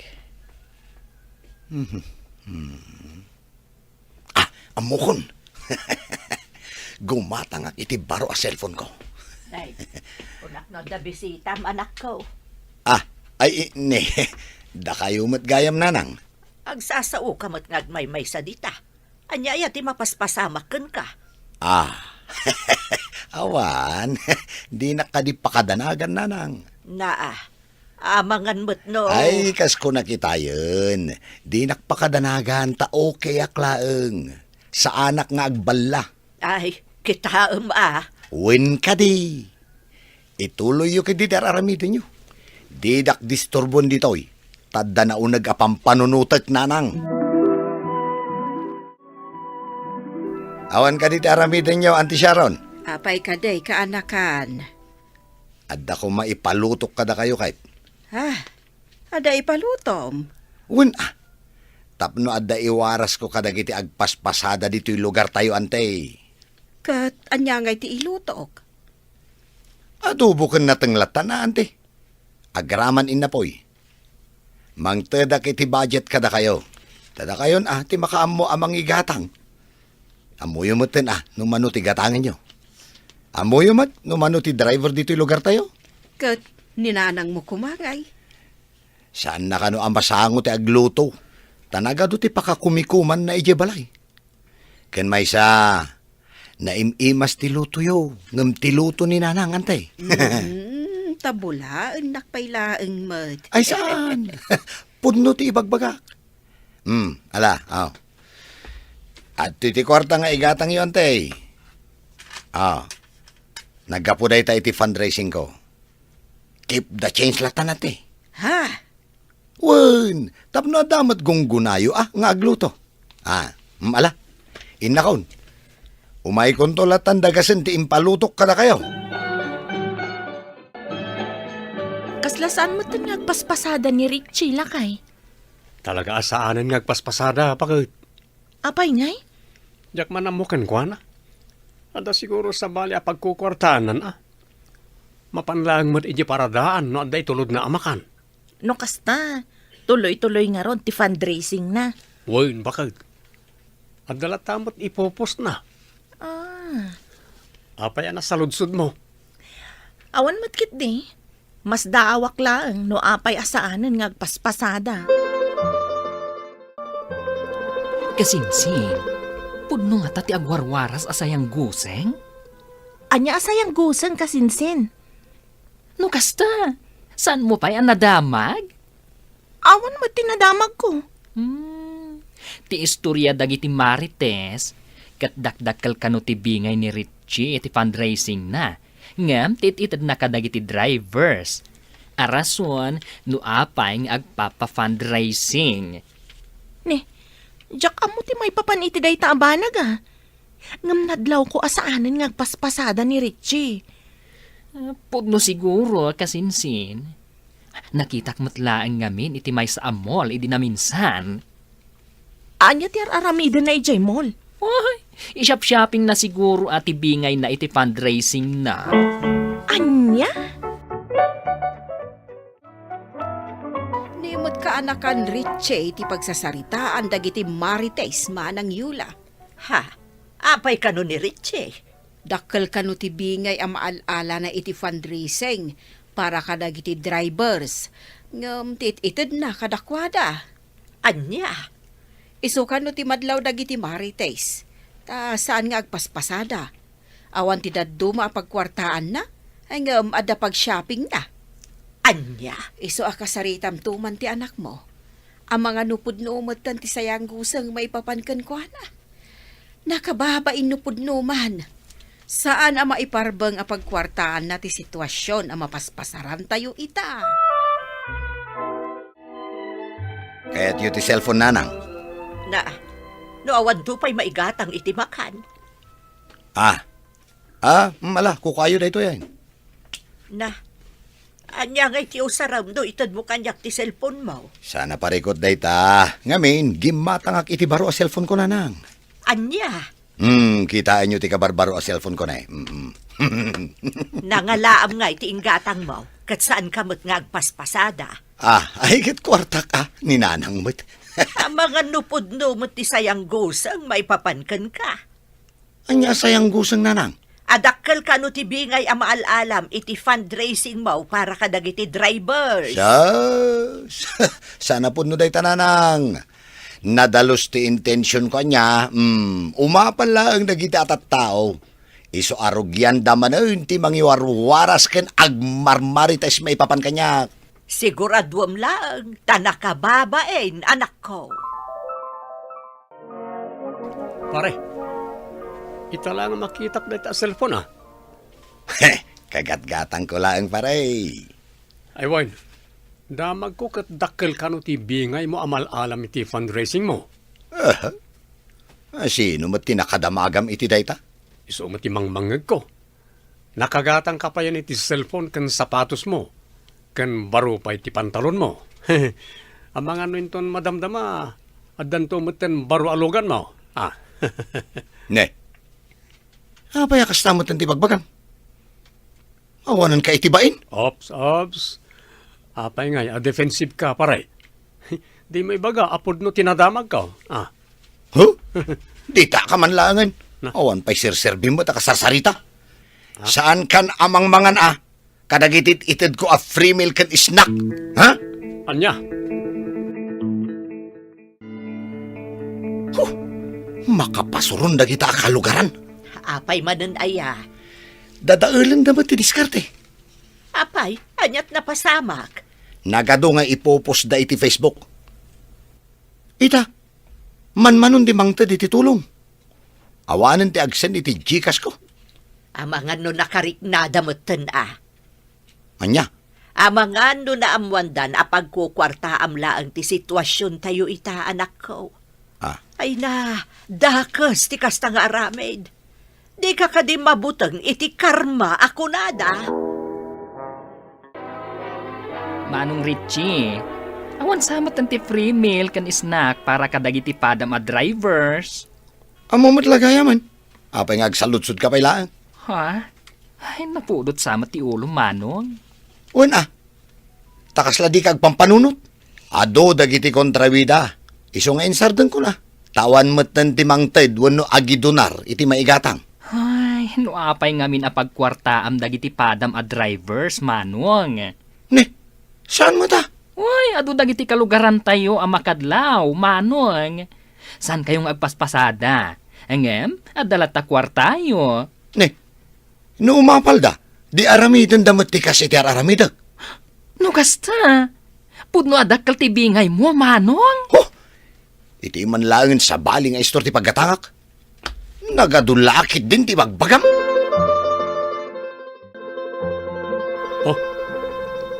Amukon. Gumatangak iti baro a cellphone ko. Ay, unak no da bisita anak ko. Ay, ne. Da kayo mat gayam nanang. Agsasao ka mat ngagmay sa dita. Anya ya ti mapaspasamaken ka. Awan. Di na kadi pakadanagan nanang. Amangan mo't no. Ay, kas ko nakita yun. Di nakpakadanagan ta okay aklaeng. Sa anak nga agballa. Ay, kita Win ka di. Ituloy yu kadi dararamitin nyo. Di dak disturbon ditoy. Tadda na unag apampanunutek nanang. Awan ka di dararamitin nyo, Auntie Sharon. Apay kaday kaanakan. Adda ko maipalutok kada kayo kahit. Ada ipalutom. Win Tapno adda iwaras ko kadagiti agpaspasada dito'y lugar tayo ante. Kat anya ngay ti ilutok. Adubo kan natanglatan na ante. Agraman inapoy. Mangtedak iti budget kada kayo. Tada kayon ti makaammo amang igatang. Amuyo mo tin nung mano ti gatangin nyo. Amuyo mat nung mano ti driver dito'y lugar tayo. Kat ninanang mo kumagay. Saan na kano amasango ti agluto? Tanaga do ti pakakumikuman na ije balay. Ken may sa naimimas ti luto yo. Ngam ti luto ni nanang antay. Tabulaan nakpailaeng mat. Ay saan? Pudno ti ibagbagak. At ti kwarta nga igatang yo antay. Nagkapuday tayo iti fundraising ko. Keep the change latan ate. Wen, tapno damat gunggunayo nga agluto. Inakon. Umay kontolatan dagasen ti impalutok kada kayo. Kaslasaan mo ito ngagpaspasada ni Richie lakay. Talaga asaanan ngagpaspasada, bakit? Apay ngay? Jak manamukan ko na. Ada siguro sa bali a pagkukwartanan Mapanlaang mo't iji paradaan no aday tulod na amakan. No kasta, tuloy-tuloy nga ron ti fundraising na. Woy, bakit? Adalat tamot ipopos na. Apay na sa ludsud mo. Awan matkit di. Mas daawak lang no apay asaanan ngagpaspasada. Kasinsin, pudno nga tati agwarwaras asayang guseng? Anya asayang guseng kasinsin? No kasta, saan mo pa'y nadamag? Awan mo tinadamag ko. Ti istorya dagiti Marites, kat dakdakkel kano ti bingay ni Richie iti fundraising na. Ngam tititad na kadagiti drivers. Arason, no apay nga agpapa-fundraising. Diyak amo ti may papaniti day taabanag Ngam nadlaw ko asaanan ngagpaspasada ni Richie. Pudno siguro, kasinsin. Nakitak matlaang ngamin iti may sa amol, idi na minsan. Anya ti aramida na ijay mall. Ay, ishop-shopping na siguro at ibingay na iti fundraising na. Anya? Nimot ka anakan Richie ti pagsasaritaan dagiti Marites manang Yula. Ha? Apay ka ni Richie? Dakkel kanu ti bingay ang maalala na iti fundraising para kadagiti drivers. Ngam tit-ited na kadakwada. Anya? Iso kanu ti madlaw dagiti Marites. Ta saan nga agpaspasada? Awan ti daduma pagkwartaan na? Ay ngam ada pag-shopping na. Anya? Iso akasaritam tuman ti anak mo. Ang mga nupod no umatan ti sayang gusang may papankan ko na. Nakababain nupod no man. Saan ang maiparbang ang pagkwartaan na ti sitwasyon ang mapaspasaran tayo ita? Kaya't yu ti cellphone nanang. Na, no awan pa'y maigatang itimakan. Mala, kukayo da ito yan. Na, anya nga iti usaram do itad mo kanyak ti cellphone mo. Sana parikot da ita. Ngamin, gimatangak iti baro a cellphone ko nanang. Anya? Kitaan nyo ti kabarbaro a cellphone ko na eh. Nangalaam nga iti inggatang mo. Kat saan kamot nga agpaspasada. Ay kat kwartak ni nanang mo't. Ang mga nupod no mo ti sayang gusang may papankan ka. Anya sayang gusang nanang. Adakkel ka no ti bingay ang maalalam iti fundraising mo para kadagiti drivers. Sana po no day tananang. Nadalos ti intention ko niya, umapan lang nagiti atat tao. Iso arugyan daman ti mangiwarwaras ken agmarmarites may papan kanya. Siguraduam lang, tanakababain, anak ko. Pare, ita lang makitak na ita cellphone Kagat-gatang ko lang pare. Ay, Wayne, damag ko kat dakkel ka no ti bingay mo amal-alam iti fundraising mo. Sino mo tinakadamagam iti dayta? Iso mo ti mangmangag ko. Nakagatang ka pa yan iti cellphone kan sapatos mo. Kan baro pa iti pantalon mo. Ang mga nuinton madamdama, adan to meten baro alogan mo. Ne. Apaya kastamot ang tibagbagam. Awanan ka itibain? Ops. Apay nga, defensive ka pare. Di may baga, apod no tinadamag ka. Di ta ka man langan. Awan pa'y sirserbin mo ta kasarsarita. Saan kan amang mangan Kadagitit itid ko a free meal kan snack. Ha? Anya? Makapasurun da kita akalugaran. Apay manan aya. Dadaulan damat ti diskarte. Apay, anyat na pasamak. Nagado nga ipopos da iti Facebook. Ita, manmanon di mangtad iti tulong. Awanan ti agsen iti Gcash ko. Amangan no nakarik na damutan Anya? Amangan no na amwandan apagkukwarta amlaang ti sitwasyon tayo ita anak ko. Ay na, dakas ti kasta nga aramid. Di ka kadi mabutang iti karma ako nada. Manong Richie, awan samat ti free meal kan snack para kadagiti padam a drivers. Amo matlagaya man. Apay nga agsalutsud ka pailaan. Ha? Ay, napudot samat ti ulo, Manong. Uwan takasla di kag pampanunot. Ado dagiti kontrawida. Iso nga insardan ko na. Tawan matan ti mangted wano agidonar iti maigatang. Ay, no apay ngamin apagkwartaam dagiti padam a drivers, Manong. Ne, saan mo ta? Uy, adu dagiti kalugaran tayo a makadlaw, Manong. Saan kayong agpaspasada? Engem, adalat ta kwartayo. Ne, no umapal da. Di aramidan damat ti kas iti aramidag. No kasta, pudno adakal ti bingay mo, Manong. Iti man langin sa baling nga istor ti paggatangak. Nagadulakit din ti bagbagam.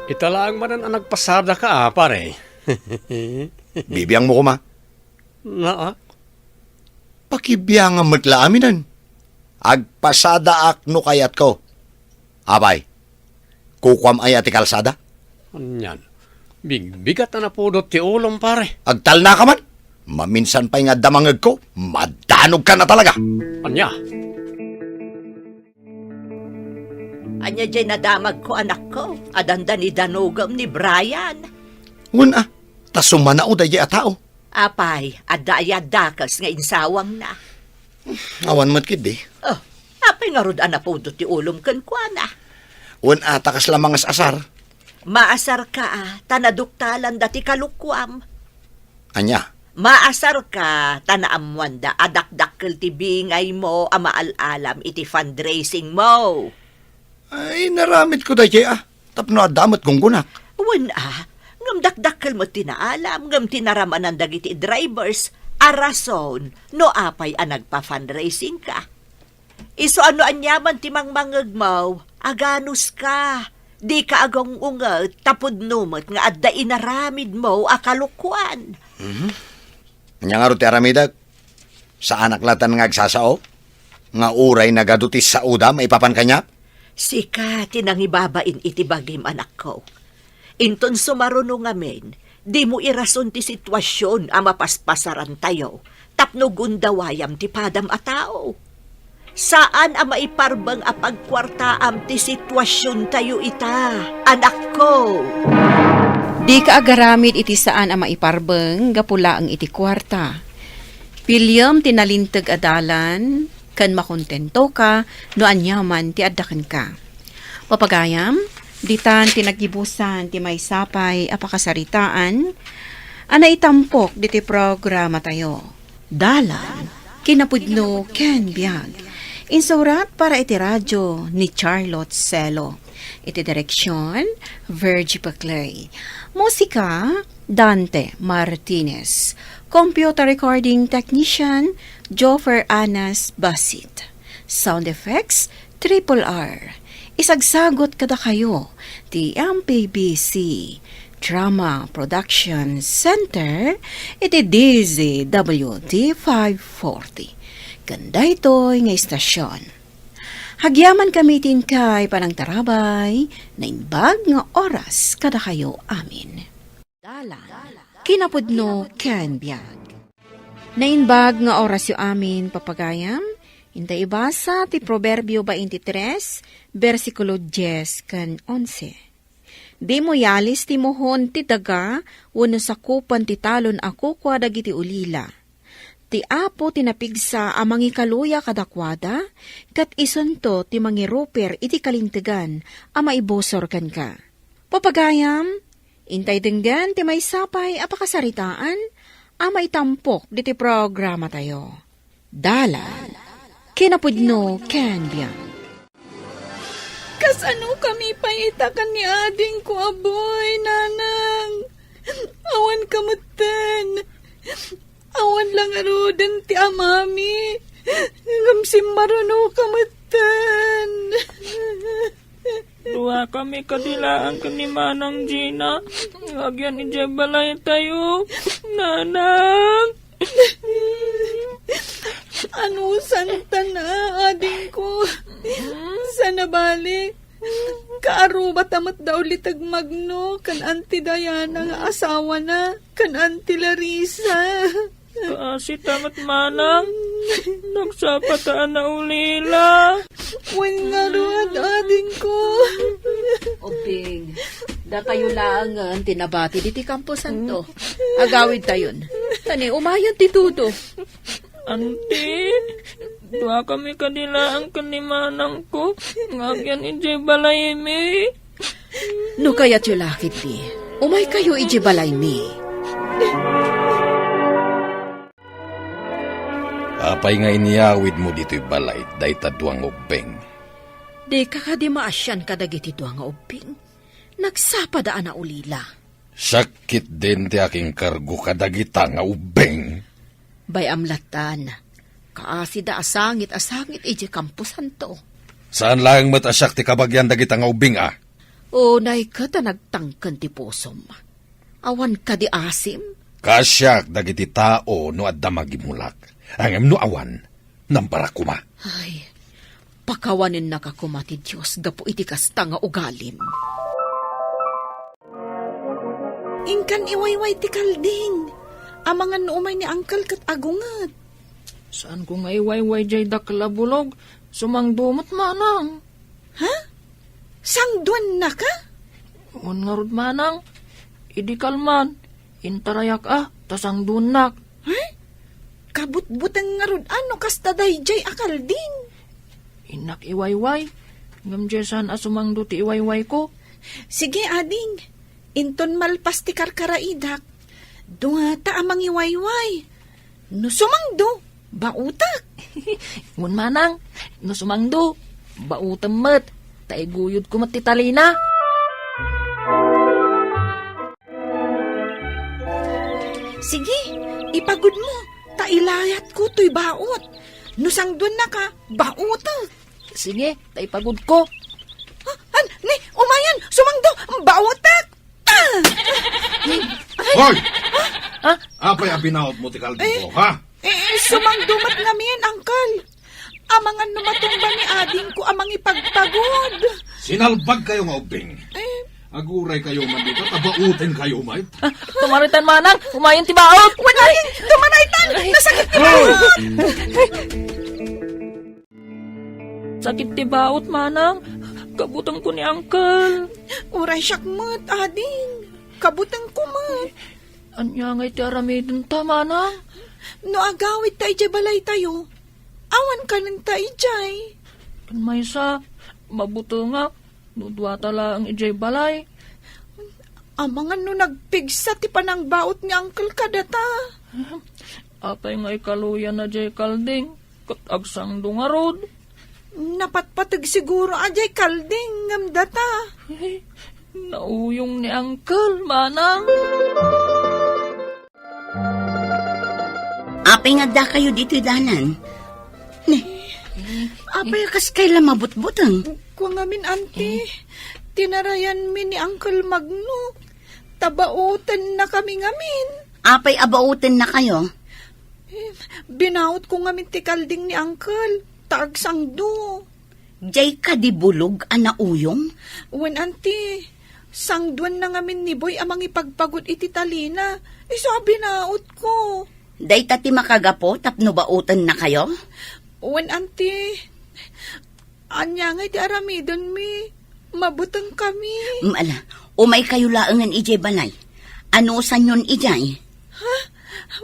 Italaang manan ang nagpasada ka pare. Bibiyang mo ko ma. Pakibiyang ang matlaminan. Agpasada ak no kayat ko. Abay, kukwam ay ati kalsada? Anyan, bigat na napudot ti ulong pare. Agtal na ka man. Maminsan pa'y nga damangag ko, madanog ka na talaga. Anya? Anya dyan nadamag ko anak ko. Adanda ni danugam ni Brian. Ngun Tas sumanao da a tao. Apay, adaya-dakas nga insawang na. Awan mo't kid Oh, apay nga rod anapudot ti ulom kan kwa na. Wan atakas lamang as asar. Maasar ka, tanaduktalan dati kalukwam. Anya, Maasar ka, tanaamuan da adakdakkel ti bingay mo, amaalam iti fundraising mo. ay naramit ko da Tapno adamot kong gunak. Wan ngam dakdakkel mo tinaalam, ngam tinaramanan dagiti drivers, arason, no apay ang nagpa-fundraising ka. Iso ano anyaman ti mangmangag mo, aganus ka. Di ka agong unget, tapod numot nga adda inaramid mo akalukwan. Anya nga ro ti aramidag. Sa anak latan nga agsasao? Nga uray nagadutis sa uda, maipapan kanya? Sika, tinangibabain iti bagim anak ko. Inton sumaruno ngamen, di mo irason ti sitwasyon ang mapaspasaran tayo, tapno gundawayam ti padam a tao. Saan ang maiparbang a pagkwartaam ti sitwasyon tayo ita, anak ko? Di ka agaramid iti saan ang maiparbeng gapula ang iti kwarta. Pilyam tinalintag adalan, kan makontento ka, no anyaman ti addakan ka. Papagayam, ditan tinagibusan ti may sapay apakasaritaan, ana itampok diti programa tayo. Dalan, kinapudno ken biag. Insurat para iti radyo ni Charlotte Celo. Iti direksyon, Virgie Paclay. Musika, Dante Martinez. Computer recording technician, Joffer Anas Basit. Sound effects, Triple R. Isagsagot kada kayo, ti MPBC Drama Production Center, iti DZWD 540. Ganda ito'y nga istasyon. Hagyaman kamitin kay panangtarabay, na inbag nga oras kada kayo amin. Dalan, kinapudno ken biag. Nainbag nga oras yu amin papagayam, inta ibasa ti Proverbio 23, versikulo 10 kan 11. Di mo yalis ti mohon ti daga, wano sakupan ti talon ako kwa dagiti ulila. Ti apo tinapigsa amang ikaluya kadakwada, kat isunto ti mangiruper iti kalintigan, ama ibosor kan ka. Papagayam, intay denggan ti may sapay apakasaritaan, ama itampok diti programa tayo. Dalan, kinapudno ken biang. Kasano kami paitakan ni ading ko, aboy, nanang. Awan kamutan. Awan lang arudan ti amami. Ngamsim maruno kamutan. Dua kami kadilaan ka ni Manang Gina. Agyan ijabalay tayo. Nanang. Ano santa na, ading ko? Sana balik. Kaaruba tamat daw litag magno, kan Auntie Diana nga asawa na, kan Auntie Larissa. Kasi tamat manang, nagsapataan na ulila. Wen nga ruad, ading ko. Obing, datayo laangan tinabati diti Campo Santo. Agawid tayon. Tani, umayon ti Tudo. Auntie, dua kami kadilaan kanimanang ko. Ngagyan ije balay mi. No kaya't yu lakit ti. Umay kayo ije balay mi. Apay nga iniyawid mo dito'y balay, day taduang ubeng. Di ka di maasyan kadagiti doa nga ubing. Nagsapadaan na ulila. Sakit din ti aking kargo kadagita nga ubeng. Bay amlatan, kaasi da asangit ije Campo Santo. Saan lang matasak ti kabagyan dagita nga ubing O nay ka ta nagtangkan ti pusom. Awan ka di asim? Kasyak dagiti tao no adda magimulak. Angem no awan, nampara kuma. Ay, pakawanin na kakumati Diyos, gapo iti kasta nga ugalim. Ingkan iwayway ti kalding. Amangan no umay ni angkal kat agungat. Saan ko nga iwayway jay daklabulog? Sumangdumot manang. Ha? Sangduan na ka? Nga rod manang. Idi kalman. Intarayak tasang dunak. Kabut-butang nga rod, ano kasta dayjay akalding. Inak iwayway. Ngamjesan asumangdo ti iwayway ko. Sige, ading. Inton malpas ti karkaraidak. Duwata amang iwayway. No sumangdo, bautak. Ngun manang, no sumangdo, bautemet, taiguyod ko matitalina. Sige, ipagod mo. Tailayat ko to'y baot. Nusang doon na ka, bautak. Sige, taipagod ko. Ni, umayan, sumangdo, bautak. Hoy! Apay abinaot mo ti kalding ko, ha? Sumangdumat ngamin, angkal. Amangan numatumba ni ading ko amang ipagpagod. Sinalbag kayo nga ubing. Aguray kayo man dito, tabautin kayo, mate. Tumaritan manang, umayon ti baot. Wanayin, tumanaytan, nasakit ka. Sakit ti baot manang, kabutang ko ni uncle. Uray syakmat, ading. Kabutang kumat. Anya ngay ti aramidon ta manang. No agawit tayo jay balay tayo. Awan ka ng tayo jay. Kan may sa, mabuto nga, nudwa tala ang ijay balay. Amangan no nagpigsa ti panang baot ni Uncle kadata. Apay nga ikaluyan na jay kalding, kat agsang dungarod. Napatpatag siguro ajay kalding ngam data. Nauyong ni uncle, manang. Apay nga da kayo dito danan. Apay kas kaila mabutbutang. Kung amin, auntie, tinarayan mi ni Uncle Magno. Tabautan na kami ngamin. Apay abautin na kayo. Binaot ko ngamin ti kalding ni Uncle. Tagsang do. Jay ka di bulog ana uyong. Wen, auntie, sangduan na ngamin ni Boy amang ipagpagod iti talina. Iso binaot ko. Day tati makagapo tapno bautan na kayo. Wen, auntie, anya nga ti aramidon mi. Mabutang kami. Ala, umay kayo laangan ijay balay. Ano sa nyon ijay?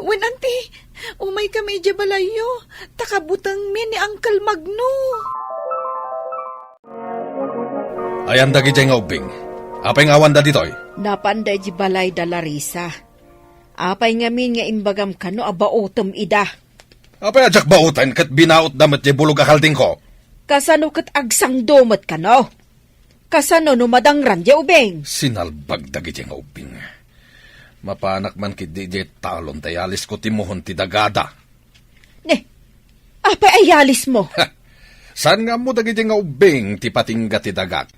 Wen, auntie, umay kami ijay balayo. Takabutang mi ni Uncle Magno. Ayan dagi dyan nga ubing. Apay nga awan da ditoy. Napanday di balay da Larissa. Apay ngamin nga imbagam kano abautom ida. Apay ajak bautan kat binaot damat jay bulog akalding ko. Kasano kat agsang domot kano? Kasano numadangran di ubeng? Sinalbag dagi dyan nga ubing. Mapanak man kit di jay talon tayalis ko timuhon ti dagada. Apay ayalis mo. Saan nga mo dagi dyan nga ubing ti patingga ti dagat?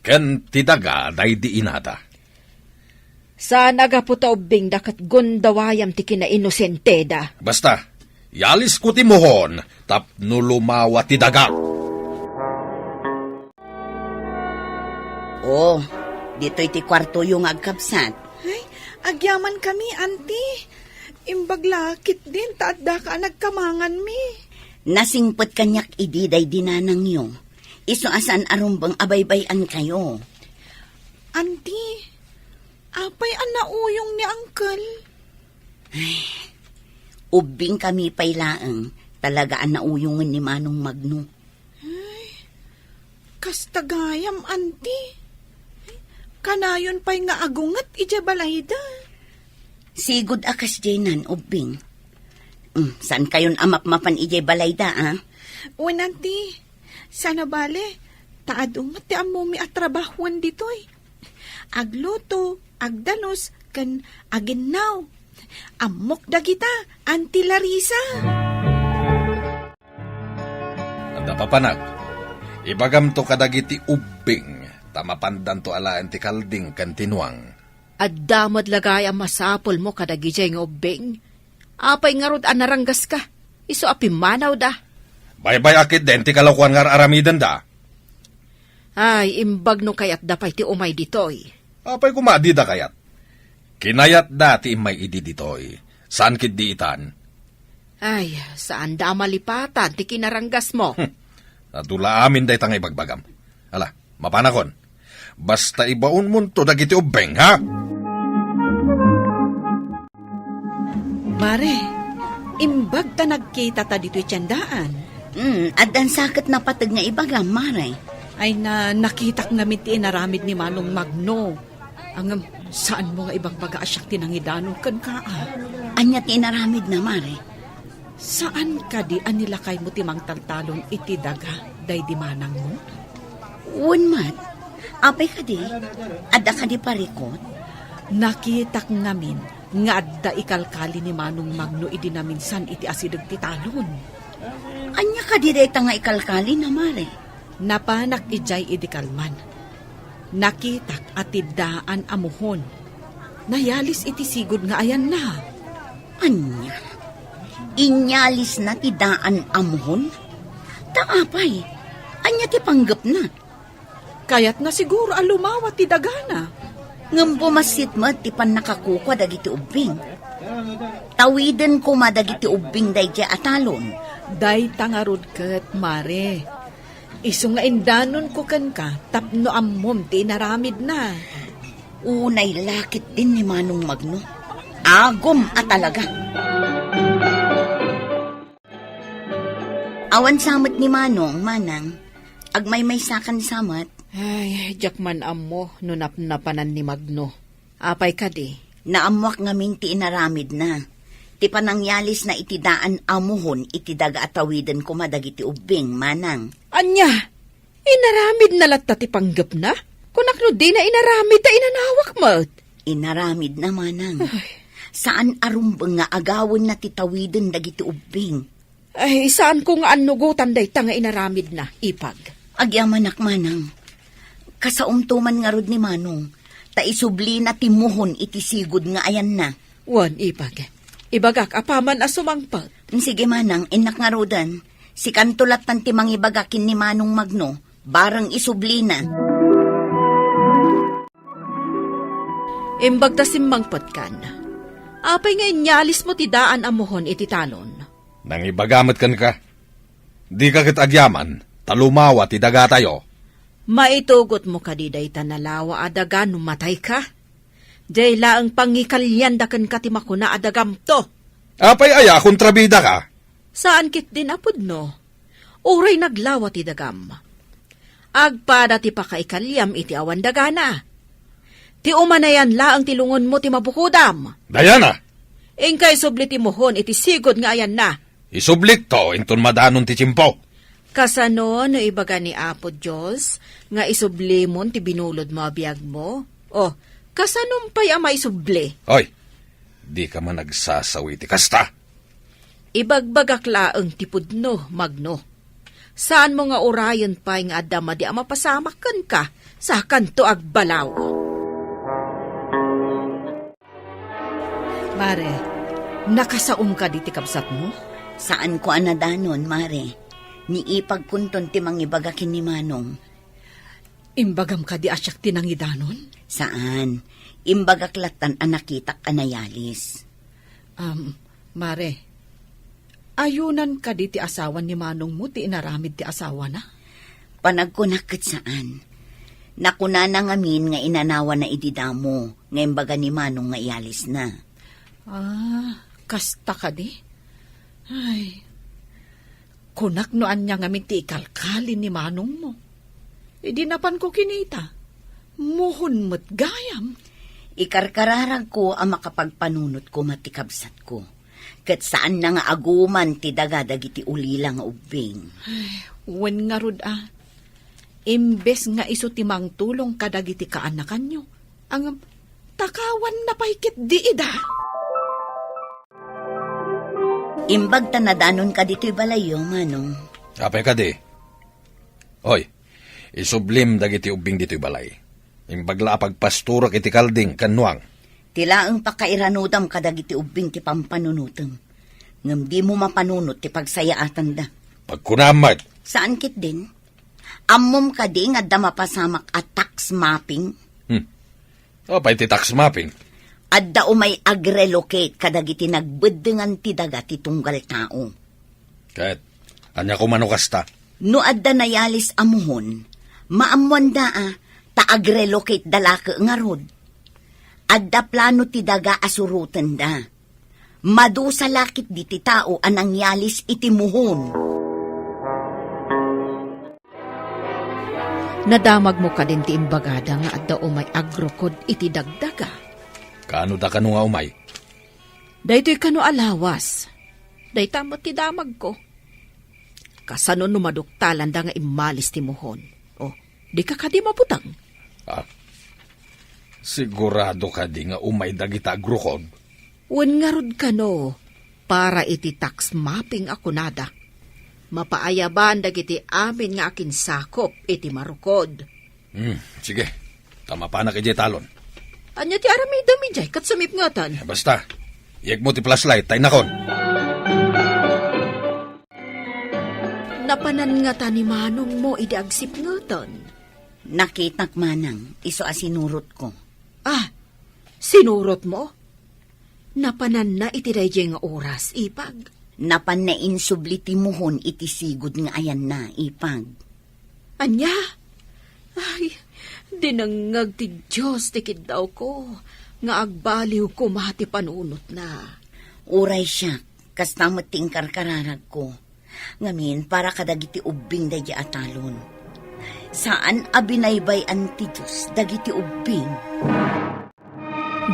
Ken ti daga day di inada. Saan agaputa ubing dakat gondawayam ti kina inosente da. Basta, yalis ko timuhon tapno lumawa ti daga. Oh, dito'y ti kwarto yung agkapsat. Ay, agyaman kami, auntie. Imbaglakit din, taadda ka nagkamangan mi. Nasingpot kanyak ididay dinanang yo. Iso asan arumbang abaybayan kayo. Auntie, apay anauyong ni Uncle. Ubing kami pailaang talaga ang nauyungan ni Manong Magno. Kastagayam, auntie. Kanayon pa'y nga agungat ija balayda. Sigud akas jaynan, ubing. Saan kayon amapmapan ijay balayda, ah? Wen, auntie, sana bale, taadungat ti amumi at trabahuan ditoy. Agluto, agdalos, kan aginnaw. Amok da kita, Auntie Larissa. Anda papanag, ibagam to kadagiti ubing, tamapandan to alaan ti kalding kantinuang. At damad lagay ang masapol mo kadagijay ng ubing. Apay nga rod anaranggas ka. Iso apimanaw da. Baybay akit den ti kalakuan nga aramidan da. Ay, imbag no kayat dapay ti umay ditoy. Apay kumadi da kayat. Kinayat da ti imay idi ditoy. Saan kit diitan? Ay, saan da malipatan ti kinaranggas mo? Natula amin day tangay bagbagam. Ala, mapanakon. Basta ibaon mo to dagiti ubeng, ha? Mare, imbag ta nagkita ta dito'y tiyandaan. Adan sakit na patag nga ibagam, Mare. Ay na nakitak namin ti inaramid ni Manong Magno. Ang saan mo nga ibang baga-asyak tinangidanon kan ka Anya tinaramid na, Mare. Saan ka di anilakay mo timang taltalon iti daga, day di manang mo? Unmat, apay ka di? Ada ka di parikot? Nakitak namin nga adda ikalkali ni Manong Magno idi namin san iti asidag ti talon. Anya ka di deta nga ikalkali na, Mare? Napanak ijay idi kalman. Nakitak at daan amuhon. Nayalis iti sigod nga ayan na. Anya? Inyalis na ti daan amuhon? Taapay, anya ti panggap na? Kaya't na siguro alumawa ti dagana. Ngam bumasit mo ti pan nakakukwa dagiti ubing. Tawiden ko madagiti ubing day di atalon. Day tangarod ket, Mare. Iso nga indanon ko kan ka, tapno ammom ti naramid na. Unay lakit din ni Manong Magno. Agom at talaga. Awan samat ni Manong, Manang. Agmay-may sakan samat. Ay, jakman ammo, nunap-napanan ni Magno. Apay ka di. Naamwak ngamin ti inaramid na. Ti panangyalis na itidaan amuhon iti daga atawiden ko madagiti ubing, Manang. Anya, inaramid na latta ti panggap na? Kunakno di na inaramid ta inanawak mat. Inaramid na, Manang. Saan arumbang nga agawin na titawiden dagiti ubing? Ay, saan ko nga anugutan day ta nga inaramid na, ipag? Agyamanak, Manang. Kasaumtuman nga rod ni Manong, ta isubli na timuhon iti sigod nga ayan na. Wan, ipag. Ibagak, apaman asumangpat. Sige, Manang, inak nga rodan. Si kantulat tan timang ibagakin ni Manong Magno, barang isubli na. Imbag ta simmangpat kan. Apay nga inyalis mo ti daan amuhon iti talon. Nang ibagamat kan ka. Di ka kit agyaman, talumawa ti daga tayo. Maitugot mo ka di day tanalawa adaga numatay ka. Day laang pangikalyandakan ka ti makuna adagam to. Apay aya kontrabida ka. Saan kit din apod no? Uray naglawa ti dagam. Agpada ti pakaikalyam iti awan dagana. Ti umanayan laang tilungon mo ti mabukudam. Dayana! Ingkay subli ti mohon iti sigod nga ayan na. Isublik to, inton madanon ti chimpo. Kasano no ibaga ni Apo Diyos, nga isubli mon ti binulod mo abiyag mo? O, kasanumpay ama isubli? Hoy, di ka man nagsasawi ti kasta. Ibagbagak laang ti pudno, Magno. Saan mo nga orayon pa nga adama di ama pasamakan ka sa kanto agbalaw? Mare, nakasaum ka di ti kabsat mo? Saan ko anadanon, Mare? Ni ipagkunton ti mangibagakin ni Manong. Imbagam ka di asyak tinangidanon? Saan? Imbagaklatan anakitak anayalis. Mare, ayunan ka di ti asawan ni Manong mo ti inaramid ti asawa na? Panagkunakit saan? Nakuna na ngamin nga inanawa na ididamo, nga imbaga ni Manong nga iyalis na. Kasta ka di? Ay, kunak noan niya ngamin ti ikalkalin ni Manong mo. Idinapan ko kinita. Muhon mo't gayam. Ikarkararag ko ang makapagpanunot ko matikabsat ko. Kat saan na nga aguman ti dagadag iti ulila nga ubing. Wen nga rod Imbes nga iso timang tulong kadag iti kaanakan nyo. Ang takawan na paikit di ida. Imbag tanadanon ka dito'y balayo, Manong. Apay ka di. Hoy, isublim dagiti ubing dito'y balay. Imbagla pagpasturak iti kalding kanwang. Tila ang pakairanudam kadag iti ubing ti pampanunutam. Ngam di mo mapanunot ti pagsayaatan da. Pagkunamat. Saan kit din? Ammom ka di nga da mapasamak at tax mapping? Apay ti tax mapping. Adda umay agrelocate kadag iti nagbedengan ti daga ti tunggal tao. Kahit, anya ko manukasta. No adda nayalis amuhon, maamuan da ta agrelocate dalaka nga rod. Adda plano ti daga asurutan da. Madusa lakit di ti tao anang yalis iti muhon. Nadamag mo ka din ti imbagada nga adda umay agrokod iti dagdaga. Kaano da kanu nga umay? Daytoy kano alawas. Day tamot ti damag ko. Kasano numaduktalan da nga imalis ti muhon. O, di ka kadi maputang. Ah, sigurado ka di nga umay dagita agrukod? Wen nga rod kano, para iti tax mapping ako nada. Mapaayaban dagiti amin nga akin sakop iti marukod. Sige, tama pa na kay talon. Anya ti aramida mi jay kat samip ngatan. Basta, iyag mo ti flashlight, tay nakon. Napanan nga ta ni manong mo iti agsip ngatan. Nakitak manang, iso asinurot ko. Ah, sinurot mo? Napanan na iti dayjay nga oras, ipag. Napan na insubli ti muhon iti sigod nga ayan na, ipag. Anya? Ay, dinangag ti Diyos tikid daw ko, nga agbaliw ko mahati panunot na. Uray siya, kasta mating karkararag ko. Ngamin, para kadagiti ubing dagiti atalon. Saan abinaybay anti Diyos dagiti ubing?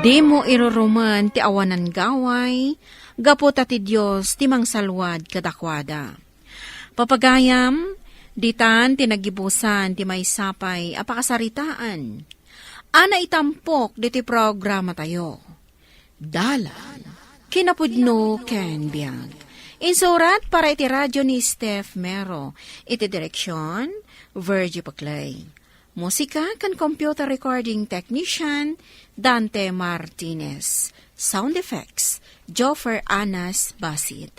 Di mo iruruman ti awanan gaway, gaputa ti Diyos ti mangsalwad kadakwada. Papagayam, ditan tinagibusan ti may sapay apakasaritaan. Ana itampok diti programa tayo. Dalan, kinapudno ken biag. Insurat para iti radyo ni Steph Mero. Iti direksyon, Virgie Paclay. Musika kan computer recording technician, Dante Martinez. Sound effects, Joffer Anas Basit.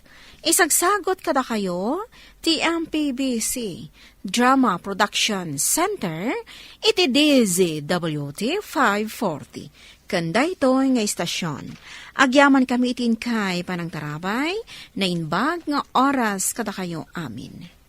Isagsagot kada kayo, TMPBC, Drama Production Center, iti DZWT 540. Kanda ito nga istasyon. Agyaman kami itin kay panang tarabay, na inbag nga oras kada kayo amin.